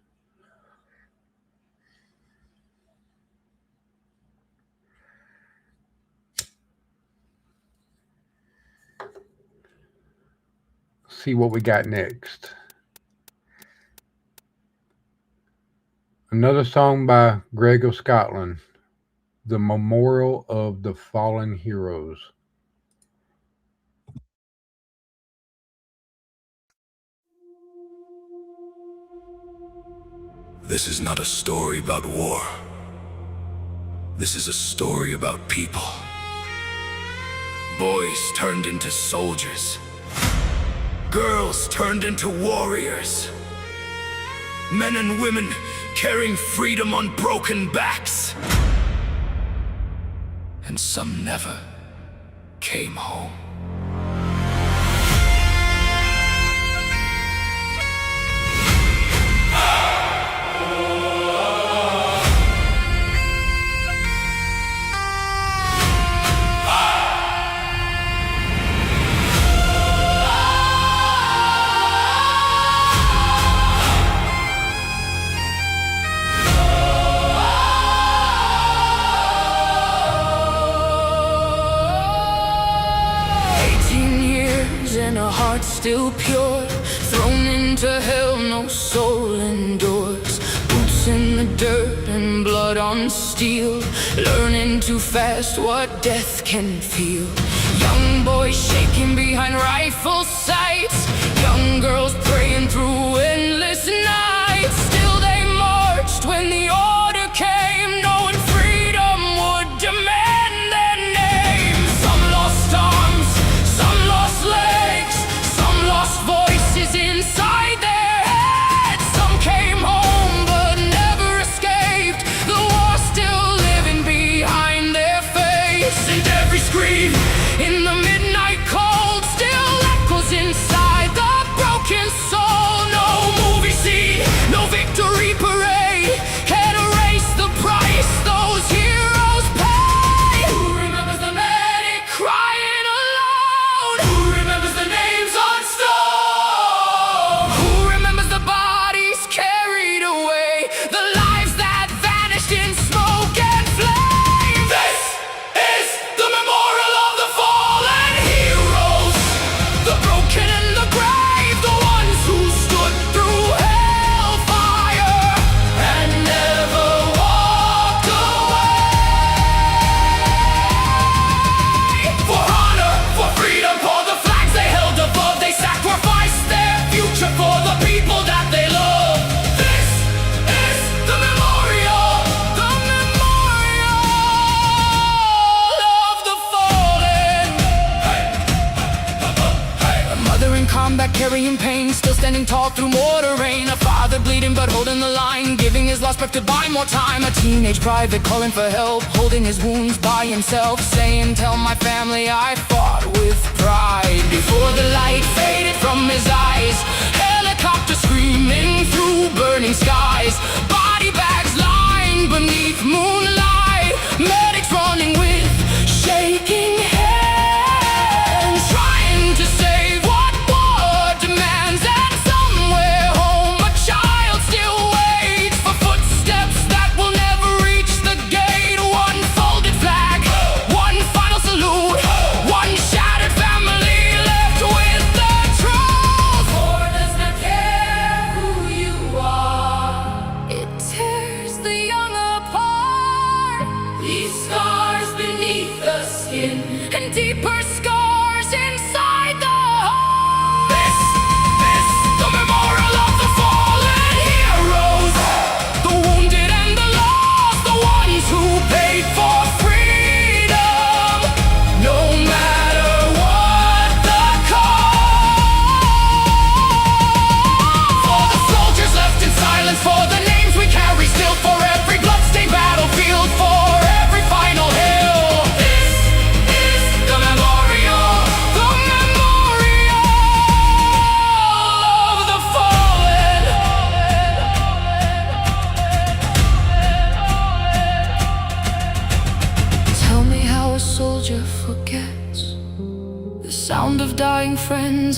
See what we got next. Another song by Greg of Scotland, The Memorial of the Fallen Heroes. This is not a story about war. This is a story about people. Boys turned into soldiers. Girls turned into warriors. Men and women carrying freedom on broken backs. And some never came home. Still pure, thrown into hell, no soul endures. Boots in the dirt and blood on steel, learning too fast what death can feel. Young boys shaking behind rifle sights, young girls praying through endless nights. Still they marched when the order came, knowing freedom would demand their names. Some lost arms, some lost legs, voices inside their heads. Some came home but never escaped, the war still living behind their face. And every scream in the midnight cold still echoes inside the broken soul. No movie scene, no victory parade can erase the price those heroes pay. Who remembers the medic crying alone? Who remembers the names on stone? Carrying pain, still standing tall through mortar rain. A father bleeding but holding the line, giving his last breath to buy more time. A teenage private calling for help, holding his wounds by himself, saying, tell my family I fought with pride. Before the light faded from his eyes, helicopter screaming through burning skies, body bags lying beneath moon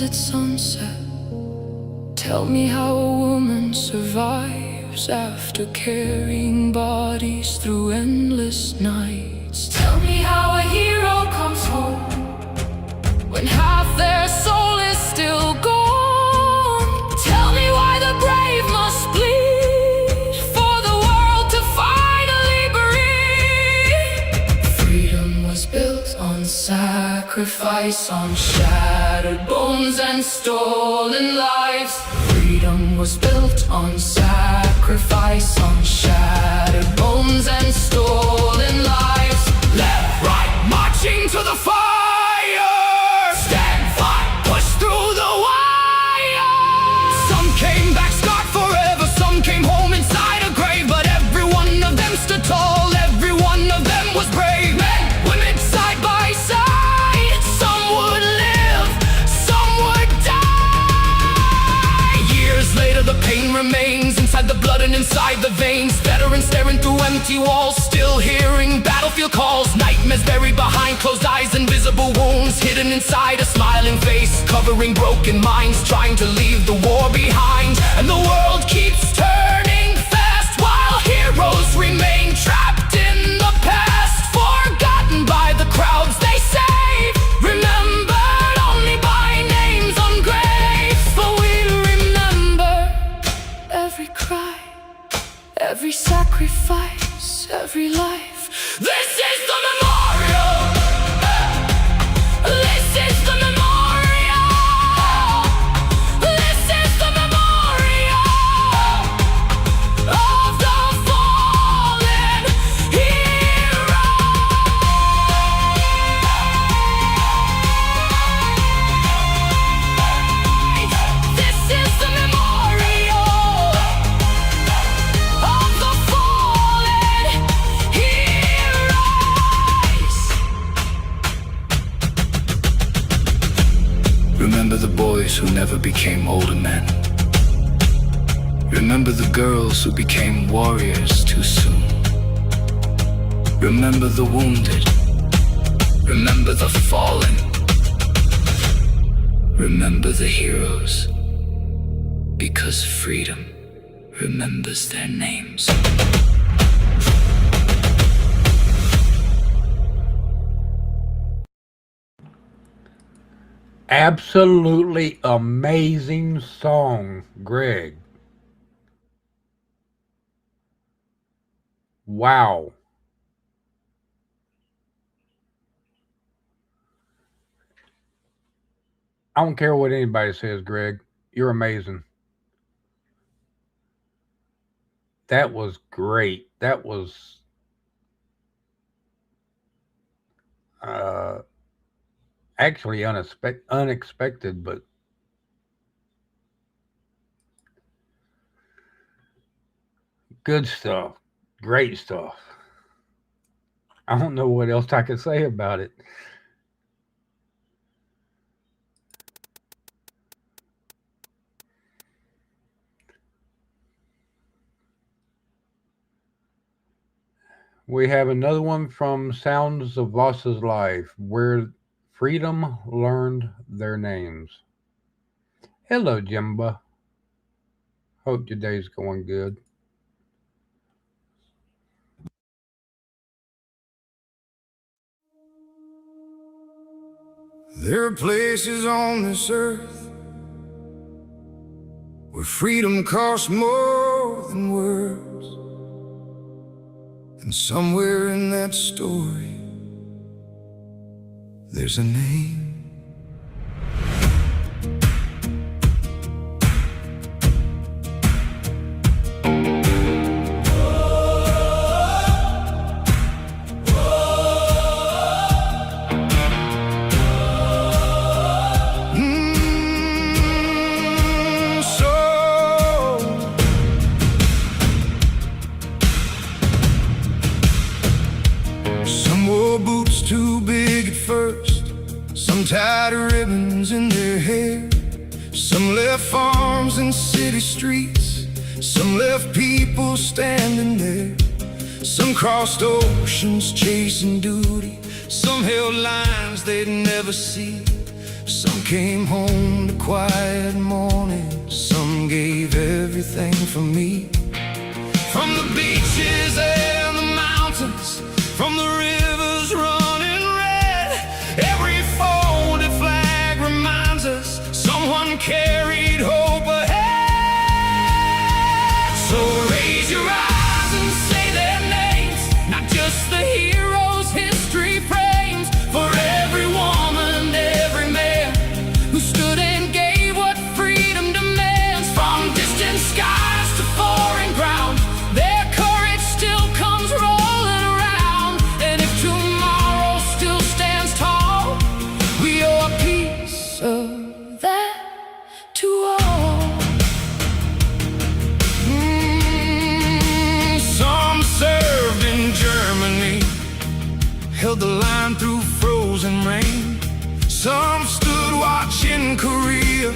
at sunset. Tell me how a woman survives after carrying bodies through endless nights. Tell me how a hero comes home when half their soul is still gone. Tell me why the brave must bleed for the world to finally breathe. Freedom was built on sacrifice, on shattered bones and stolen lives. Freedom was built on sacrifice, on shattered bones and stolen lives. Left, right, marching to the fire. Stand, fight, push through the wire. Some came back scarred forever, some came home inside a grave, but every one of them stood tall, every one of them was brave. Men, women, side by side. Some would live, some would die. Years later the pain remains inside the blood and inside the veins. Veterans staring through empty walls, still hearing battlefield calls. Nightmares buried behind closed eyes, invisible wounds hidden inside a smiling face, covering broken minds, trying to leave the war behind. And the world keeps turning fast while heroes remain trapped in the past, forgotten by the crowds they save, remembered only by names on graves. But we'll remember every cry, every sacrifice, every life. This is the memorial. This is the memorial. This is the memorial of the fallen heroes. This is the memorial of the fallen heroes. Remember the boys who never became older men. Remember the girls who became warriors too soon. Remember the wounded. Remember the fallen. Remember the heroes. Because freedom remembers their names. Absolutely amazing song, Greg. Wow. I don't care what anybody says, Greg. You're amazing. That was great. That was actually unexpected, but good stuff. Great stuff. I don't know what else I could say about it. We have another one from Sounds of Voss's Life, where freedom learned their names. Hello, Jimba. Hope your day's going good. There are places on this earth where freedom costs more than words. And somewhere in that story, there's a name. Tied ribbons in their hair. Some left farms and city streets. Some left people standing there. Some crossed oceans chasing duty. Some held lines they'd never see. Some came home to quiet mornings, some gave everything for me. From the beaches and the mountains, from the rivers running red, every folded flag reminds us someone carried hope ahead. So raise your eyes and say their names, not just the heroes history frames. For every woman, every man who stood and gave what freedom demands. From distant skies to foreign ground, their courage still comes rolling around. And if tomorrow still stands tall, we owe a piece of that to all. Some served in Germany, held the line through frozen rain. Some stood watch in Korea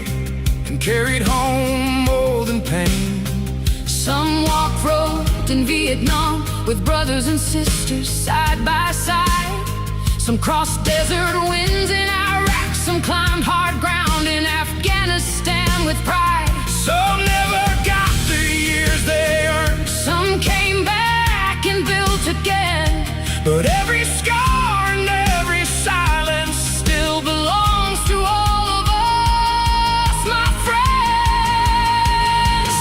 and carried home more than pain. Some walked road in Vietnam with brothers and sisters side by side. Some crossed desert winds in Iraq, some climbed hard ground in Afghanistan with pride. Some never got the years they earned, some came back and built again. But every scar and every silence still belongs to all of us, my friends.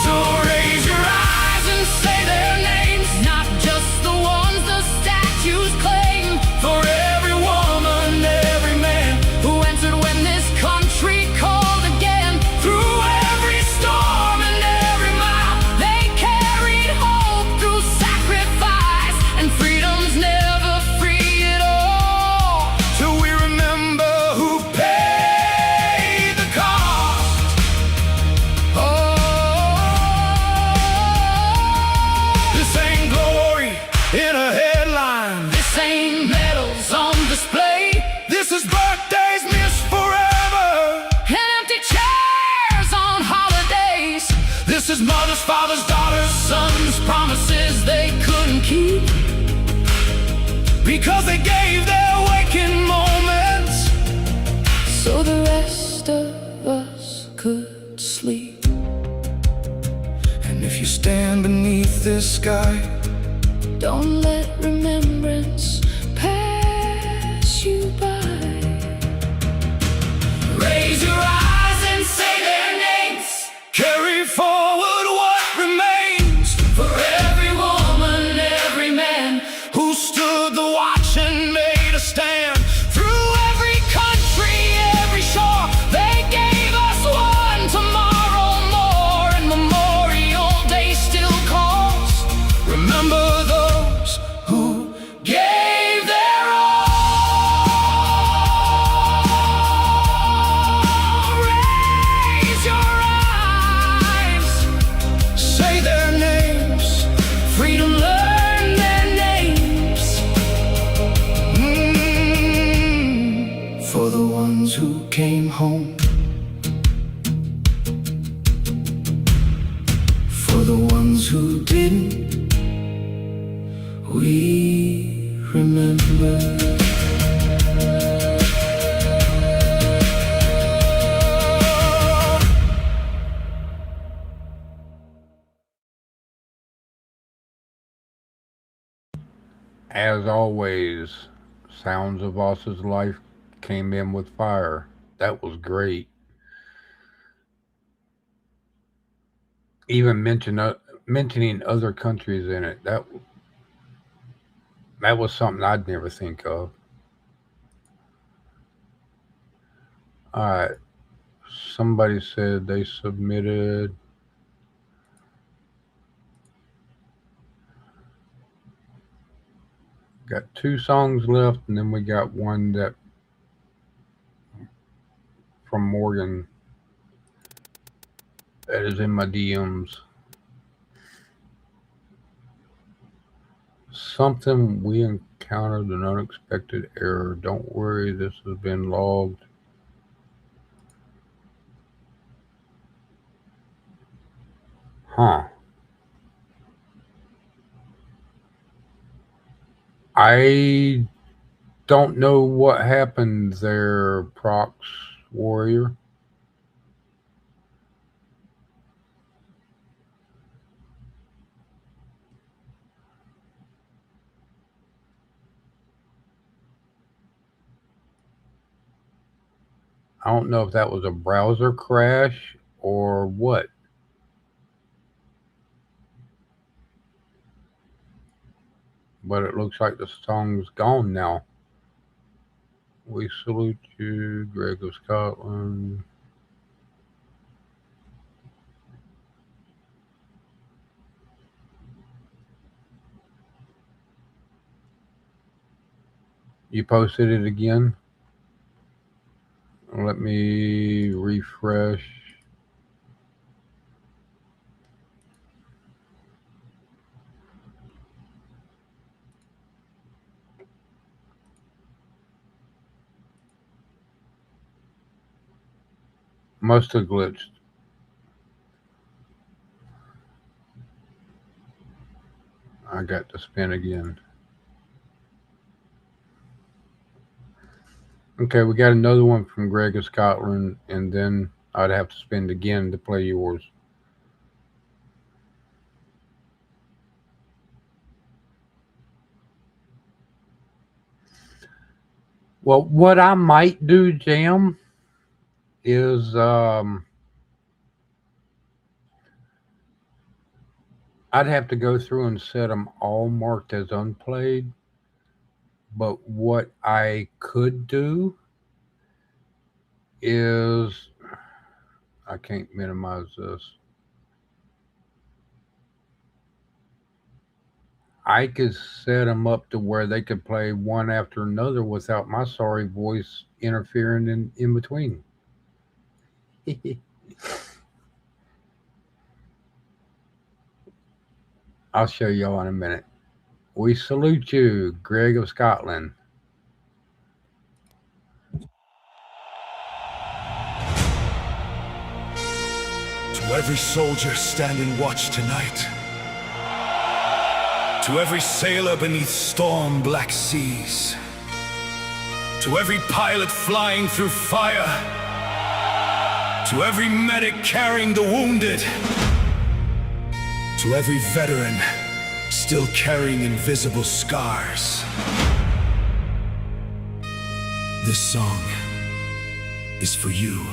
So raise your eyes and say their names, not just the ones the statues claim. For every woman, every man who answered when this country called again. Through every storm and every mile, they carried hope through sacrifice, and freedom's never free at all. Till we remember who paid the cost. Oh, this ain't glory in a headline, this ain't medals on display. This is birthdays missed forever and empty chairs on holidays. This is mothers, fathers, daughters, sons, promises they couldn't keep because they gave their waking moments so the rest of us could sleep. And if you stand beneath this sky, don't let remembrance pass you by. Raise your eyes and say their names, carry forward what remains. For every woman, every man who stood the watch and made a stand. Through every country, every shore, they gave us one tomorrow more. And Memorial Day still calls. Remember those who gave their all. Raise your eyes, say their names. Freedom learned their names. For the ones who came home, for the ones who didn't, we remember. As always, Sounds of Oz's Life came in with fire. That was great. Even mentioning other countries in it. That was something I'd never think of. All right. Somebody said they submitted. Got two songs left, and then we got one that from Morgan that is in my DMs. Something we encountered an unexpected error. Don't worry, this has been logged. Huh. I don't know what happened there, Prox. Warrior. I don't know if that was a browser crash or what. But it looks like the song's gone now. We salute you, Greg of Scotland. You posted it again? Let me refresh. Must have glitched. I got to spin again. Okay, we got another one from Greg of Scotland, and then I'd have to spin again to play yours. Well, what I might do, Jam, is I'd have to go through and set them all marked as unplayed. But what I could do is I can't minimize this. I could set them up to where they could play one after another without my sorry voice interfering in between. I'll show y'all in a minute. We salute you, Greg of Scotland. To every soldier standing watch tonight, to every sailor beneath storm-black seas, to every pilot flying through fire, to every medic carrying the wounded, to every veteran still carrying invisible scars, this song is for you.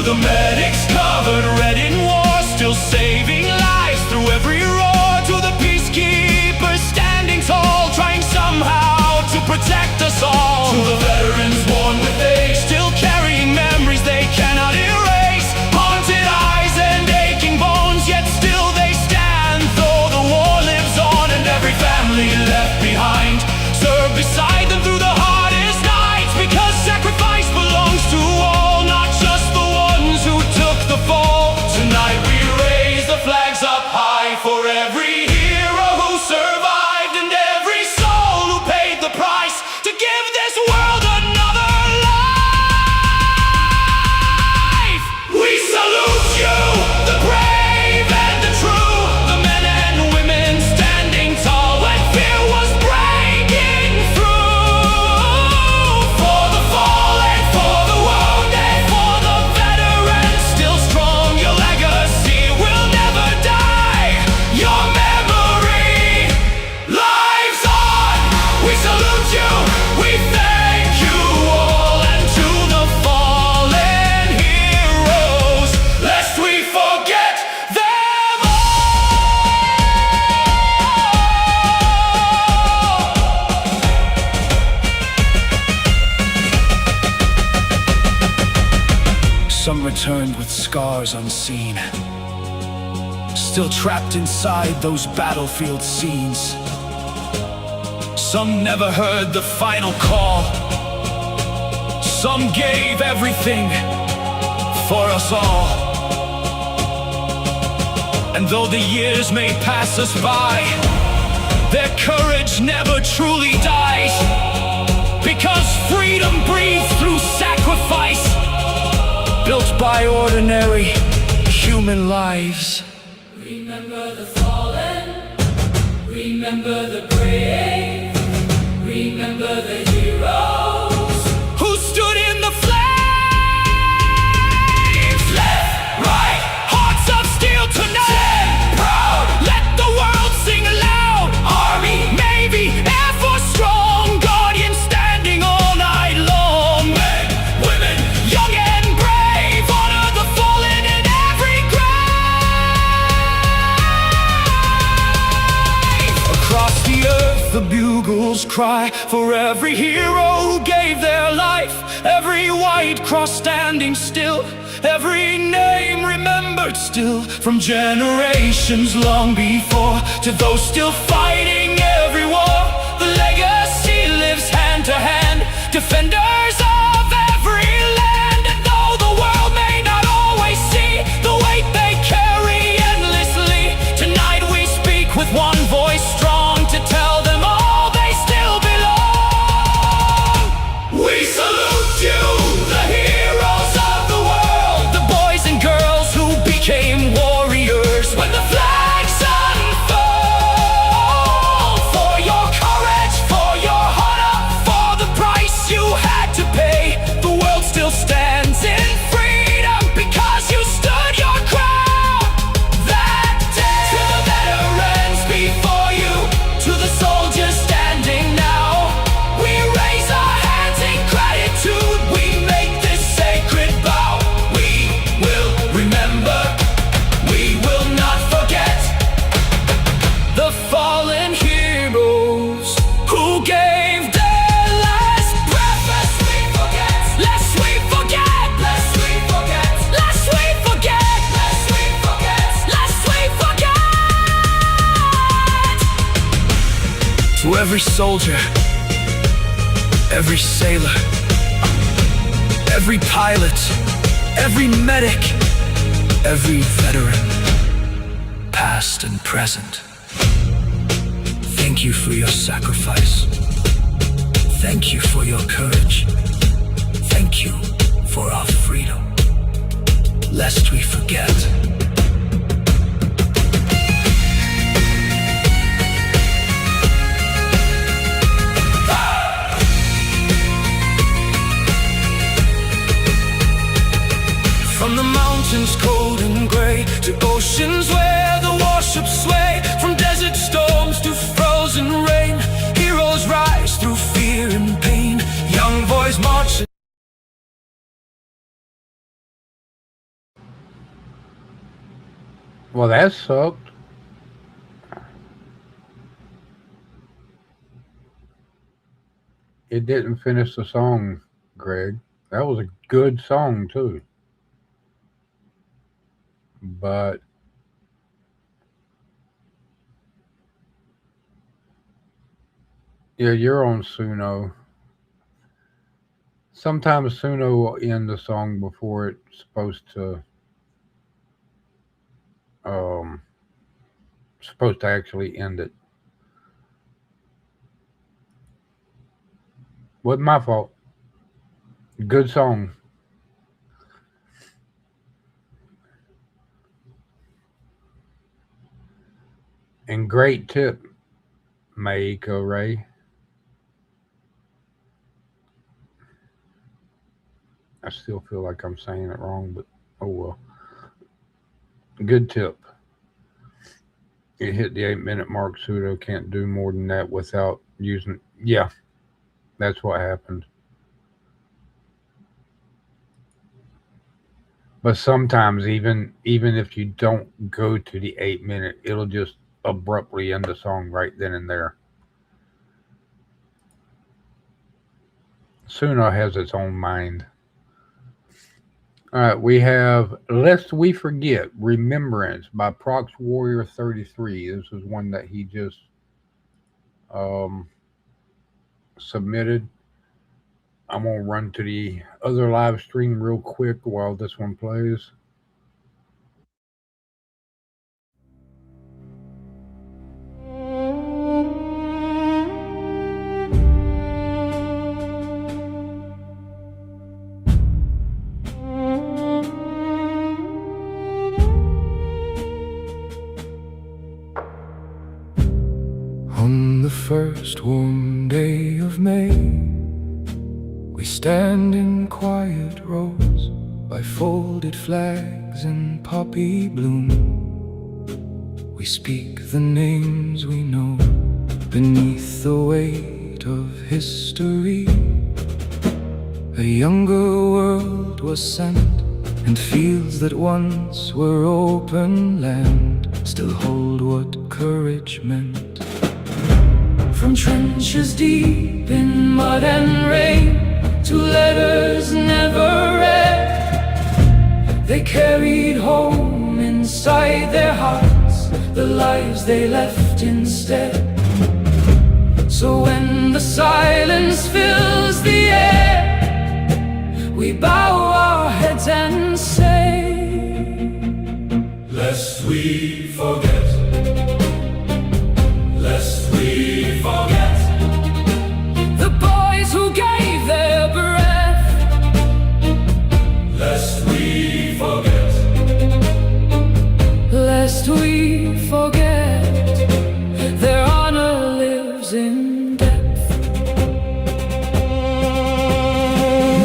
The medics covered red in war, still saving lives through every roar. To the peacekeepers standing tall, trying somehow to protect us all. To the veterans worn with age, still carrying memories they cannot erase. Haunted eyes and aching bones, yet still they stand. Though the war lives on and every family left behind, serve beside them through the hardest nights. Because sacrifice belongs to all, not just the ones who took the fall. Tonight we raise the flags up high for every hero who survived and every soul who paid the price to give this world another life. We salute you, the brave and the true, the men and women standing tall when fear was breaking through. For the fallen, for the wounded, for the veterans still strong, your legacy will never die. Your memory lives on. We salute you, we thank you all, and to the fallen heroes, lest we forget them all. Some returned with scars unseen, still trapped inside those battlefield scenes. Some never heard the final call. Some gave everything for us all. And though the years may pass us by, their courage never truly dies. Because freedom breathes through sacrifice, built by ordinary human lives. Remember the fallen, remember the brave, remember the heroes Who stood in the flames. Left, right, hearts of steel tonight. Stand proud, let the world sing aloud. Army, Navy, Air Force strong, guardians standing all night long. Men, women, young and brave, honor the fallen in every grave. Across the earth the bugles cry for every hero who gave their life, every white cross standing still, every name remembered still from generations long before. To those still fighting every war, the legacy lives hand to hand, defenders of every land. And though the world may not always see the weight they carry endlessly, tonight we speak with one voice strong to tell them all they still belong. We salute you, the heroes of the world, the boys and girls who became warriors when the flags unfurled. For your courage, for your honor, for the price you had to pay, the world still stands in freedom because you stood your ground that day. To the veterans before you, to the soldiers standing now, we raise our hands in gratitude, we make this sacred vow. We will remember, we will not forget the fallen heroes who gave their last breath. Lest we forget, lest we forget, lest we forget, lest we forget, lest we forget, lest we forget. To every soldier, every sailor, every pilot, every medic, every veteran, past and present, thank you for your sacrifice. Thank you for your courage. Thank you for our freedom. Lest we forget. From the mountains cold and gray to oceans where the warships sway, from desert storms to frozen rain, heroes rise through fear and pain. Young boys march Well, that sucked. It didn't finish the song, Greg. That was a good song too. But yeah, you're on Suno. Sometimes Suno will end the song before it's um supposed to actually end it. Wasn't my fault. Good song. And great tip, Maiko Ray. I still feel like I'm saying it wrong, but oh well. Good tip. It hit the 8 minute mark. Pseudo can't do more than that without using. Yeah, that's what happened. But sometimes, even if you don't go to the 8 minute, it'll just abruptly end the song right then and there. Suno has its own mind. All right, we have Lest We Forget Remembrance by Prox Warrior 33. This is one that he just um, submitted. I'm going to run to the other live stream real quick while this one plays. On the first warm day of May, we stand in quiet rows by folded flags in poppy bloom. We speak the names we know beneath the weight of history. A younger world was sent, and fields that once were open land still hold what courage meant. From trenches deep in mud and rain to letters never read, they carried home inside their hearts the lives they left instead. So when the silence fills the air, we bow our heads and say, lest we forget, lest we forget the boys who gave their breath, lest we forget, lest we forget their honor lives in depth.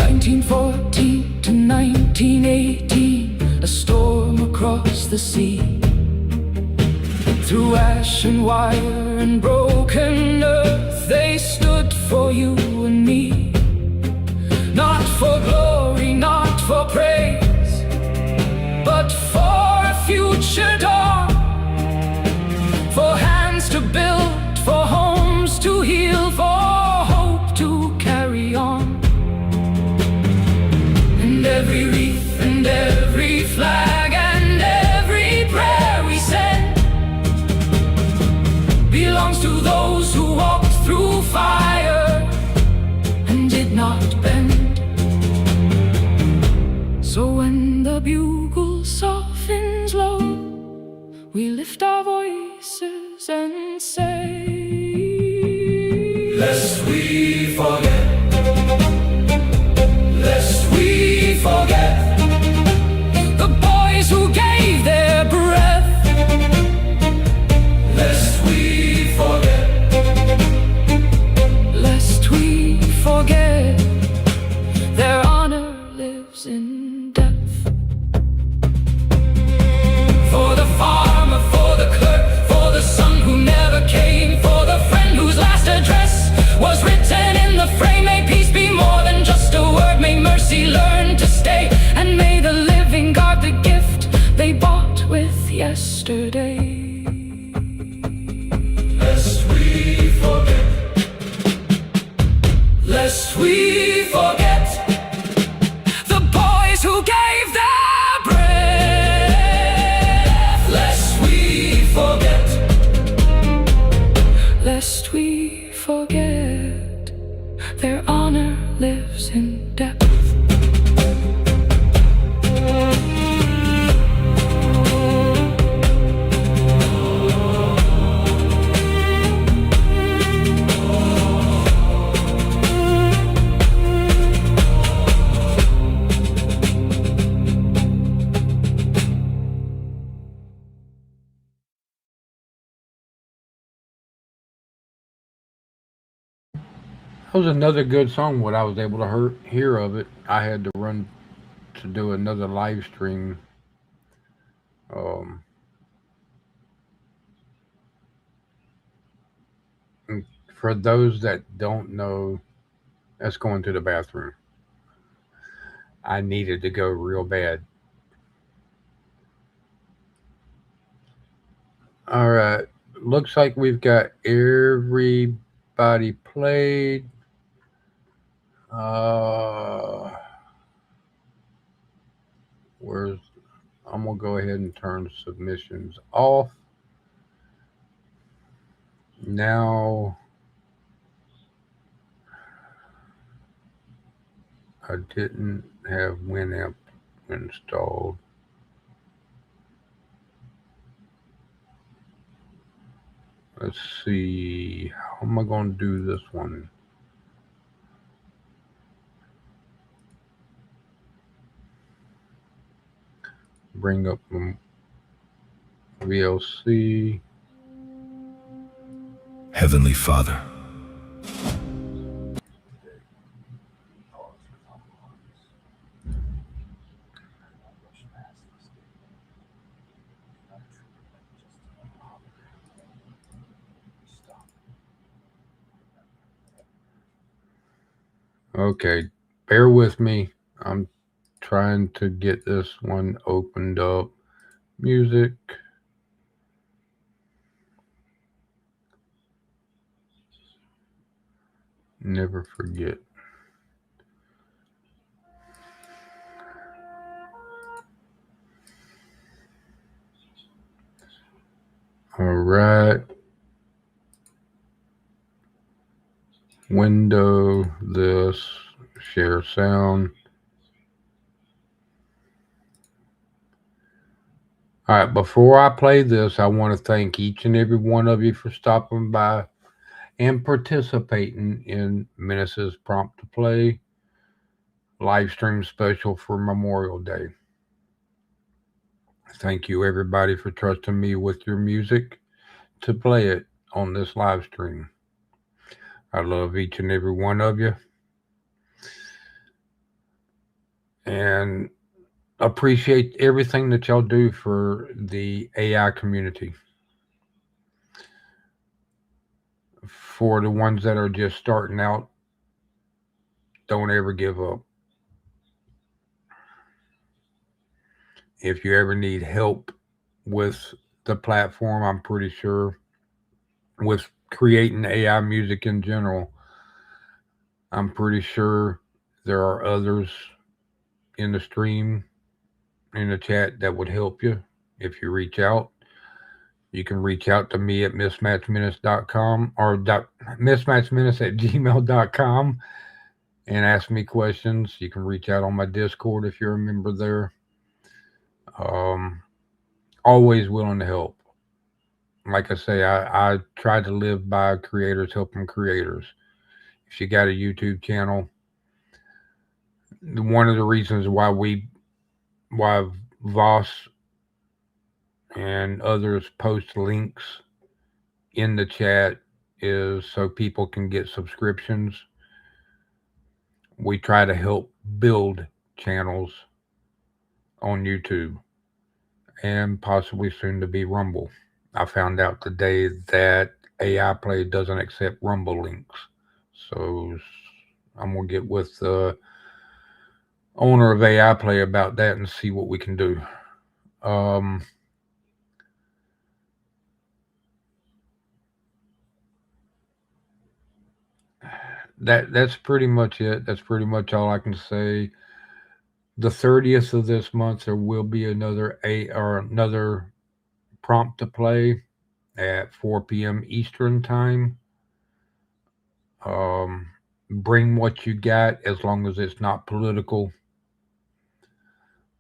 1914 to 1918, a storm across the sea. Through ash and wire and broken earth, they stood for you and me. Not for glory, not for praise, but for a future dawn. For hands to build, for homes to heal, for hope to carry on. And every wreath and every flag and every prayer we send belongs to those who walked through fire and did not bend. So when the bugle softens low, we lift our voices and say, lest we forget, lest we forget the boys who gave their breath, lest we forget, lest we forget their honor lives in depth. For the farmer, for the clerk, for the son who never came, for the friend whose last address was written in the yesterday. Lest we forget. Lest we forget The boys who gave their breath. lest we forget Lest we forget their honor lives in depth. That was another good song. What I was able to hear of it, I had to run to do another live stream. Um, and for those that don't know, that's going to the bathroom. I needed to go real bad. All right. Looks like we've got everybody played. Uh, where's I'm gonna go ahead and turn submissions off. Now I didn't have Winamp installed. Let's see. How am I gonna do this one? Bring up VLC. Heavenly Father, Okay, bear with me. I'm trying to get this one opened up. Music. Never forget. All right. Window this. Share sound. All right. Before I play this, I want to thank each and every one of you for stopping by and participating in Menace's Prompt to Play live stream special for Memorial Day. Thank you, everybody, for trusting me with your music to play it on this live stream. I love each and every one of you and appreciate everything that y'all do for the AI community. For the ones that are just starting out, don't ever give up. If you ever need help with the platform, I'm pretty sure with creating AI music in general, I'm pretty sure there are others in the stream, in the chat that would help you if you reach out. You can reach out to me at mismatchminutes.com or mismatchminutes at gmail.com and ask me questions. You can reach out on my Discord if you're a member there. Um, always willing to help. Like I say, I try to live by creators helping creators. If you got a YouTube channel, one of the reasons why Voss and others post links in the chat is so people can get subscriptions. We try to help build channels on YouTube and possibly soon to be Rumble. I found out today that AI Play doesn't accept Rumble links. So I'm going to get with the owner of AI Play about that and see what we can do. that's pretty much it. That's pretty much all I can say. The 30th of this month, there will be another prompt to play at 4 p.m. Eastern time. Um, bring what you got as long as it's not political,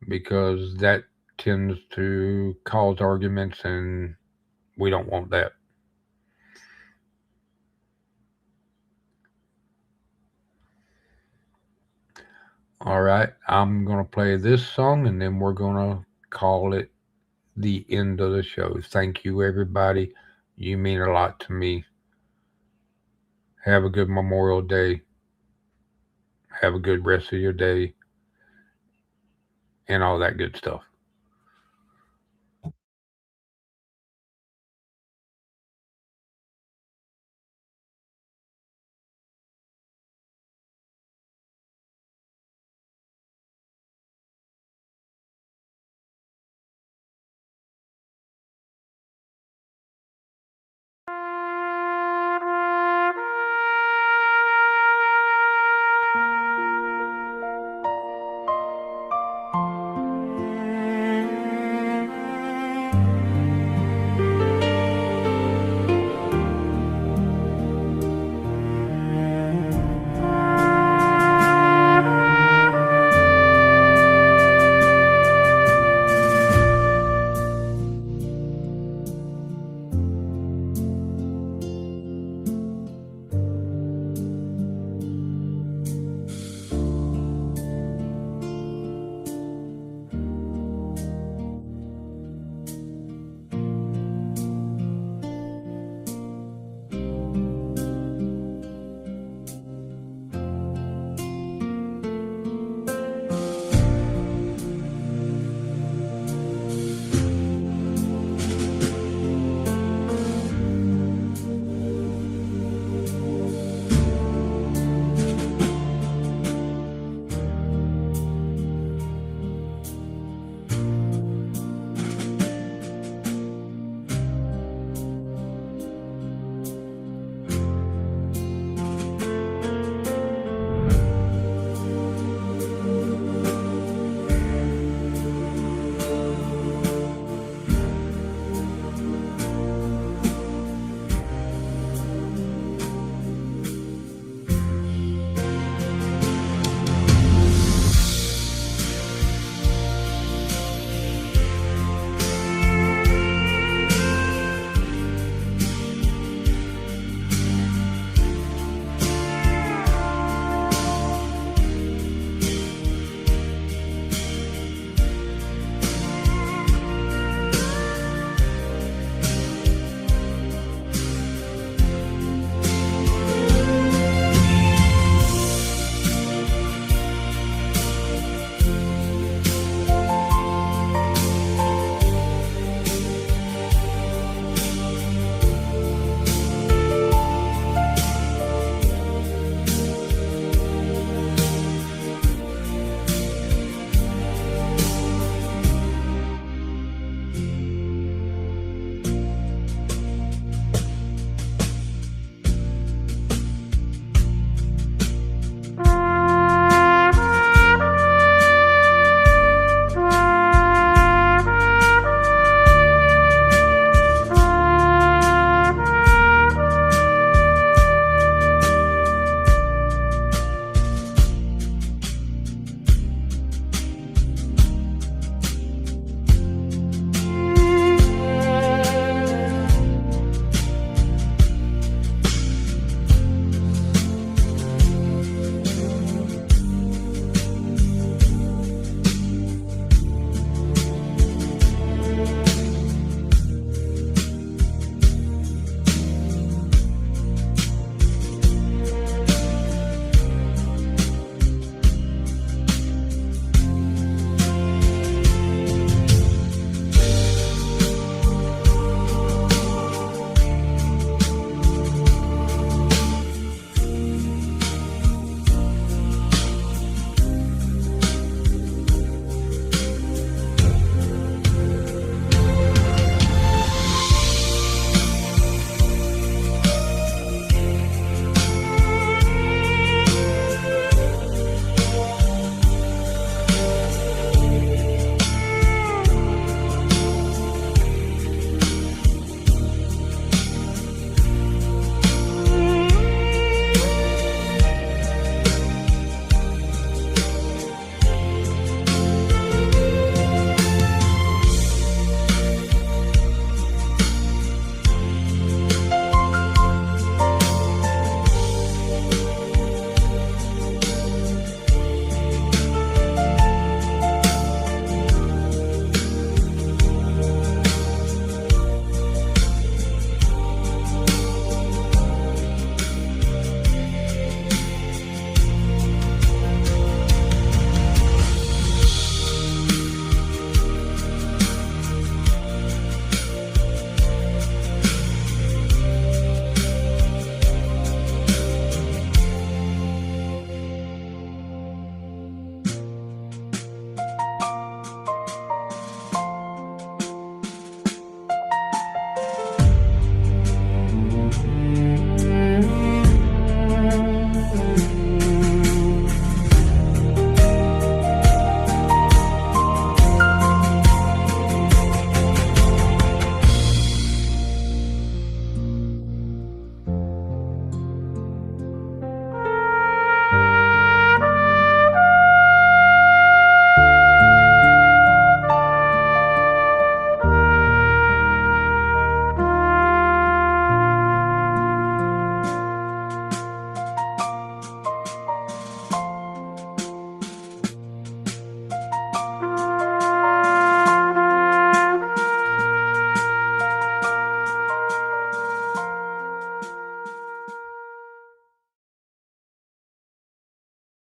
because that tends to cause arguments and we don't want that. All right, I'm going to play this song and then we're going to call it the end of the show. Thank you, everybody. You mean a lot to me. Have a good Memorial Day. Have a good rest of your day and all that good stuff.